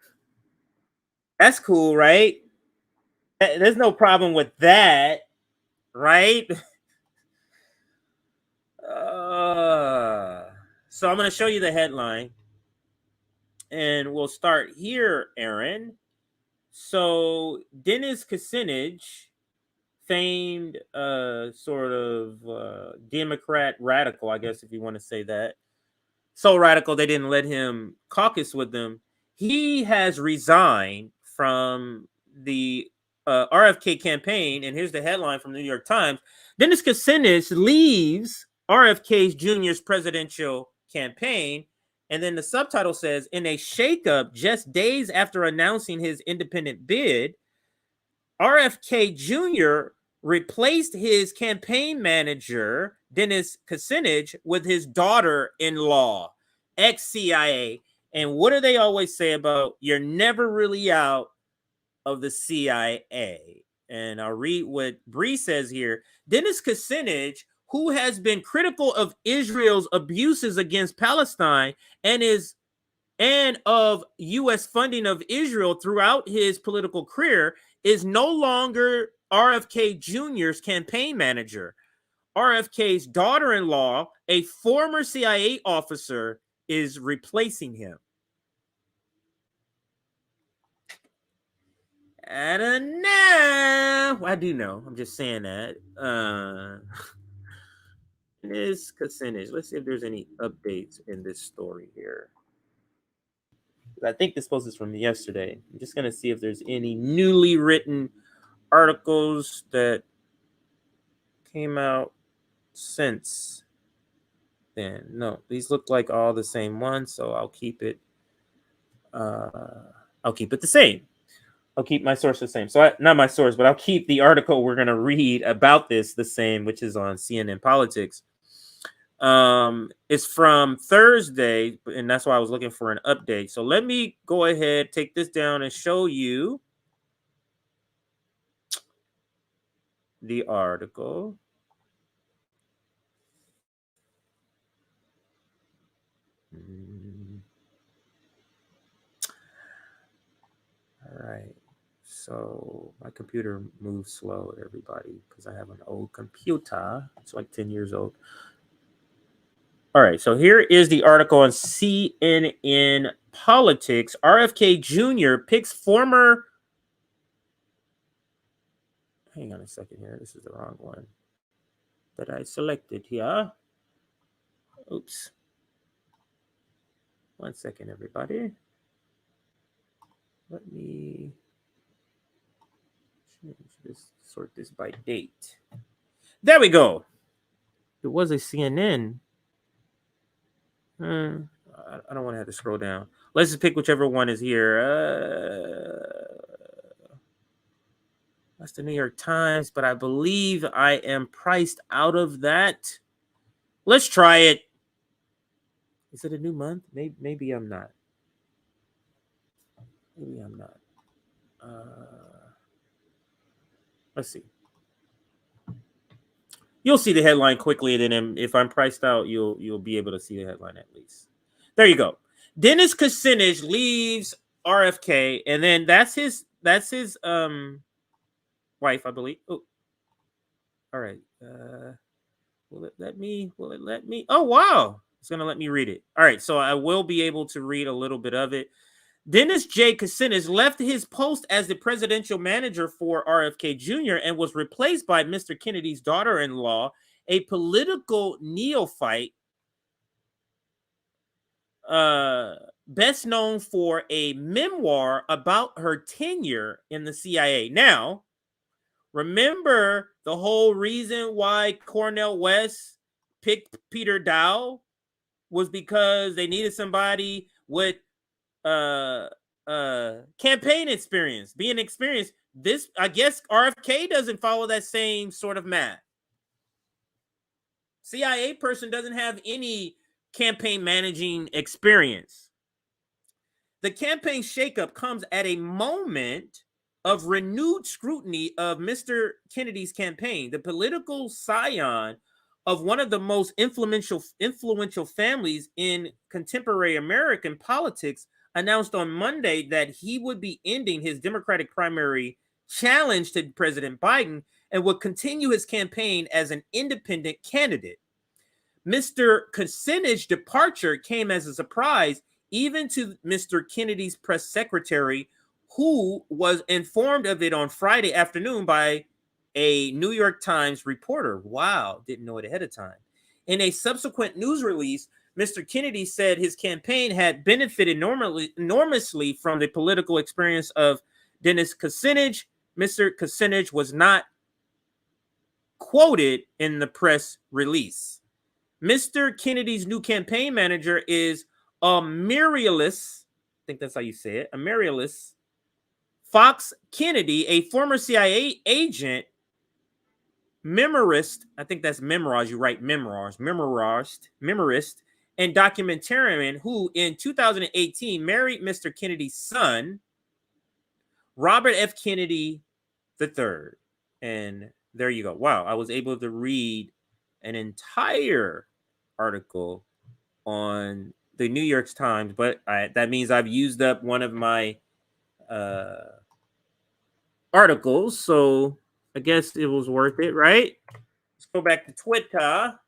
That's cool, right? There's no problem with that, right? So I'm going to show you the headline. And we'll start here, Aaron. So Dennis Kucinich, famed sort of Democrat radical, I guess if you want to say that. So radical they didn't let him caucus with them. He has resigned from the RFK campaign, and here's the headline from the New York Times. Dennis Kucinich leaves RFK Jr.'s presidential campaign. And then the subtitle says, in a shakeup just days after announcing his independent bid, RFK Jr. replaced his campaign manager, Dennis Kucinich, with his daughter-in-law, ex-CIA. And what do they always say about you're never really out of the CIA? And I'll read what Bree says here. Dennis Kucinich, who has been critical of Israel's abuses against Palestine and of U.S. funding of Israel throughout his political career, is no longer RFK Jr.'s campaign manager. RFK's daughter-in-law, a former CIA officer, is replacing him. I don't know. I do know. I'm just saying that. This Kucinich. Let's see if there's any updates in this story here. I think this post is from yesterday. I'm just going to see if there's any newly written articles that came out since then. No, these look like all the same ones, so I'll keep it. I'll keep it the same. I'll keep my source the same. So not my source, but I'll keep the article we're going to read about this the same, which is on CNN Politics. It's from Thursday, and that's why I was looking for an update. So let me go ahead, take this down, and show you the article. So my computer moves slow, everybody, because I have an old computer. It's like 10 years old. All right, so here is the article on CNN Politics. RFK Jr. picks former... Hang on a second here. This is the wrong one that I selected here. Oops. 1 second, everybody. Let me change this, sort this by date. There we go. It was a CNN. I don't want to have to scroll down. Let's just pick whichever one is here. That's the New York Times, but I believe I am priced out of that. Let's try it. Is it a new month? Maybe I'm not. Maybe I'm not. Let's see. You'll see the headline quickly, and then if I'm priced out, you'll be able to see the headline at least. There you go. Dennis Kucinich leaves RFK, and then that's his wife, I believe. Oh, all right. Will it let me? Oh, wow. It's going to let me read it. All right. So I will be able to read a little bit of it. Dennis J. Kucinich left his post as the presidential manager for RFK Jr. and was replaced by Mr. Kennedy's daughter-in-law, a political neophyte, best known for a memoir about her tenure in the CIA. Now, remember the whole reason why Cornel West picked Peter Daou was because they needed somebody with campaign experience, being experienced. This, I guess, RFK doesn't follow that same sort of math. CIA person doesn't have any campaign managing experience. The campaign shakeup comes at a moment of renewed scrutiny of Mr. Kennedy's campaign. The political scion of one of the most influential families in contemporary American politics announced on Monday that he would be ending his Democratic primary challenge to President Biden and would continue his campaign as an independent candidate. Mr. Kucinich's departure came as a surprise even to Mr. Kennedy's press secretary, who was informed of it on Friday afternoon by a New York Times reporter. Wow, didn't know it ahead of time. In a subsequent news release, Mr. Kennedy said his campaign had benefited enormously from the political experience of Dennis Kucinich. Mr. Kucinich was not quoted in the press release. Mr. Kennedy's new campaign manager is Amaryllis, I think that's how you say it, Amaryllis Fox Kennedy, a former CIA agent, memorist, I think that's memoirs, you write memoirs, memorist, and documentarian who in 2018 married Mr. Kennedy's son, Robert F. Kennedy III. And there you go. Wow, I was able to read an entire article on the New York Times, but that means I've used up one of my articles, so I guess it was worth it, right? Let's go back to Twitter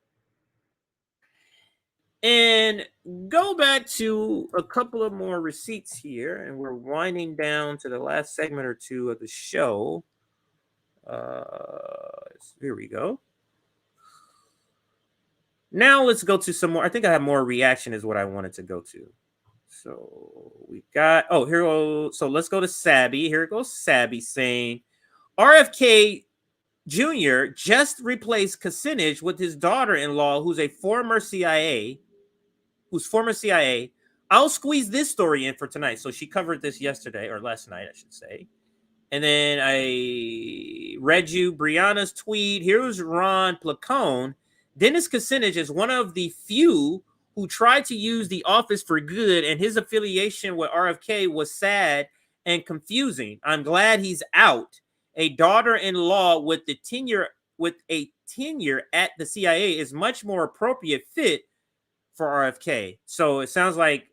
and go back to a couple of more receipts here, and we're winding down to the last segment or two of the show. Here we go. Now let's go to some more. I think I have more reaction is what I wanted to go to. So we got, oh, here goes. So let's go to Sabby. Here goes Sabby saying, RFK Jr. just replaced Kucinich with his daughter-in-law, who's former CIA. I'll squeeze this story in for tonight. So she covered this yesterday, or last night, I should say. And then I read you Brianna's tweet. Here's Ron Placone. Dennis Kucinich is one of the few who tried to use the office for good, and his affiliation with RFK was sad and confusing. I'm glad he's out. A daughter-in-law with a tenure at the CIA is much more appropriate fit for RFK. So it sounds like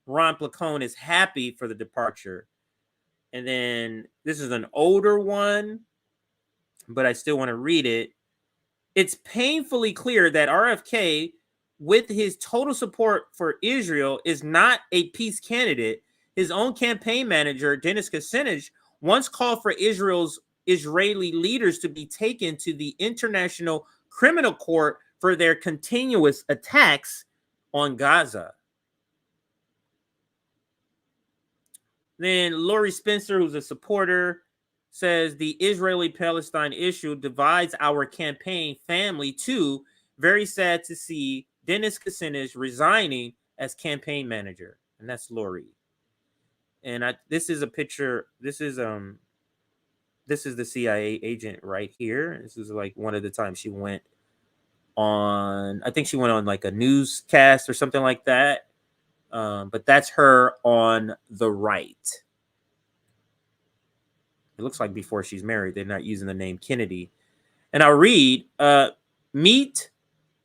Ron Placone is happy for the departure And then this is an older one, but I still want to read it. It's painfully clear that RFK, with his total support for Israel, is not a peace candidate. His own campaign manager, Dennis Kucinich, once called for Israel's Israeli leaders to be taken to the International Criminal Court for their continuous attacks on Gaza. Then Lori Spencer, who's a supporter, says the Israeli-Palestine issue divides our campaign family too. Very sad to see Dennis Kucinich resigning as campaign manager. And that's Lori. And this is a picture. This is the CIA agent right here. This is like one of the times she went on, I think she went on like a newscast or something like that. But that's her on the right. It looks like before she's married, they're not using the name Kennedy. And I'll read, meet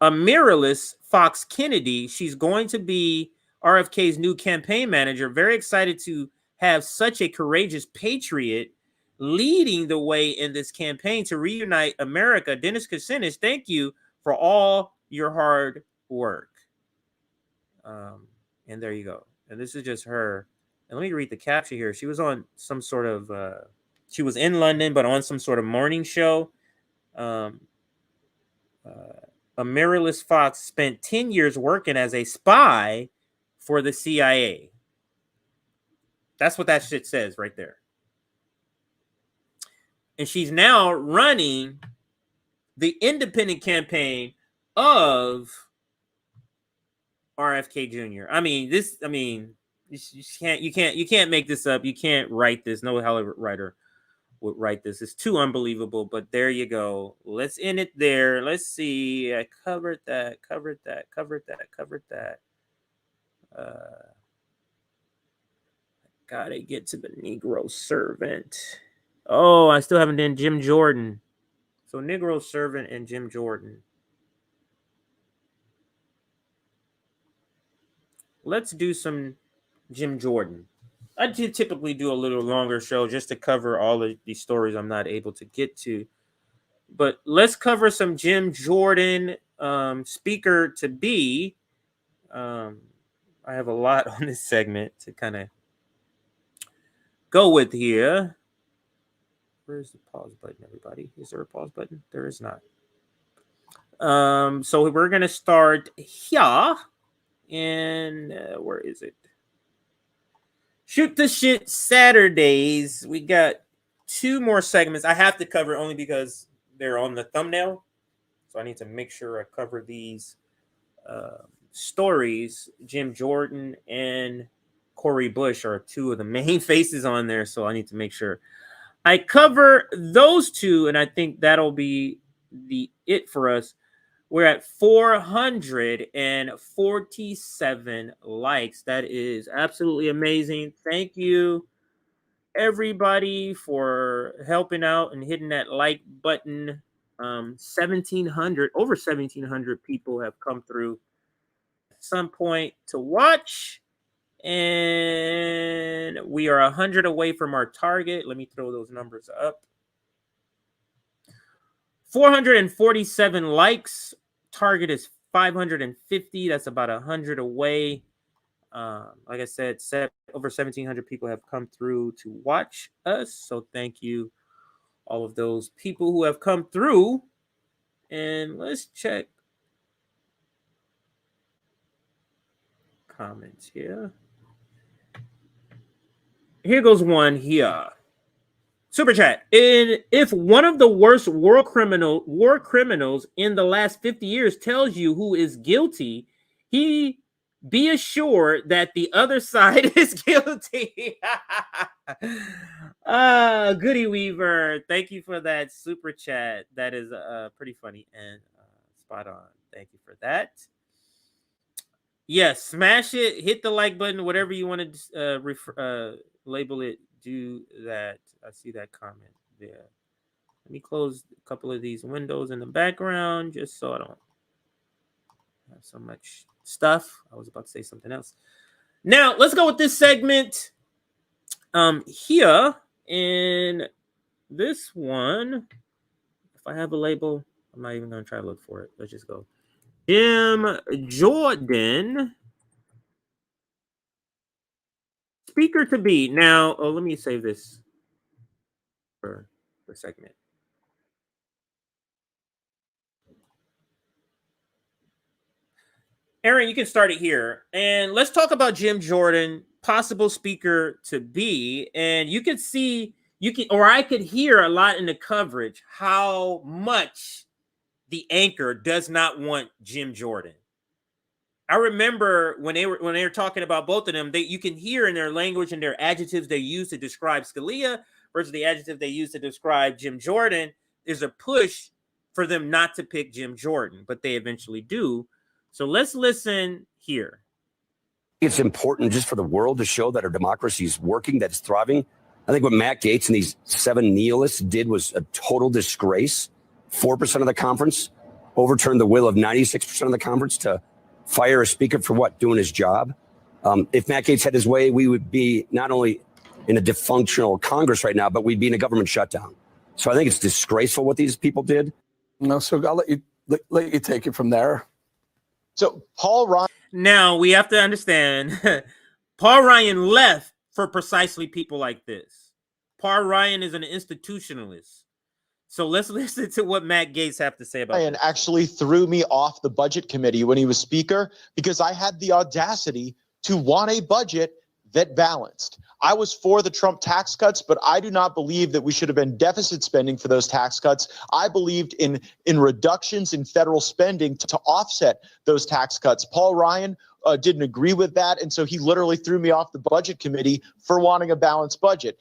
Amaryllis Fox Kennedy. She's going to be RFK's new campaign manager. Very excited to have such a courageous patriot leading the way in this campaign to reunite America. Dennis Kucinich, thank you for all your hard work. And there you go. And this is just her. And let me read the caption here. She was on some sort of, she was in London, but on some sort of morning show. Amaryllis Fox spent 10 years working as a spy for the CIA. That's what that shit says right there. And she's now running the independent campaign of RFK Jr. You can't make this up. You can't write this. No Hollywood writer would write this. It's too unbelievable, but there you go. Let's end it there. Let's see. I covered that. Gotta get to the Negro servant. Oh, I still haven't done Jim Jordan. So Negro servant and Jim Jordan. Let's do some Jim Jordan. I typically do a little longer show just to cover all of these stories I'm not able to get to. But let's cover some Jim Jordan, speaker to be. I have a lot on this segment to kind of go with here. Where's the pause button, everybody? Is there a pause button? There is not. So we're going to start here. And where is it? Shoot the Shit Saturdays. We got 2 more segments I have to cover only because they're on the thumbnail. So I need to make sure I cover these stories. Jim Jordan and Cory Bush are 2 of the main faces on there. So I need to make sure I cover those 2. And I think that'll be it for us. We're at 447 likes. That is absolutely amazing. Thank you, everybody, for helping out and hitting that like button. 1,700, over 1,700 people have come through at some point to watch. And we are 100 away from our target. Let me throw those numbers up. 447 likes. Target is 550. That's about 100 away. Like I said, over 1,700 people have come through to watch us. So thank you, all of those people who have come through. And let's check comments here. Here goes one here. Super chat. If one of the worst war criminals in the last 50 years tells you who is guilty, be assured that the other side is guilty. Goody Weaver, thank you for that super chat. That is pretty funny and spot on. Thank you for that. Yes, smash it, hit the like button, whatever you want to label it. Do that. I see that comment there. Let me close a couple of these windows in the background just so I don't have so much stuff. I was about to say something else. Now, let's go with this segment. Here in this one, if I have a label, I'm not even going to try to look for it. Let's just go. Jim Jordan, speaker to be. Now, let me save this for a segment. Aaron, you can start it here. And let's talk about Jim Jordan, possible speaker to be. And you can see, I could hear a lot in the coverage how much the anchor does not want Jim Jordan. I remember when they were talking about both of them, you can hear in their language and their adjectives they use to describe Scalia versus the adjective they use to describe Jim Jordan. There's a push for them not to pick Jim Jordan, but they eventually do. So let's listen here. It's important just for the world to show that our democracy is working, that it's thriving. I think what Matt Gaetz and these 7 nihilists did was a total disgrace. 4% of the conference overturned the will of 96% of the conference to fire a speaker for what? Doing his job. If Matt Gaetz had his way, we would be not only in a dysfunctional Congress right now, but we'd be in a government shutdown. So I think it's disgraceful what these people did. No, so I'll let you take it from there. So Paul Ryan. Now we have to understand, Paul Ryan left for precisely people like this. Paul Ryan is an institutionalist. So let's listen to what Matt Gaetz have to say about Ryan actually threw me off the budget committee when he was speaker because I had the audacity to want a budget that balanced. I was for the Trump tax cuts, but I do not believe that we should have been deficit spending for those tax cuts. I believed in reductions in federal spending to offset those tax cuts. Paul Ryan didn't agree with that, and so he literally threw me off the budget committee for wanting a balanced budget.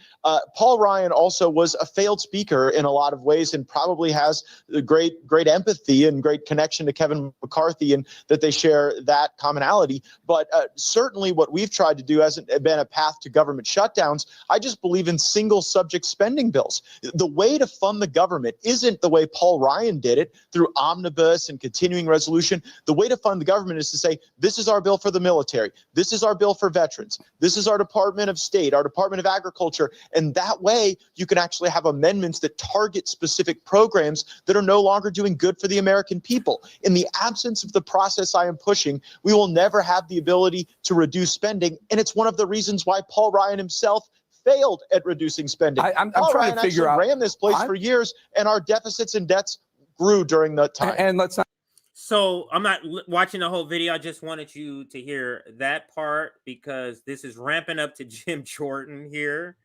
Paul Ryan also was a failed speaker in a lot of ways and probably has great empathy and great connection to Kevin McCarthy, and that they share that commonality. But certainly what we've tried to do hasn't been a path to government shutdowns. I just believe in single subject spending bills. The way to fund the government isn't the way Paul Ryan did it through omnibus and continuing resolution. The way to fund the government is to say, this is our bill for the military. This is our bill for veterans. This is our Department of State, our Department of Agriculture. And that way you can actually have amendments that target specific programs that are no longer doing good for the American people. In the absence of the process I am pushing, we will never have the ability to reduce spending. And it's one of the reasons why Paul Ryan himself failed at reducing spending. I'm Paul trying Ryan to figure actually out. ran this place for years, and our deficits and debts grew during that time. And let's not. So I'm not watching the whole video. I just wanted you to hear that part because this is ramping up to Jim Jordan here.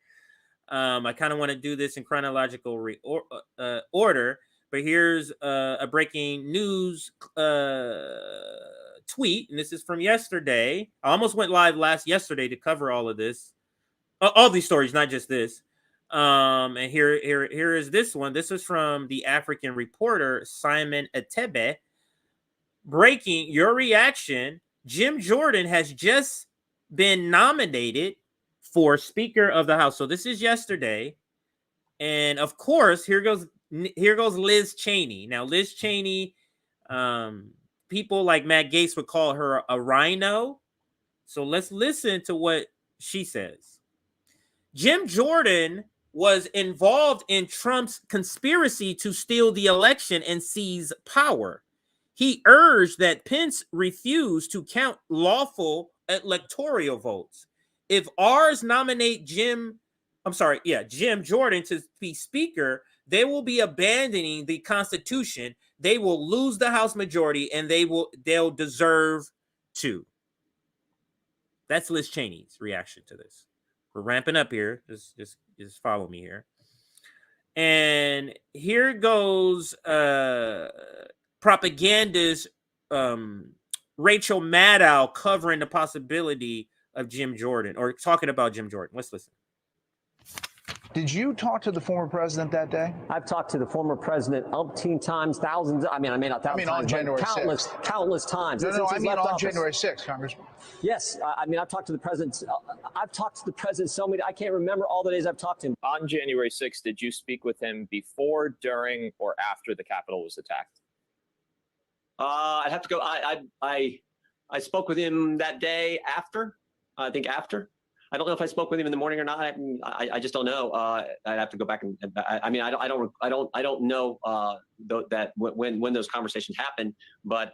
I kind of want to do this in chronological order, but here's a breaking news tweet, and this is from yesterday. I almost went live yesterday to cover all of this, all these stories, not just this. And here is this one. This is from the African reporter Simon Atebe. Breaking your reaction. Jim Jordan has just been nominated for Speaker of the House. So this is yesterday. And of course, here goes Liz Cheney. Now, Liz Cheney, people like Matt Gaetz would call her a rhino. So let's listen to what she says. Jim Jordan was involved in Trump's conspiracy to steal the election and seize power. He urged that Pence refuse to count lawful electoral votes. If ours nominate Jim Jordan to be speaker, they will be abandoning the Constitution. They will lose the House majority, and they'll deserve to. That's Liz Cheney's reaction to this. We're ramping up here. Just follow me here. And here goes propagandist Rachel Maddow covering the possibility of Jim Jordan, or talking about Jim Jordan. Let's listen. Did you talk to the former president that day? I've talked to the former president umpteen times, thousands. I mean not thousands on times, January countless 6th. Countless times. No, I mean on office. January 6th, Congressman. Yes, I've talked to the president. I've talked to the president so many. I can't remember all the days I've talked to him. On January 6th, did you speak with him before, during, or after the Capitol was attacked? I'd have to go. I spoke with him that day after. I think after. I don't know if I spoke with him in the morning or not. I just don't know. I'd have to go back and I mean, I don't know that when those conversations happen, but.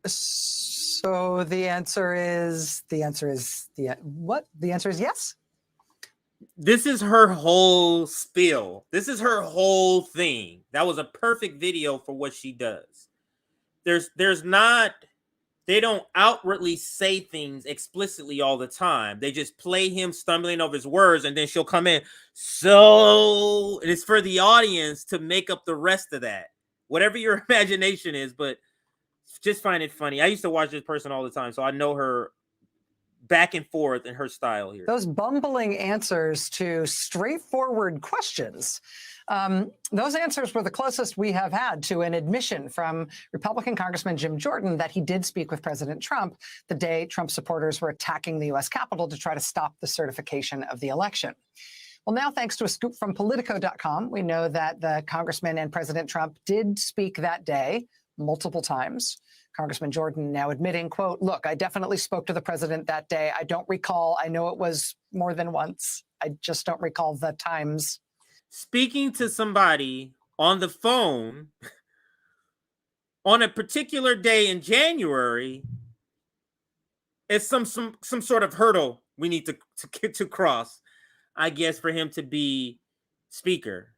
So the answer is what? The answer is yes. This is her whole spiel. This is her whole thing. That was a perfect video for what she does. There's not, they don't outwardly say things explicitly all the time. They just play him stumbling over his words, and then she'll come in. So it's for the audience to make up the rest of that, whatever your imagination is. But just find it funny. I used to watch this person all the time, so I know her back and forth in her style here. Those bumbling answers to straightforward questions. Those answers were the closest we have had to an admission from Republican Congressman Jim Jordan that he did speak with President Trump the day Trump supporters were attacking the U.S. Capitol to try to stop the certification of the election. Well, now, thanks to a scoop from Politico.com, we know that the Congressman and President Trump did speak that day multiple times. Congressman Jordan now admitting, quote, "Look, I definitely spoke to the president that day. I don't recall. I know it was more than once. I just don't recall the times." Speaking to somebody on the phone on a particular day in January is some sort of hurdle we need to cross, I guess, for him to be speaker.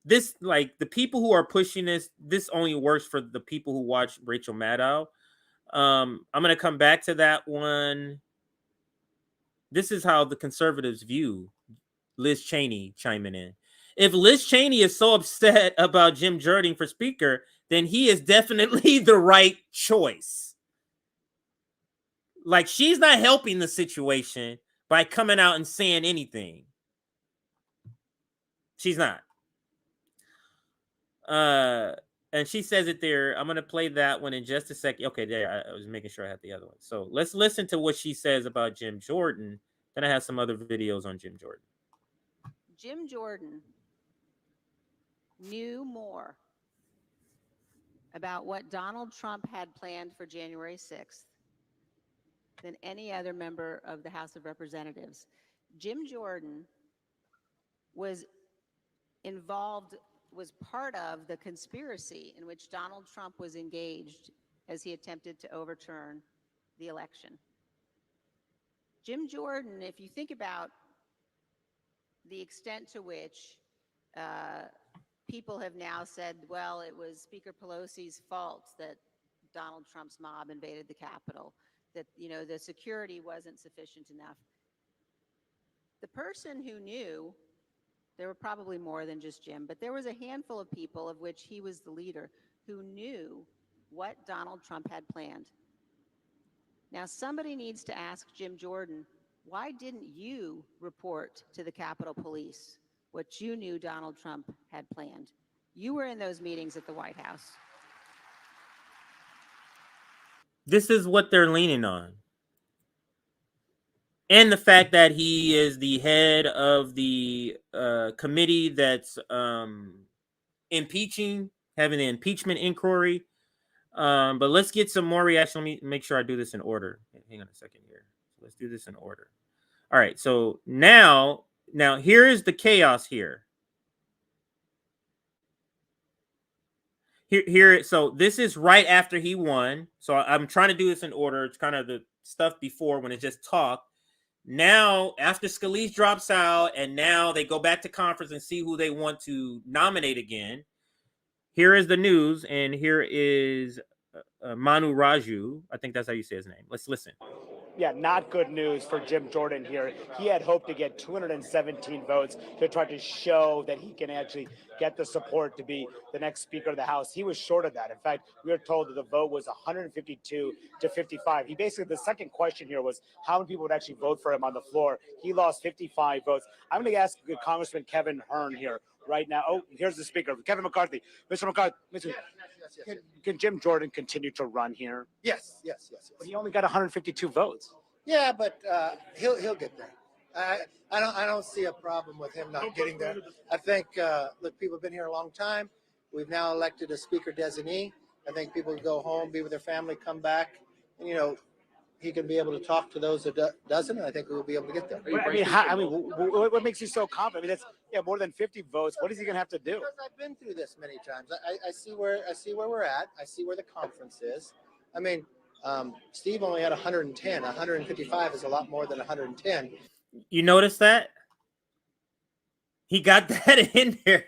This, like, the people who are pushing this only works for the people who watch Rachel Maddow. I'm going to come back to that one. This is how the conservatives view Liz Cheney chiming in. If Liz Cheney is so upset about Jim Jordan for speaker, then he is definitely the right choice. Like, she's not helping the situation by coming out and saying anything. She's not. And she says it there. I'm going to play that one in just a second. Okay, there. I was making sure I had the other one. So let's listen to what she says about Jim Jordan. Then I have some other videos on Jim Jordan. Jim Jordan knew more about what Donald Trump had planned for January 6th than any other member of the House of Representatives. Jim Jordan was involved, was part of the conspiracy in which Donald Trump was engaged as he attempted to overturn the election. Jim Jordan, if you think about the extent to which people have now said, well, it was Speaker Pelosi's fault that Donald Trump's mob invaded the Capitol, that, you know, the security wasn't sufficient enough. The person who knew, there were probably more than just Jim, but there was a handful of people, of which he was the leader, who knew what Donald Trump had planned. Now, somebody needs to ask Jim Jordan, why didn't you report to the Capitol Police what you knew Donald Trump had planned? You were in those meetings at the White House. This is what they're leaning on. And the fact that he is the head of the committee that's impeaching, having an impeachment inquiry. But let's get some more reaction. Let me make sure I do this in order. Hang on a second here. Let's do this in order. All right. So now here is the chaos here. Here. So this is right after he won. So I'm trying to do this in order. It's kind of the stuff before when it just talked. Now, after Scalise drops out, and now they go back to conference and see who they want to nominate again. Here is the news, and here is Manu Raju. I think that's how you say his name. Let's listen. Yeah, not good news for Jim Jordan here. He had hoped to get 217 votes to try to show that he can actually get the support to be the next Speaker of the House. He was short of that. In fact, we were told that the vote was 152 to 55. He basically, the second question here was how many people would actually vote for him on the floor. He lost 55 votes. I'm going to ask Congressman Kevin Hern here right now. Oh, here's the Speaker, Kevin McCarthy. Mr. McCarthy, can Jim Jordan continue to run here? Yes. But he only got 152 votes. Yeah, but he'll get there. I don't see a problem with him not getting there. I think look, people have been here a long time. We've now elected a speaker designee. I think people go home, be with their family, come back, and he can be able to talk to those that doesn't, and I think we'll be able to get there. What makes you so confident? I mean, that's more than 50 votes. What is he going to have to do? Because I've been through this many times. I see where we're at. I see where the conference is. I mean, Steve only had 110. 155 is a lot more than 110. You notice that? He got that in there.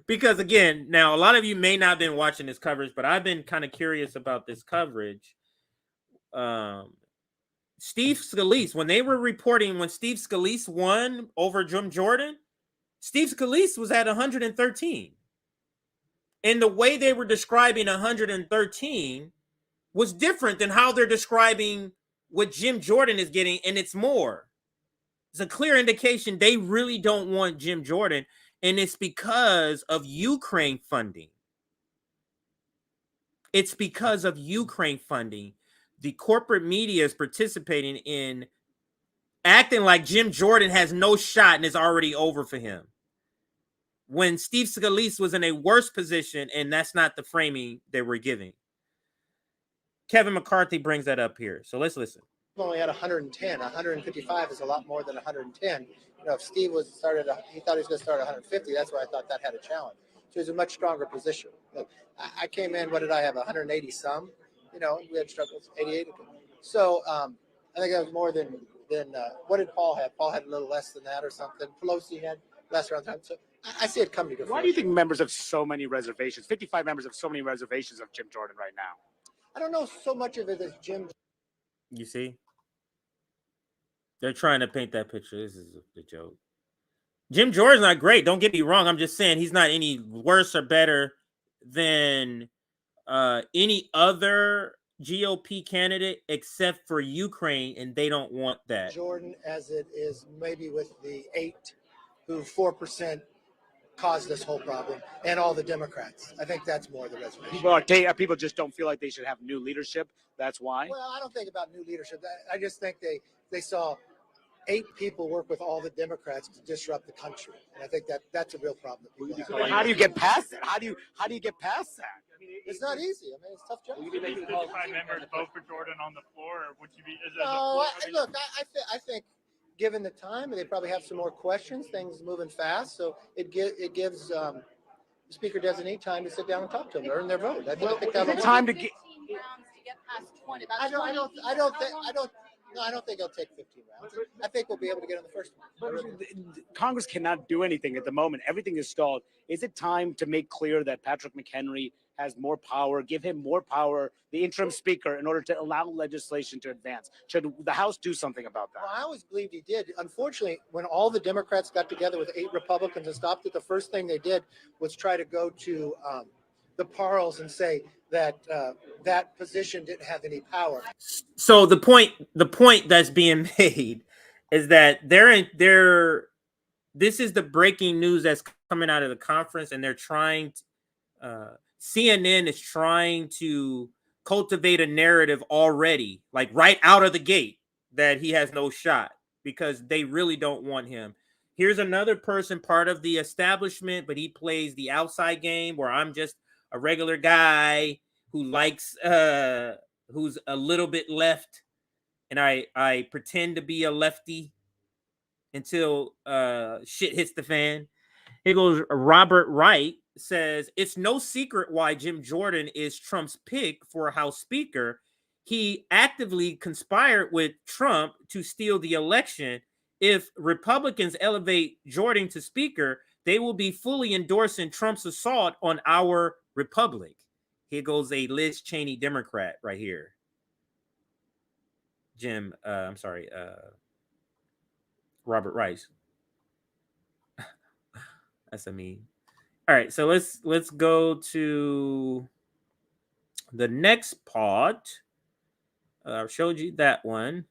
Because again, now a lot of you may not have been watching this coverage, but I've been kind of curious about this coverage. Steve Scalise, when they were reporting when Steve Scalise won over Jim Jordan, Steve Scalise was at 113. And the way they were describing 113 was different than how they're describing what Jim Jordan is getting, and it's more. It's a clear indication they really don't want Jim Jordan, and it's because of Ukraine funding. It's because of Ukraine funding. The corporate media is participating in acting like Jim Jordan has no shot and it's already over for him, when Steve Scalise was in a worse position, and that's not the framing they were giving. Kevin McCarthy brings that up here. So let's listen. Only had 110. 155 is a lot more than 110. You know, if Steve he thought he was going to start 150. That's why I thought that had a challenge. So he's a much stronger position. Look, I came in. What did I have? 180 some. You know, we had struggles. 88. So I think that was more than what did Paul have? Paul had a little less than that or something. Pelosi had less around time. So I see it coming to. Why do you think members have so many reservations? 55 members have so many reservations of Jim Jordan right now. I don't know so much of it as Jim. You see? They're trying to paint that picture. This is a joke. Jim Jordan's not great. Don't get me wrong. I'm just saying he's not any worse or better than any other GOP candidate except for Ukraine, and they don't want that. Jordan, as it is maybe with the 8 who 4% caused this whole problem, and all the Democrats. I think that's more the reservation. People just don't feel like they should have new leadership. That's why. Well, I don't think about new leadership. I just think they saw 8 people work with all the Democrats to disrupt the country, and I think that's a real problem. How do you get past that? How do you get past that? I mean, it's not easy. I mean, it's a tough job. Will you be making 55 members vote for Jordan on the floor, or would you be? Look, I think given the time, they probably have some more questions. Things moving fast, so it gives the speaker designee time to sit down and talk to them, earn their vote. I think that'll time to get. Past 20. I don't think it'll take 15 rounds. I think we'll be able to get on the first one. Congress cannot do anything at the moment. Everything is stalled. Is it time to make clear that Patrick McHenry has more power, give him more power, the interim speaker, in order to allow legislation to advance? Should the House do something about that? Well, I always believed he did. Unfortunately, when all the Democrats got together with 8 Republicans and stopped it, the first thing they did was try to go to the Parles and say that that position didn't have any power. So the point that's being made is that this is the breaking news that's coming out of the conference, and they're trying to, CNN is trying to cultivate a narrative already, like right out of the gate, that he has no shot because they really don't want him. Here's another person, part of the establishment, but he plays the outside game where I'm just a regular guy who likes, who's a little bit left, and I pretend to be a lefty until shit hits the fan. Here goes Robert Wright, says, it's no secret why Jim Jordan is Trump's pick for House Speaker. He actively conspired with Trump to steal the election. If Republicans elevate Jordan to Speaker, they will be fully endorsing Trump's assault on our republic. Here goes a Liz Cheney Democrat right here. Robert Rice. That's a meme. All right, so let's go to the next pod. I showed you that one.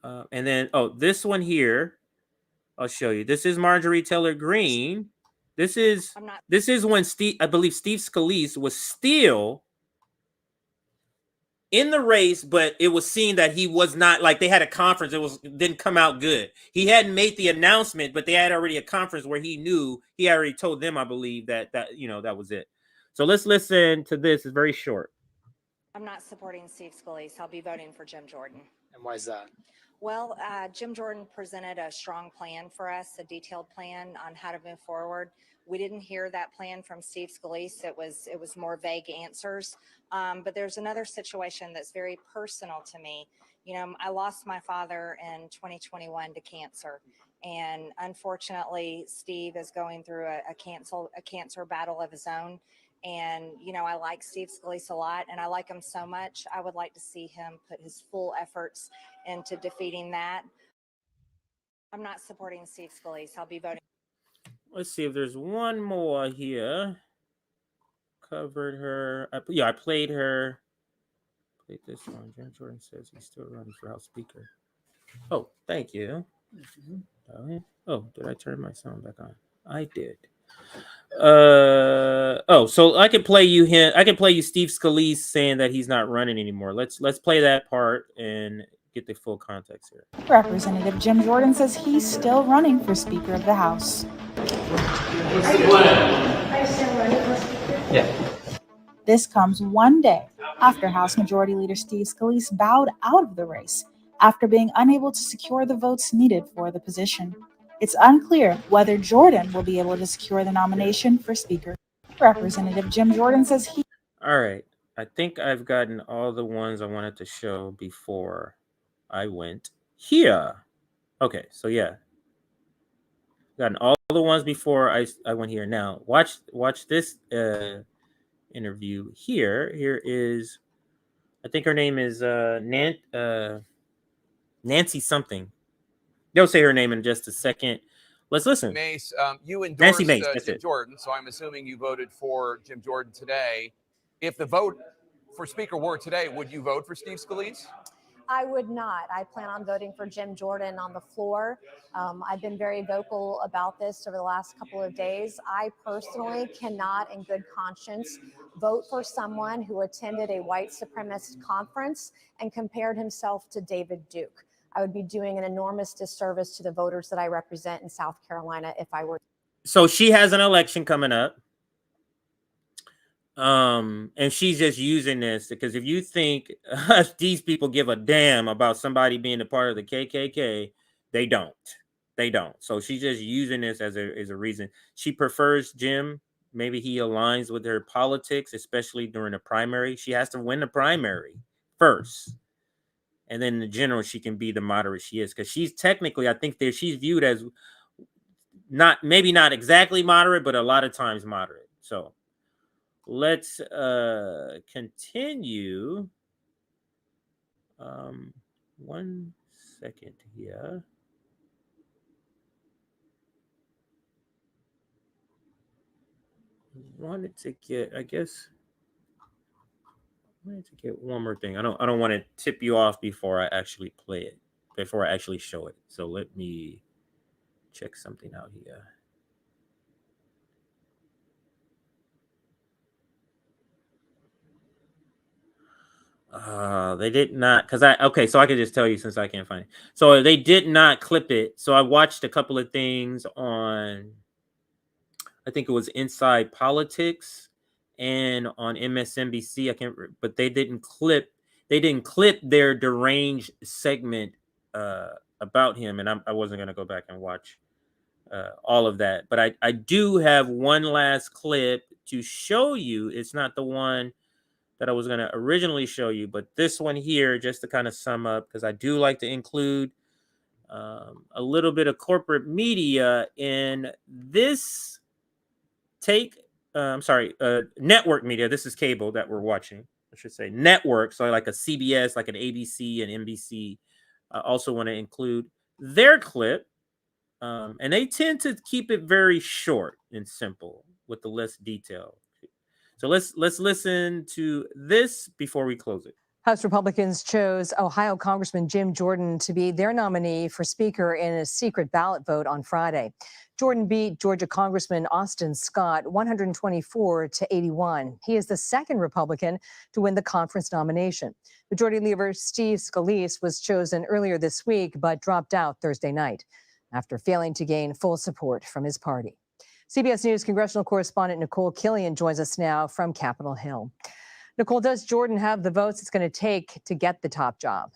And then, this one here, I'll show you. This is Marjorie Taylor Greene. This is when I believe Steve Scalise was still in the race, but it was seen that he was not, like, they had a conference. It didn't come out good. He hadn't made the announcement, but they had already a conference where he knew, he already told them, I believe, that was it. So let's listen to this. It's very short. I'm not supporting Steve Scalise. I'll be voting for Jim Jordan. And why is that? Well, Jim Jordan presented a strong plan for us, a detailed plan on how to move forward. We didn't hear that plan from Steve Scalise. It was more vague answers. But there's another situation that's very personal to me. You know, I lost my father in 2021 to cancer. And unfortunately, Steve is going through a cancer battle of his own. And, you know, I like Steve Scalise a lot, and I like him so much. I would like to see him put his full efforts into defeating that. I'm not supporting Steve Scalise. I'll be voting. Let's see if there's one more here. Covered her. I played her. Played this one. Jim Jordan says he's still running for House Speaker. Oh, thank you. Oh, did I turn my sound back on? I did. So I can play you him. I can play you Steve Scalise saying that he's not running anymore. Let's play that part and get the full context here. Representative Jim Jordan says he's still running for Speaker of the House. Yeah. This comes one day after House Majority Leader Steve Scalise bowed out of the race after being unable to secure the votes needed for the position. It's unclear whether Jordan will be able to secure the nomination for Speaker. Representative Jim Jordan says he... All right. I think I've gotten all the ones I wanted to show before I went here. Okay, so yeah. Gotten all the ones before I went here. Now, watch this interview here. Here is, I think her name is Nancy something. They'll say her name in just a second. Let's listen. Mace, you endorsed Mace, Jim Jordan, so I'm assuming you voted for Jim Jordan today. If the vote for Speaker were today, would you vote for Steve Scalise? I would not. I plan on voting for Jim Jordan on the floor. I've been very vocal about this over the last couple of days. I personally cannot, in good conscience, vote for someone who attended a white supremacist conference and compared himself to David Duke. I would be doing an enormous disservice to the voters that I represent in South Carolina if I were. So she has an election coming up. And she's just using this because if you think these people give a damn about somebody being a part of the KKK, they don't. They don't. So she's just using this as a reason. She prefers Jim. Maybe he aligns with her politics, especially during the primary. She has to win the primary first. And then in the general, she can be the moderate she is. Because she's technically, I think that she's viewed as maybe not exactly moderate, but a lot of times moderate. So let's continue. 1 second here. Wanted to get one more thing. I don't want to tip you off before I actually play it, before I actually show it. So let me check something out here. They did not, so I can just tell you since I can't find it. So they did not clip it. So I watched a couple of things on, I think it was Inside Politics and on MSNBC. But they didn't clip their deranged segment about him. And I wasn't going to go back and watch all of that. But I do have one last clip to show you. It's not the one that I was going to originally show you, but this one here, just to kind of sum up, because I do like to include a little bit of corporate media in this network media. This is cable that we're watching, I should say network. So like a CBS, like an ABC and NBC. I also want to include their clip. And they tend to keep it very short and simple with the less detail. So let's listen to this before we close it. House Republicans chose Ohio Congressman Jim Jordan to be their nominee for Speaker in a secret ballot vote on Friday. Jordan beat Georgia Congressman Austin Scott 124-81. He is the second Republican to win the conference nomination. Majority Leader Steve Scalise was chosen earlier this week, but dropped out Thursday night after failing to gain full support from his party. CBS News congressional correspondent Nicole Killian joins us now from Capitol Hill. Nicole, does Jordan have the votes it's going to take to get the top job?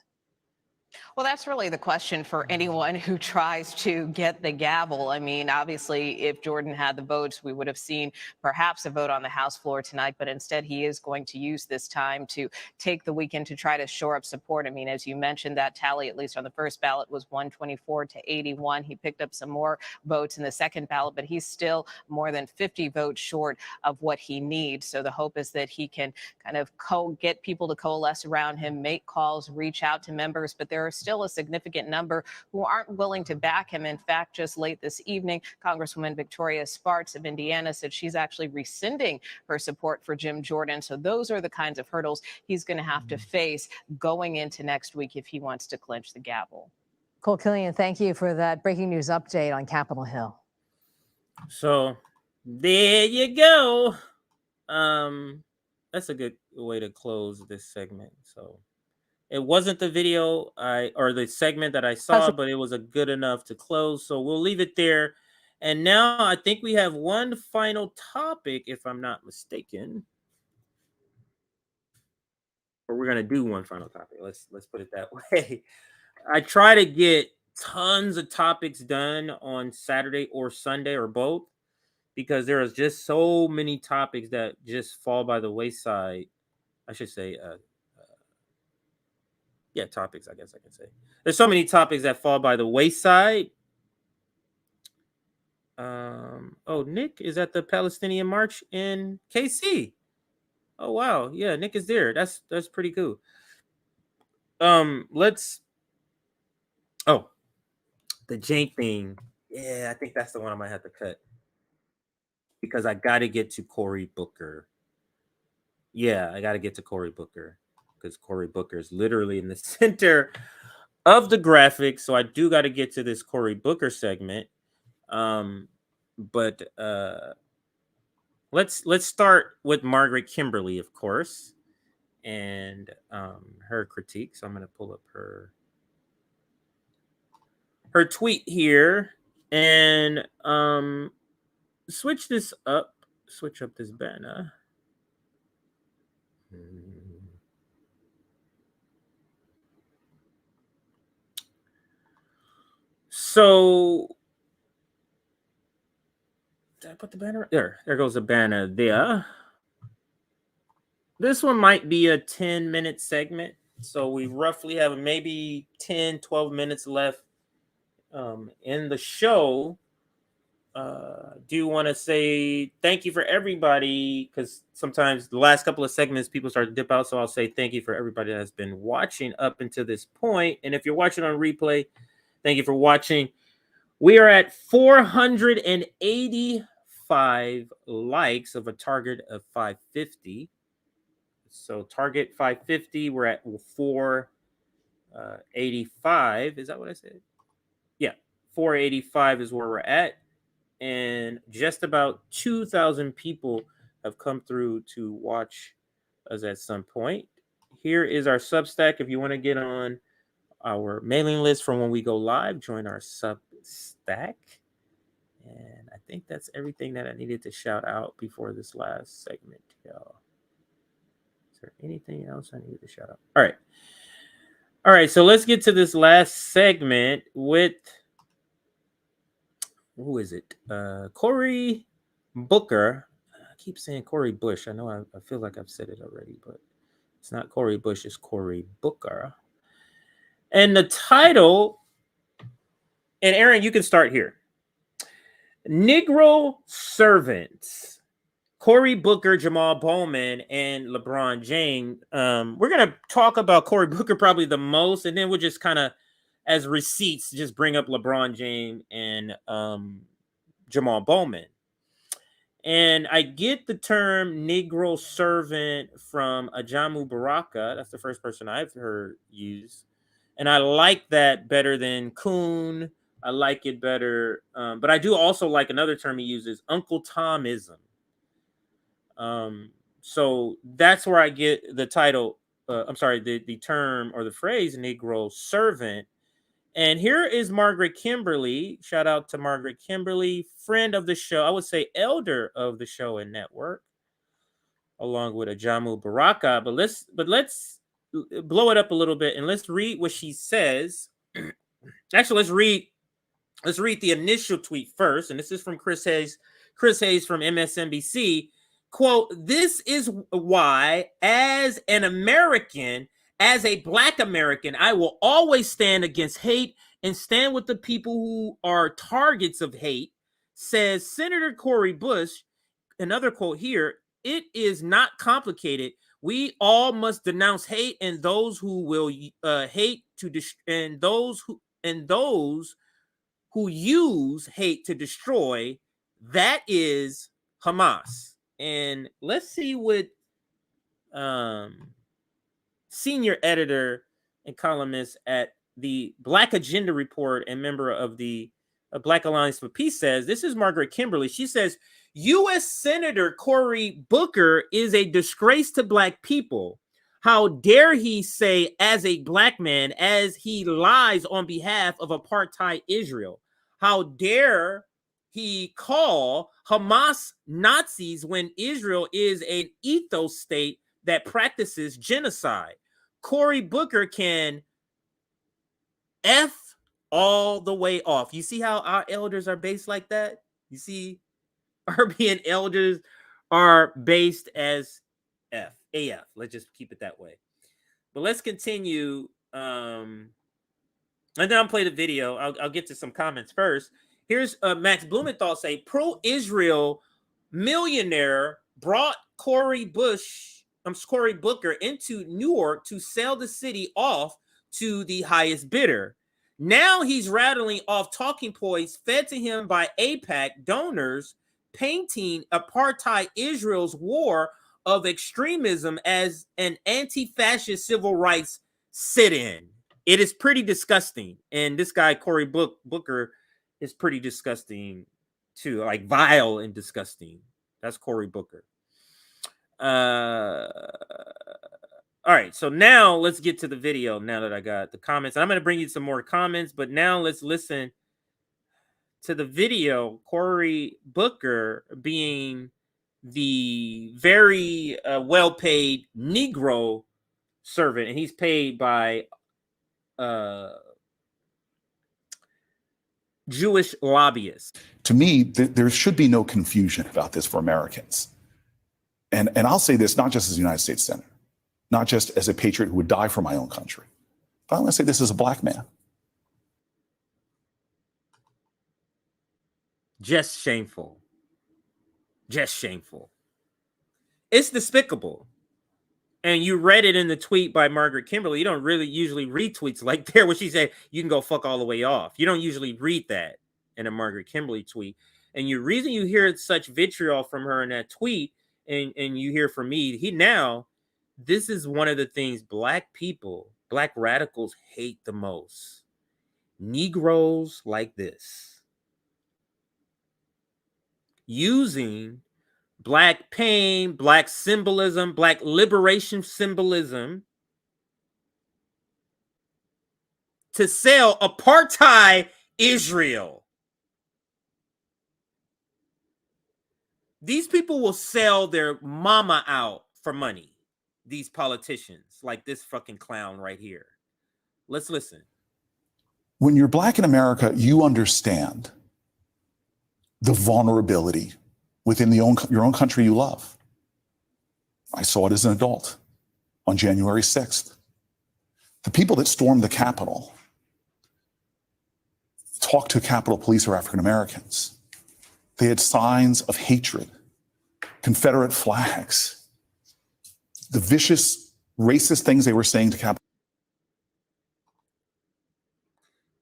Well, that's really the question for anyone who tries to get the gavel. I mean, obviously, if Jordan had the votes, we would have seen perhaps a vote on the House floor tonight, but instead he is going to use this time to take the weekend to try to shore up support. I mean, as you mentioned, that tally, at least on the first ballot, was 124 to 81. He picked up some more votes in the second ballot, but he's still more than 50 votes short of what he needs. So the hope is that he can kind of get people to coalesce around him, make calls, reach out to members, but there are still a significant number who aren't willing to back him. In fact, just late this evening, Congresswoman Victoria Spartz of Indiana said she's actually rescinding her support for Jim Jordan. So those are the kinds of hurdles he's going to have to face going into next week if he wants to clinch the gavel. Nicole Killian, thank you for that breaking news update on Capitol Hill. So there you go. That's a good way to close this segment. So it wasn't the video or the segment that I saw, but it was a good enough to close. So we'll leave it there. And now I think we have one final topic, if I'm not mistaken. Or we're gonna do one final topic. Let's put it that way. I try to get tons of topics done on Saturday or Sunday or both, because there is just so many topics that just fall by the wayside. I should say, topics, I guess I can say. There's so many topics that fall by the wayside. Nick is at the Palestinian March in KC. Oh, wow. Yeah, Nick is there. That's pretty cool. The jank thing. Yeah, I think that's the one I might have to cut, because I got to get to Cory Booker. Yeah, I got to get to Cory Booker, because Cory Booker is literally in the center of the graphic. So I do got to get to this Cory Booker segment. But let's start with Margaret Kimberly, of course, and her critique. So I'm going to pull up her tweet here and switch up this banner. So did I put the banner? There goes the banner there. This one might be a 10-minute segment. So we roughly have maybe 10, 12 minutes left in the show. Do want to say thank you for everybody, because sometimes the last couple of segments people start to dip out. So I'll say thank you for everybody that has been watching up until this point. And if you're watching on replay, thank you for watching. We are at 485 likes of a target of 550. So target 550, we're at 485. Is that what I said? Yeah, 485 is where we're at. And just about 2,000 people have come through to watch us at some point. Here is our Substack. If you want to get on our mailing list for when we go live, join our Substack. And I think that's everything that I needed to shout out before this last segment, y'all. Is there anything else I needed to shout out? All right. So let's get to this last segment with... who is it? Cory Booker. I keep saying Cory Bush. I know I feel like I've said it already, but it's not Cory Bush, it's Cory Booker. And the title, and Aaron, you can start here. Negro Servants. Cory Booker, Jamal Bowman, and LeBron James. We're going to talk about Cory Booker probably the most, and then we'll just kind of, as receipts, just bring up LeBron James and Jamal Bowman. And I get the term Negro servant from Ajamu Baraka. That's the first person I've heard use. And I like that better than coon. I like it better. But I do also like another term he uses, Uncle Tomism. So that's where I get the title. The term or the phrase Negro servant. And here is Margaret Kimberly. Shout out to Margaret Kimberly, friend of the show. I would say elder of the show and network, along with Ajamu Baraka. But let's blow it up a little bit and let's read what she says. Actually, let's read the initial tweet first. And this is from Chris Hayes. Chris Hayes from MSNBC. Quote, "This is why, as an American, as a Black American, I will always stand against hate and stand with the people who are targets of hate," says Senator Cory Bush. Another quote here, "It is not complicated. We all must denounce hate and those who will hate to and those who use hate to destroy. That is Hamas." And let's see what senior editor and columnist at the Black Agenda Report and member of the Black Alliance for Peace says. This is Margaret Kimberly. She says, U.S. Senator Cory Booker is a disgrace to Black people. How dare he say, as a Black man, as he lies on behalf of apartheid Israel? How dare he call Hamas Nazis when Israel is an ethos state that practices genocide? Cory Booker can F all the way off. You see how our elders are based like that? You see, our being elders are based as F, AF. Let's just keep it that way. But let's continue. And then I'll play the video. I'll get to some comments first. Here's Max Blumenthal say, pro-Israel millionaire brought Cory Booker into Newark to sell the city off to the highest bidder. Now he's rattling off talking points fed to him by AIPAC donors, painting apartheid Israel's war of extremism as an anti-fascist civil rights sit-in. It is pretty disgusting. And this guy, Cory Booker, is pretty disgusting too, like vile and disgusting. That's Cory Booker. All right, so now let's get to the video now that I got the comments. I'm going to bring you some more comments, but now let's listen to the video. Cory Booker being the very well-paid Negro servant, and he's paid by Jewish lobbyists. To me, there should be no confusion about this for Americans. And I'll say this not just as a United States Senator, not just as a patriot who would die for my own country, but I want to say this as a Black man. Just shameful. Just shameful. It's despicable. And you read it in the tweet by Margaret Kimberly. You don't really usually read tweets like there where she said, you can go fuck all the way off. You don't usually read that in a Margaret Kimberly tweet. And the reason you hear such vitriol from her in that tweet, and you hear from me, this is one of the things Black people, Black radicals hate the most. Negroes like this. Using Black pain, Black symbolism, Black liberation symbolism to sell apartheid Israel. These people will sell their mama out for money. These politicians, like this fucking clown right here. Let's listen. When you're Black in America, you understand the vulnerability within your own country you love. I saw it as an adult on January 6th. The people that stormed the Capitol, talked to Capitol Police or African Americans. They had signs of hatred, Confederate flags, the vicious, racist things they were saying to Capitol.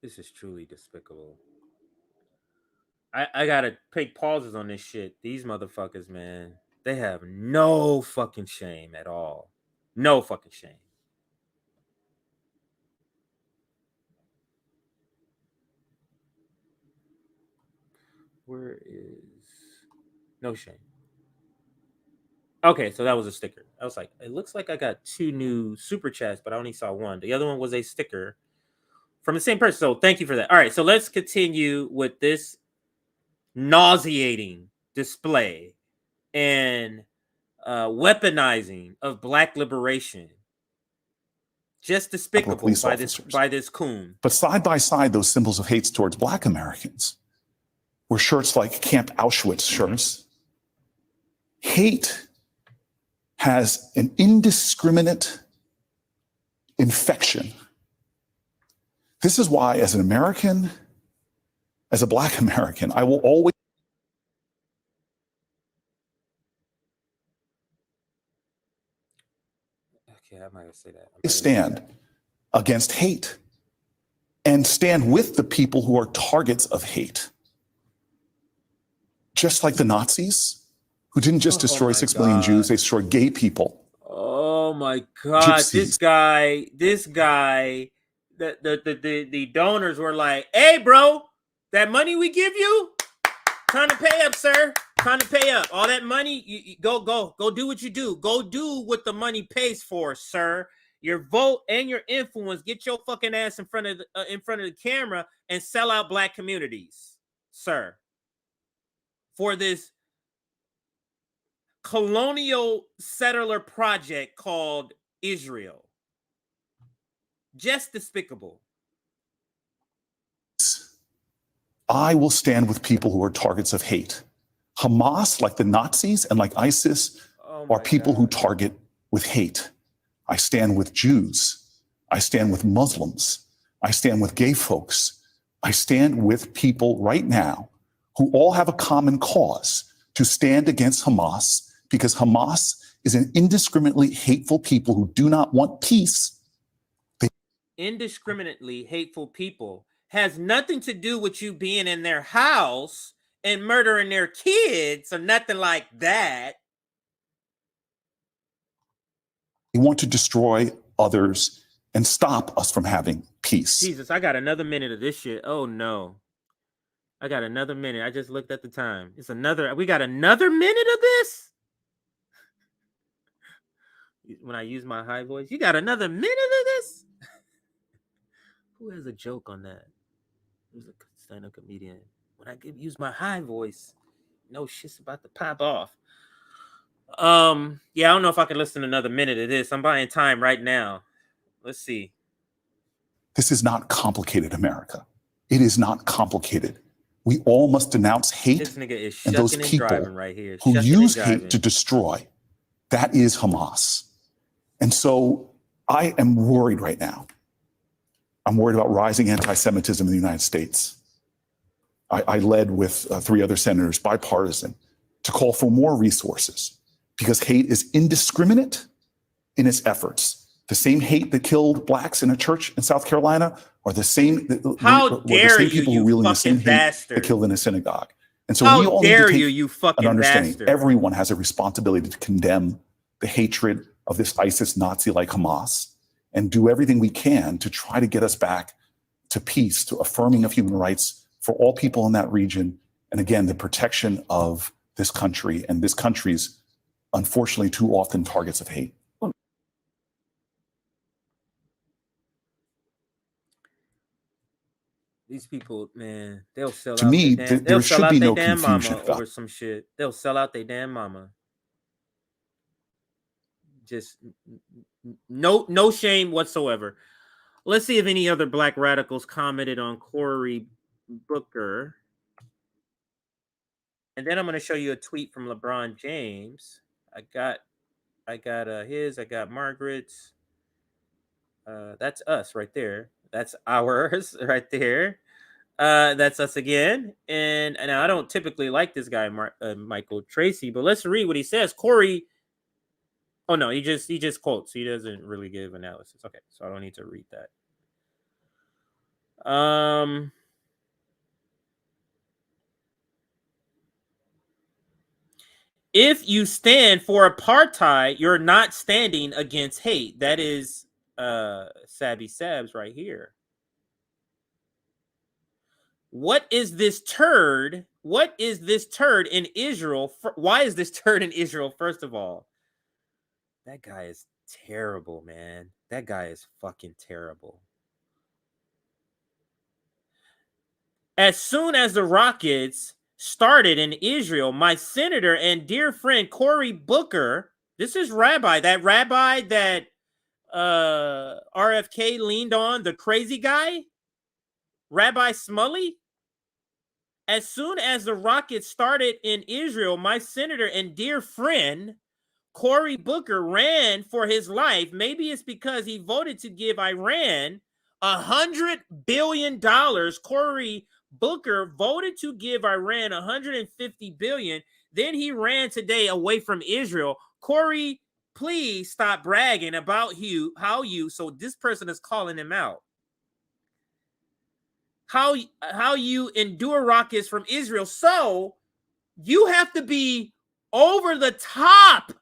This is truly despicable. I gotta take pauses on this shit. These motherfuckers, man, they have no fucking shame at all. No fucking shame. Where is no shame? Okay, so that was a sticker. I was like, it looks like I got 2 new super chats, but I only saw one. The other one was a sticker From the same person. So thank you for that. All right, so let's continue with this nauseating display and weaponizing of Black liberation. Just despicable by this coon. But side by side, those symbols of hate towards Black Americans were shirts like Camp Auschwitz shirts. Hate has an indiscriminate infection. This is why, as an American, as a Black American, I will always Okay, I might say that. stand against hate and stand with the people who are targets of hate. Just like the Nazis, who didn't just destroy 6 million Jews, they destroyed gay people. Oh my God, Gypsies. this guy, the donors were like, hey bro, that money we give you, time to pay up, sir. Time to pay up. All that money, you go do what you do. Go do what the money pays for, sir. Your vote and your influence. Get your fucking ass in front of the camera and sell out Black communities, sir. For this colonial settler project called Israel. Just despicable. I will stand with people who are targets of hate. Hamas, like the Nazis and like ISIS, are people who target with hate. I stand with Jews. I stand with Muslims. I stand with gay folks. I stand with people right now who all have a common cause to stand against Hamas, because Hamas is an indiscriminately hateful people who do not want peace. Indiscriminately hateful people has nothing to do with you being in their house and murdering their kids or nothing like that. They want to destroy others and stop us from having peace. Jesus, I got another minute of this shit. Oh no. I got another minute. I just looked at the time. We got another minute of this? When I use my high voice, you got another minute of this? Who has a joke on that? Who's a stand-up comedian? When I use my high voice, no shit's about to pop off. Yeah, I don't know if I can listen to another minute of this. I'm buying time right now. Let's see. This is not complicated, America. It is not complicated. We all must denounce hate This nigga is and those shucking and people driving right here. who Shucking use and hate driving. to destroy. That is Hamas. And so I am worried right now. I'm worried about rising anti-Semitism in the United States. I led with 3 other senators, bipartisan, to call for more resources because hate is indiscriminate in its efforts. The same hate that killed Blacks in a church in South Carolina are the same, How were the dare same you, people you who wielding the same fucking hate bastard. that killed in a synagogue. And so How we all dare need to take you fucking an understanding. bastard. Everyone has a responsibility to condemn the hatred of this ISIS Nazi-like Hamas and do everything we can to try to get us back to peace, to affirming of human rights for all people in that region. And again, the protection of this country and this country's, unfortunately, too often targets of hate. These people, man, they'll sell To out me, their damn, there they'll sell should out be their no damn confusion mama about over some shit. They'll sell out their damn mama. Just no shame whatsoever. Let's see if any other Black radicals commented on Cory Booker. And then I'm going to show you a tweet from LeBron James. I got his, I got Margaret's. That's us right there. That's ours right there. That's us again. And I don't typically like this guy, Michael Tracy, but let's read what he says. Cory. Oh no, he just quotes. He doesn't really give analysis. Okay, so I don't need to read that. If you stand for apartheid, you're not standing against hate. That is Sabby Sabs right here. What is this turd? What is this turd in Israel? Why is this turd in Israel, first of all? That guy is terrible, man. That guy is fucking terrible. As soon as the rockets started in Israel, my senator and dear friend Cory Booker, this is that rabbi that RFK leaned on, the crazy guy, Rabbi Smully. As soon as the rockets started in Israel, my senator and dear friend Cory Booker ran for his life. Maybe it's because he voted to give Iran $100 billion. Cory Booker voted to give Iran $150 billion. Then he ran today away from Israel. Cory, please stop bragging about so this person is calling him out. How you endure rockets from Israel. So you have to be over the top,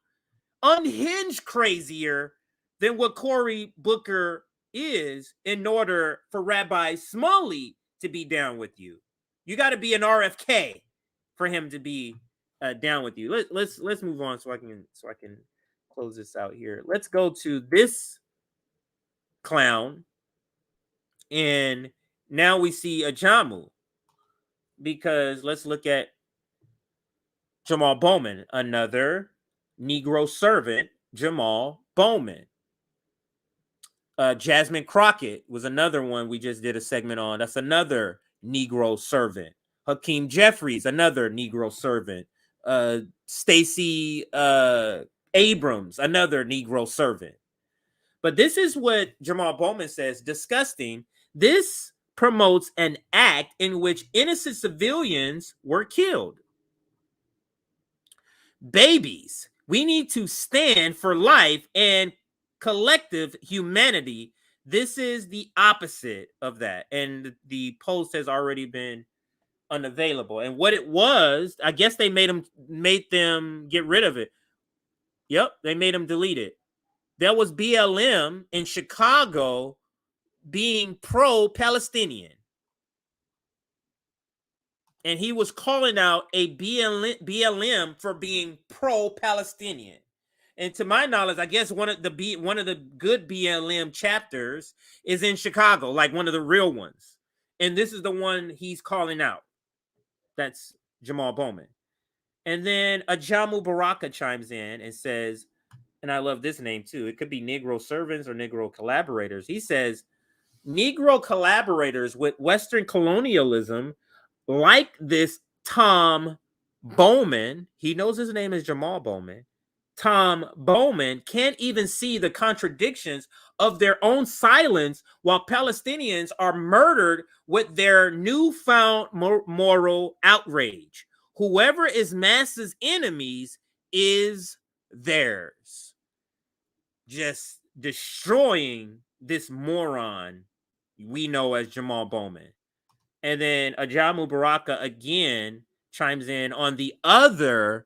unhinged crazier than what Cory Booker is in order for Rabbi Smully to be down with you. You got to be an RFK for him to be down with you. Let's move on so I can close this out here. Let's go to this clown, and now we see a Jamu, because let's look at Jamal Bowman, another Negro servant, Jamal Bowman. Jasmine Crockett was another one we just did a segment on. That's another Negro servant. Hakeem Jeffries, another Negro servant. Stacey Abrams, another Negro servant. But this is what Jamal Bowman says: disgusting. This promotes an act in which innocent civilians were killed. Babies, we need to stand for life and collective humanity. This is the opposite of that. And the post has already been unavailable. And what it was, I guess they made them get rid of it. Yep, they made them delete it. There was BLM in Chicago being pro-Palestinian. And he was calling out a BLM for being pro-Palestinian. And to my knowledge, I guess one of the good BLM chapters is in Chicago, like one of the real ones. And this is the one he's calling out. That's Jamal Bowman. And then Ajamu Baraka chimes in and says, and I love this name too, it could be Negro servants or Negro collaborators. He says, Negro collaborators with Western colonialism, like this Tom Bowman, he knows his name is Jamal Bowman. Tom Bowman can't even see the contradictions of their own silence while Palestinians are murdered with their newfound moral outrage. Whoever is masses' enemies is theirs. Just destroying this moron we know as Jamal Bowman. And then Ajamu Baraka again chimes in on the other,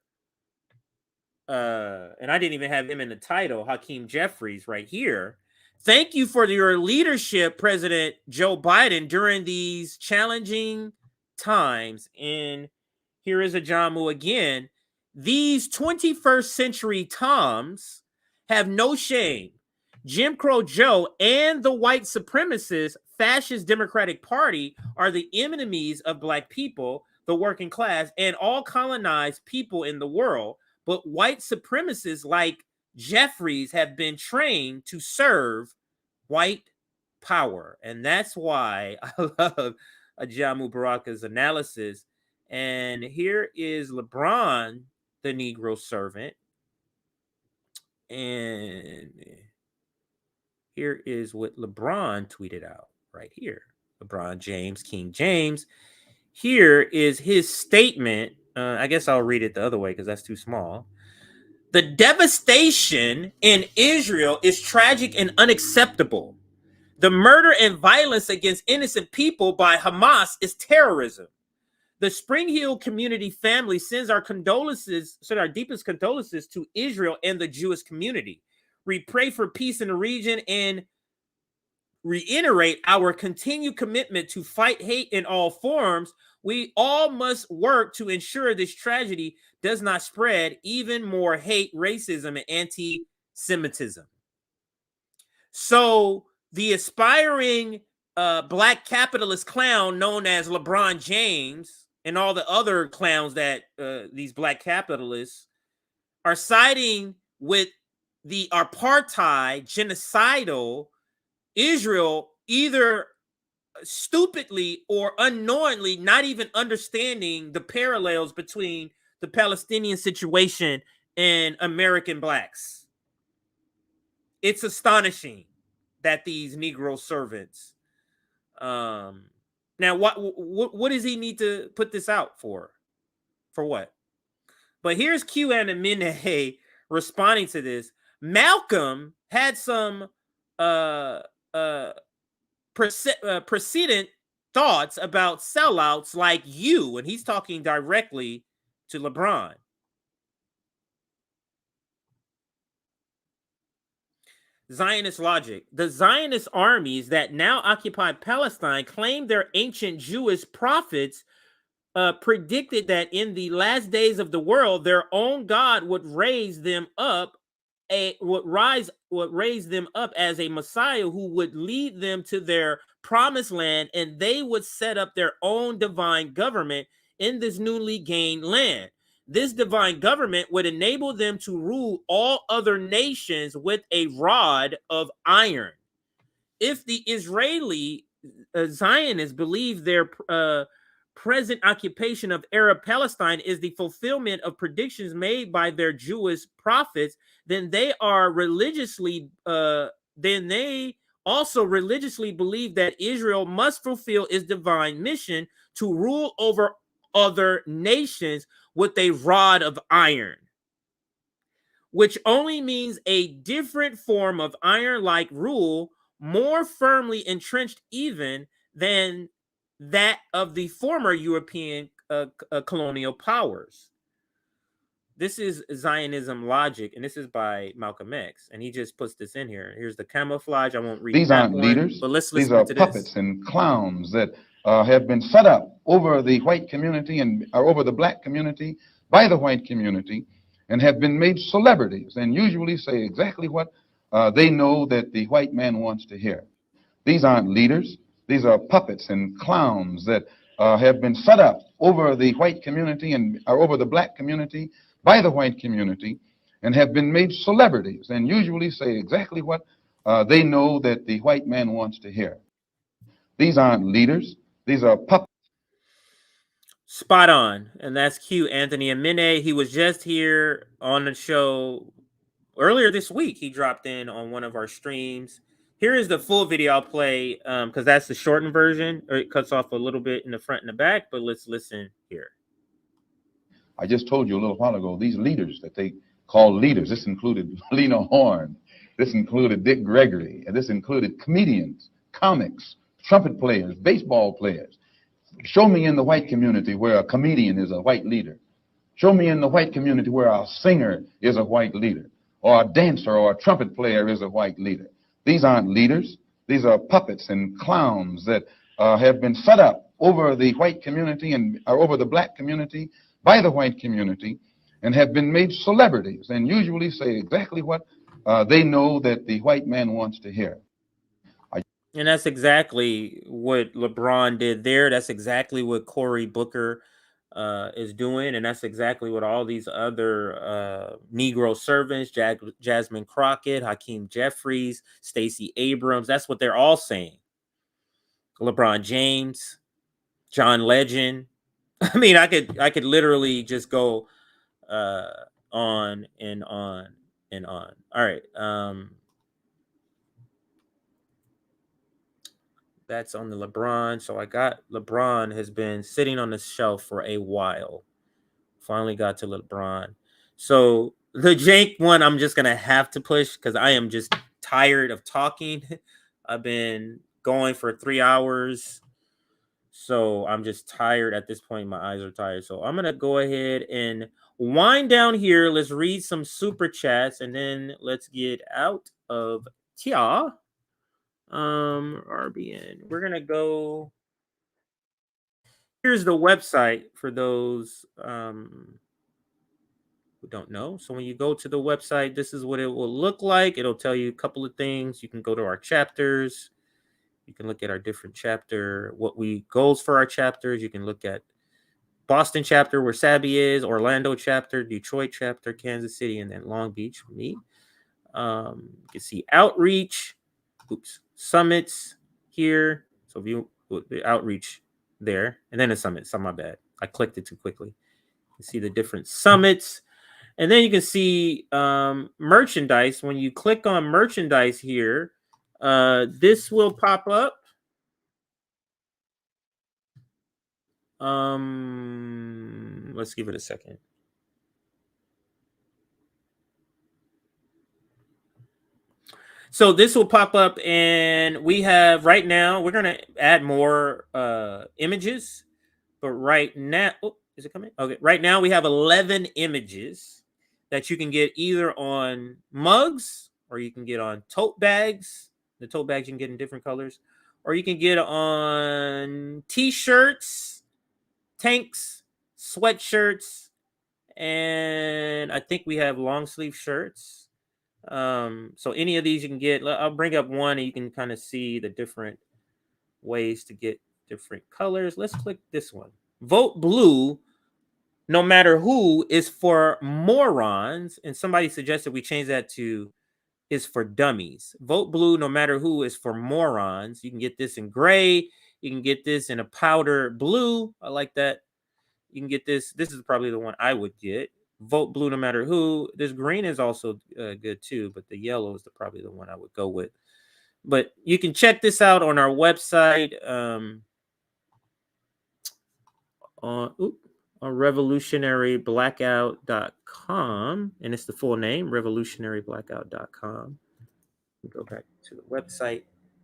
and I didn't even have him in the title, Hakeem Jeffries right here. Thank you for your leadership, President Joe Biden, during these challenging times. And here is Ajamu again. These 21st century Toms have no shame. Jim Crow Joe and the white supremacist fascist Democratic Party are the enemies of Black people, the working class, and all colonized people in the world. But white supremacists like Jeffries have been trained to serve white power. And that's why I love Ajamu Baraka's analysis. And here is LeBron, the Negro servant. And here is what LeBron tweeted out right here. LeBron James, King James. Here is his statement. I guess I'll read it the other way because that's too small. The devastation in Israel is tragic and unacceptable. The murder and violence against innocent people by Hamas is terrorism. The Spring Hill community family sends our deepest condolences to Israel and the Jewish community. We pray for peace in the region and reiterate our continued commitment to fight hate in all forms. We all must work to ensure this tragedy does not spread even more hate, racism, and anti-Semitism. So the aspiring black capitalist clown known as LeBron James and all the other clowns that these black capitalists are siding with the apartheid, genocidal Israel, either stupidly or unknowingly, not even understanding the parallels between the Palestinian situation and American blacks. It's astonishing that these Negro servants, now what does he need to put this out for? For what? But here's Q and Amine responding to this. Malcolm had some precedent thoughts about sellouts like you, and he's talking directly to LeBron. Zionist logic. The Zionist armies that now occupy Palestine claim their ancient Jewish prophets predicted that in the last days of the world, their own God would raise them up would raise them up as a Messiah who would lead them to their promised land, and they would set up their own divine government in this newly gained land. This divine government would enable them to rule all other nations with a rod of iron. If the Israeli Zionists believe their present occupation of Arab Palestine is the fulfillment of predictions made by their Jewish prophets, then they also religiously believe that Israel must fulfill its divine mission to rule over other nations with a rod of iron, which only means a different form of iron-like rule, more firmly entrenched even than that of the former European colonial powers. This is Zionism logic, and this is by Malcolm X, and he just puts this in here. Here's the camouflage. I won't read These that aren't one, leaders. but let's These listen are to puppets this. and clowns that have been set up over the white community and over the black community by the white community, and have been made celebrities and usually say exactly what they know that the white man wants to hear. These aren't leaders. These are puppets and clowns that have been set up over the white community and over the black community by the white community, and have been made celebrities and usually say exactly what they know that the white man wants to hear. These aren't leaders. These are puppets. Spot on. And that's Q Anthony Amine. He was just here on the show earlier this week. He dropped in on one of our streams. Here is the full video I'll play because that's the shortened version. It cuts off a little bit in the front and the back, but let's listen here. I just told you a little while ago, these leaders that they call leaders, this included Lena Horne, this included Dick Gregory, and this included comedians, comics, trumpet players, baseball players. Show me in the white community where a comedian is a white leader. Show me in the white community where a singer is a white leader, or a dancer or a trumpet player is a white leader. These aren't leaders. These are puppets and clowns that have been set up over the white community and over the black community by the white community, and have been made celebrities and usually say exactly what they know that the white man wants to hear. And that's exactly what LeBron did there. That's exactly what Cory Booker is doing. And that's exactly what all these other Negro servants, Jasmine Crockett, Hakeem Jeffries, Stacey Abrams, that's what they're all saying. LeBron James, John Legend. I mean, I could literally just go on and on and on. All right. That's on the LeBron. So I got LeBron has been sitting on the shelf for a while. Finally got to LeBron. So the jank one, I'm just going to have to push because I am just tired of talking. I've been going for 3 hours. So I'm just tired at this point. My eyes are tired. So I'm going to go ahead and wind down here. Let's read some super chats and then let's get out of here. RBN. We're going to go. Here's the website for those who don't know. So when you go to the website, this is what it will look like. It'll tell you a couple of things. You can go to our chapters You can look at our different chapter, goals for our chapters. You can look at Boston chapter where Sabby is, Orlando chapter, Detroit chapter, Kansas City, and then Long Beach for me. You can see outreach, summits here. So view the outreach there, and then the summits. So my bad. I clicked it too quickly. You can see the different summits. And then you can see merchandise. When you click on merchandise here, this will pop up. Let's give it a second. So this will pop up, and we have right now, we're going to add more images. But right now, is it coming? Okay, right now we have 11 images that you can get either on mugs, or you can get on tote bags. The tote bags you can get in different colors, or you can get on t-shirts, tanks, sweatshirts, and I think we have long sleeve shirts. So any of these you can get. I'll bring up one and you can kind of see the different ways to get different colors. Let's click this one. Vote blue, no matter who, is for morons. And somebody suggested we change that to is for dummies. Vote blue, no matter who, is for morons. You can get this in gray. You can get this in a powder blue. I like that. You can get this. This is probably the one I would get. Vote blue, no matter who. This green is also good too, but the yellow is probably the one I would go with. But you can check this out on our website. On revolutionaryblackout.com, and it's the full name, revolutionaryblackout.com. Go back to the website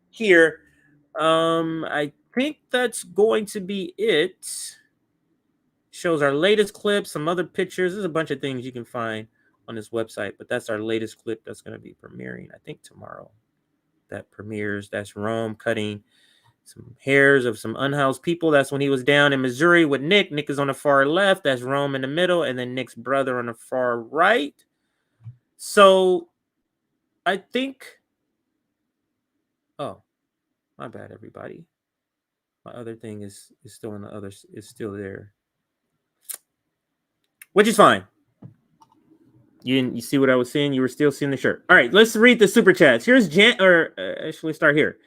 here. I think that's going to be it. Shows our latest clips, some other pictures. There's a bunch of things you can find on this website, but that's our latest clip that's going to be premiering, I think, tomorrow. That premieres. That's Rome cutting some hairs of some unhoused people. That's when he was down in Missouri with Nick. Nick is on the far left. That's Rome in the middle, and then Nick's brother on the far right. So I think, oh, my bad, everybody. My other thing is still in the other, is still there, which is fine. You see what I was saying? You were still seeing the shirt. All right, let's read the super chats. Here's actually start here.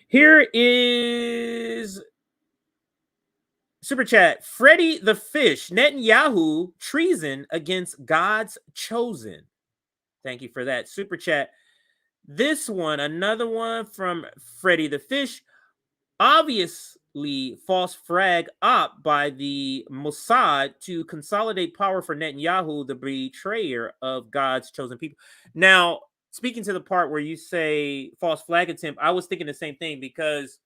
Here is super chat. Freddie the Fish. Netanyahu treason against God's chosen. Thank you for that super chat. This one, another one from Freddie the Fish. Obviously, false flag op by the Mossad to consolidate power for Netanyahu, the betrayer of God's chosen people. Now, speaking to the part where you say false flag attempt, I was thinking the same thing, because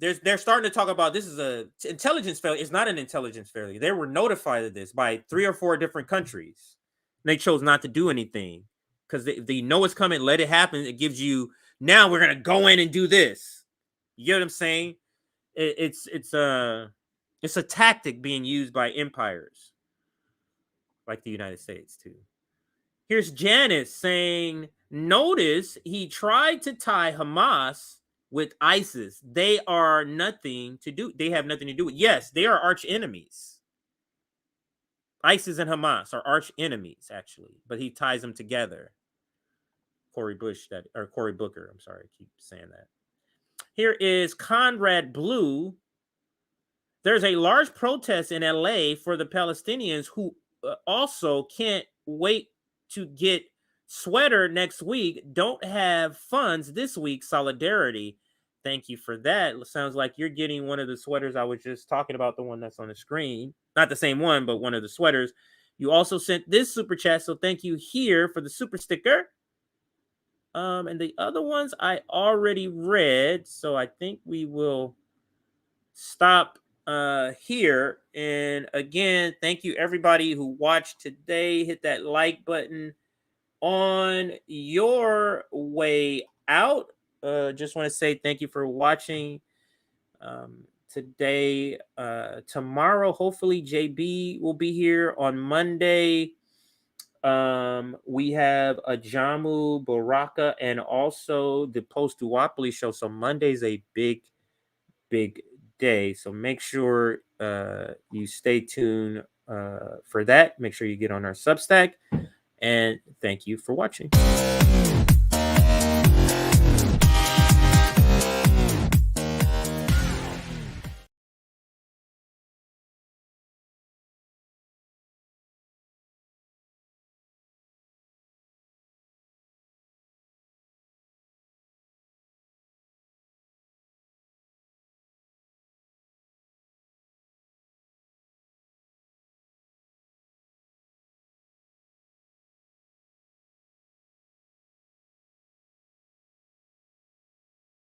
they're starting to talk about this is a intelligence failure. It's not an intelligence failure. They were notified of this by 3 or 4 different countries. And they chose not to do anything because they know it's coming. Let it happen. It gives you, now we're going to go in and do this. You get what I'm saying? It's a tactic being used by empires like the United States too. Here's Janice saying, notice he tried to tie Hamas with ISIS. They are nothing to do. They have nothing to do with. Yes, they are arch enemies. ISIS and Hamas are arch enemies, actually, but he ties them together. Cory Booker. I'm sorry, I keep saying that. Here is Conrad Blue. There's a large protest in LA for the Palestinians who also can't wait to get sweater next week. Don't have funds this week. Solidarity. Thank you for that. It sounds like you're getting one of the sweaters I was just talking about, the one that's on the screen. Not the same one, but one of the sweaters. You also sent this super chat, so thank you here for the super sticker. And the other ones I already read, so I think we will stop here. And again, thank you everybody who watched today. Hit that like button on your way out. Just want to say thank you for watching today. Tomorrow, hopefully JB will be here. On Monday, We have a Jamu Baraka and also the Post Duopoly show. So Monday's a big day. So make sure you stay tuned for that. Make sure you get on our Substack. And thank you for watching.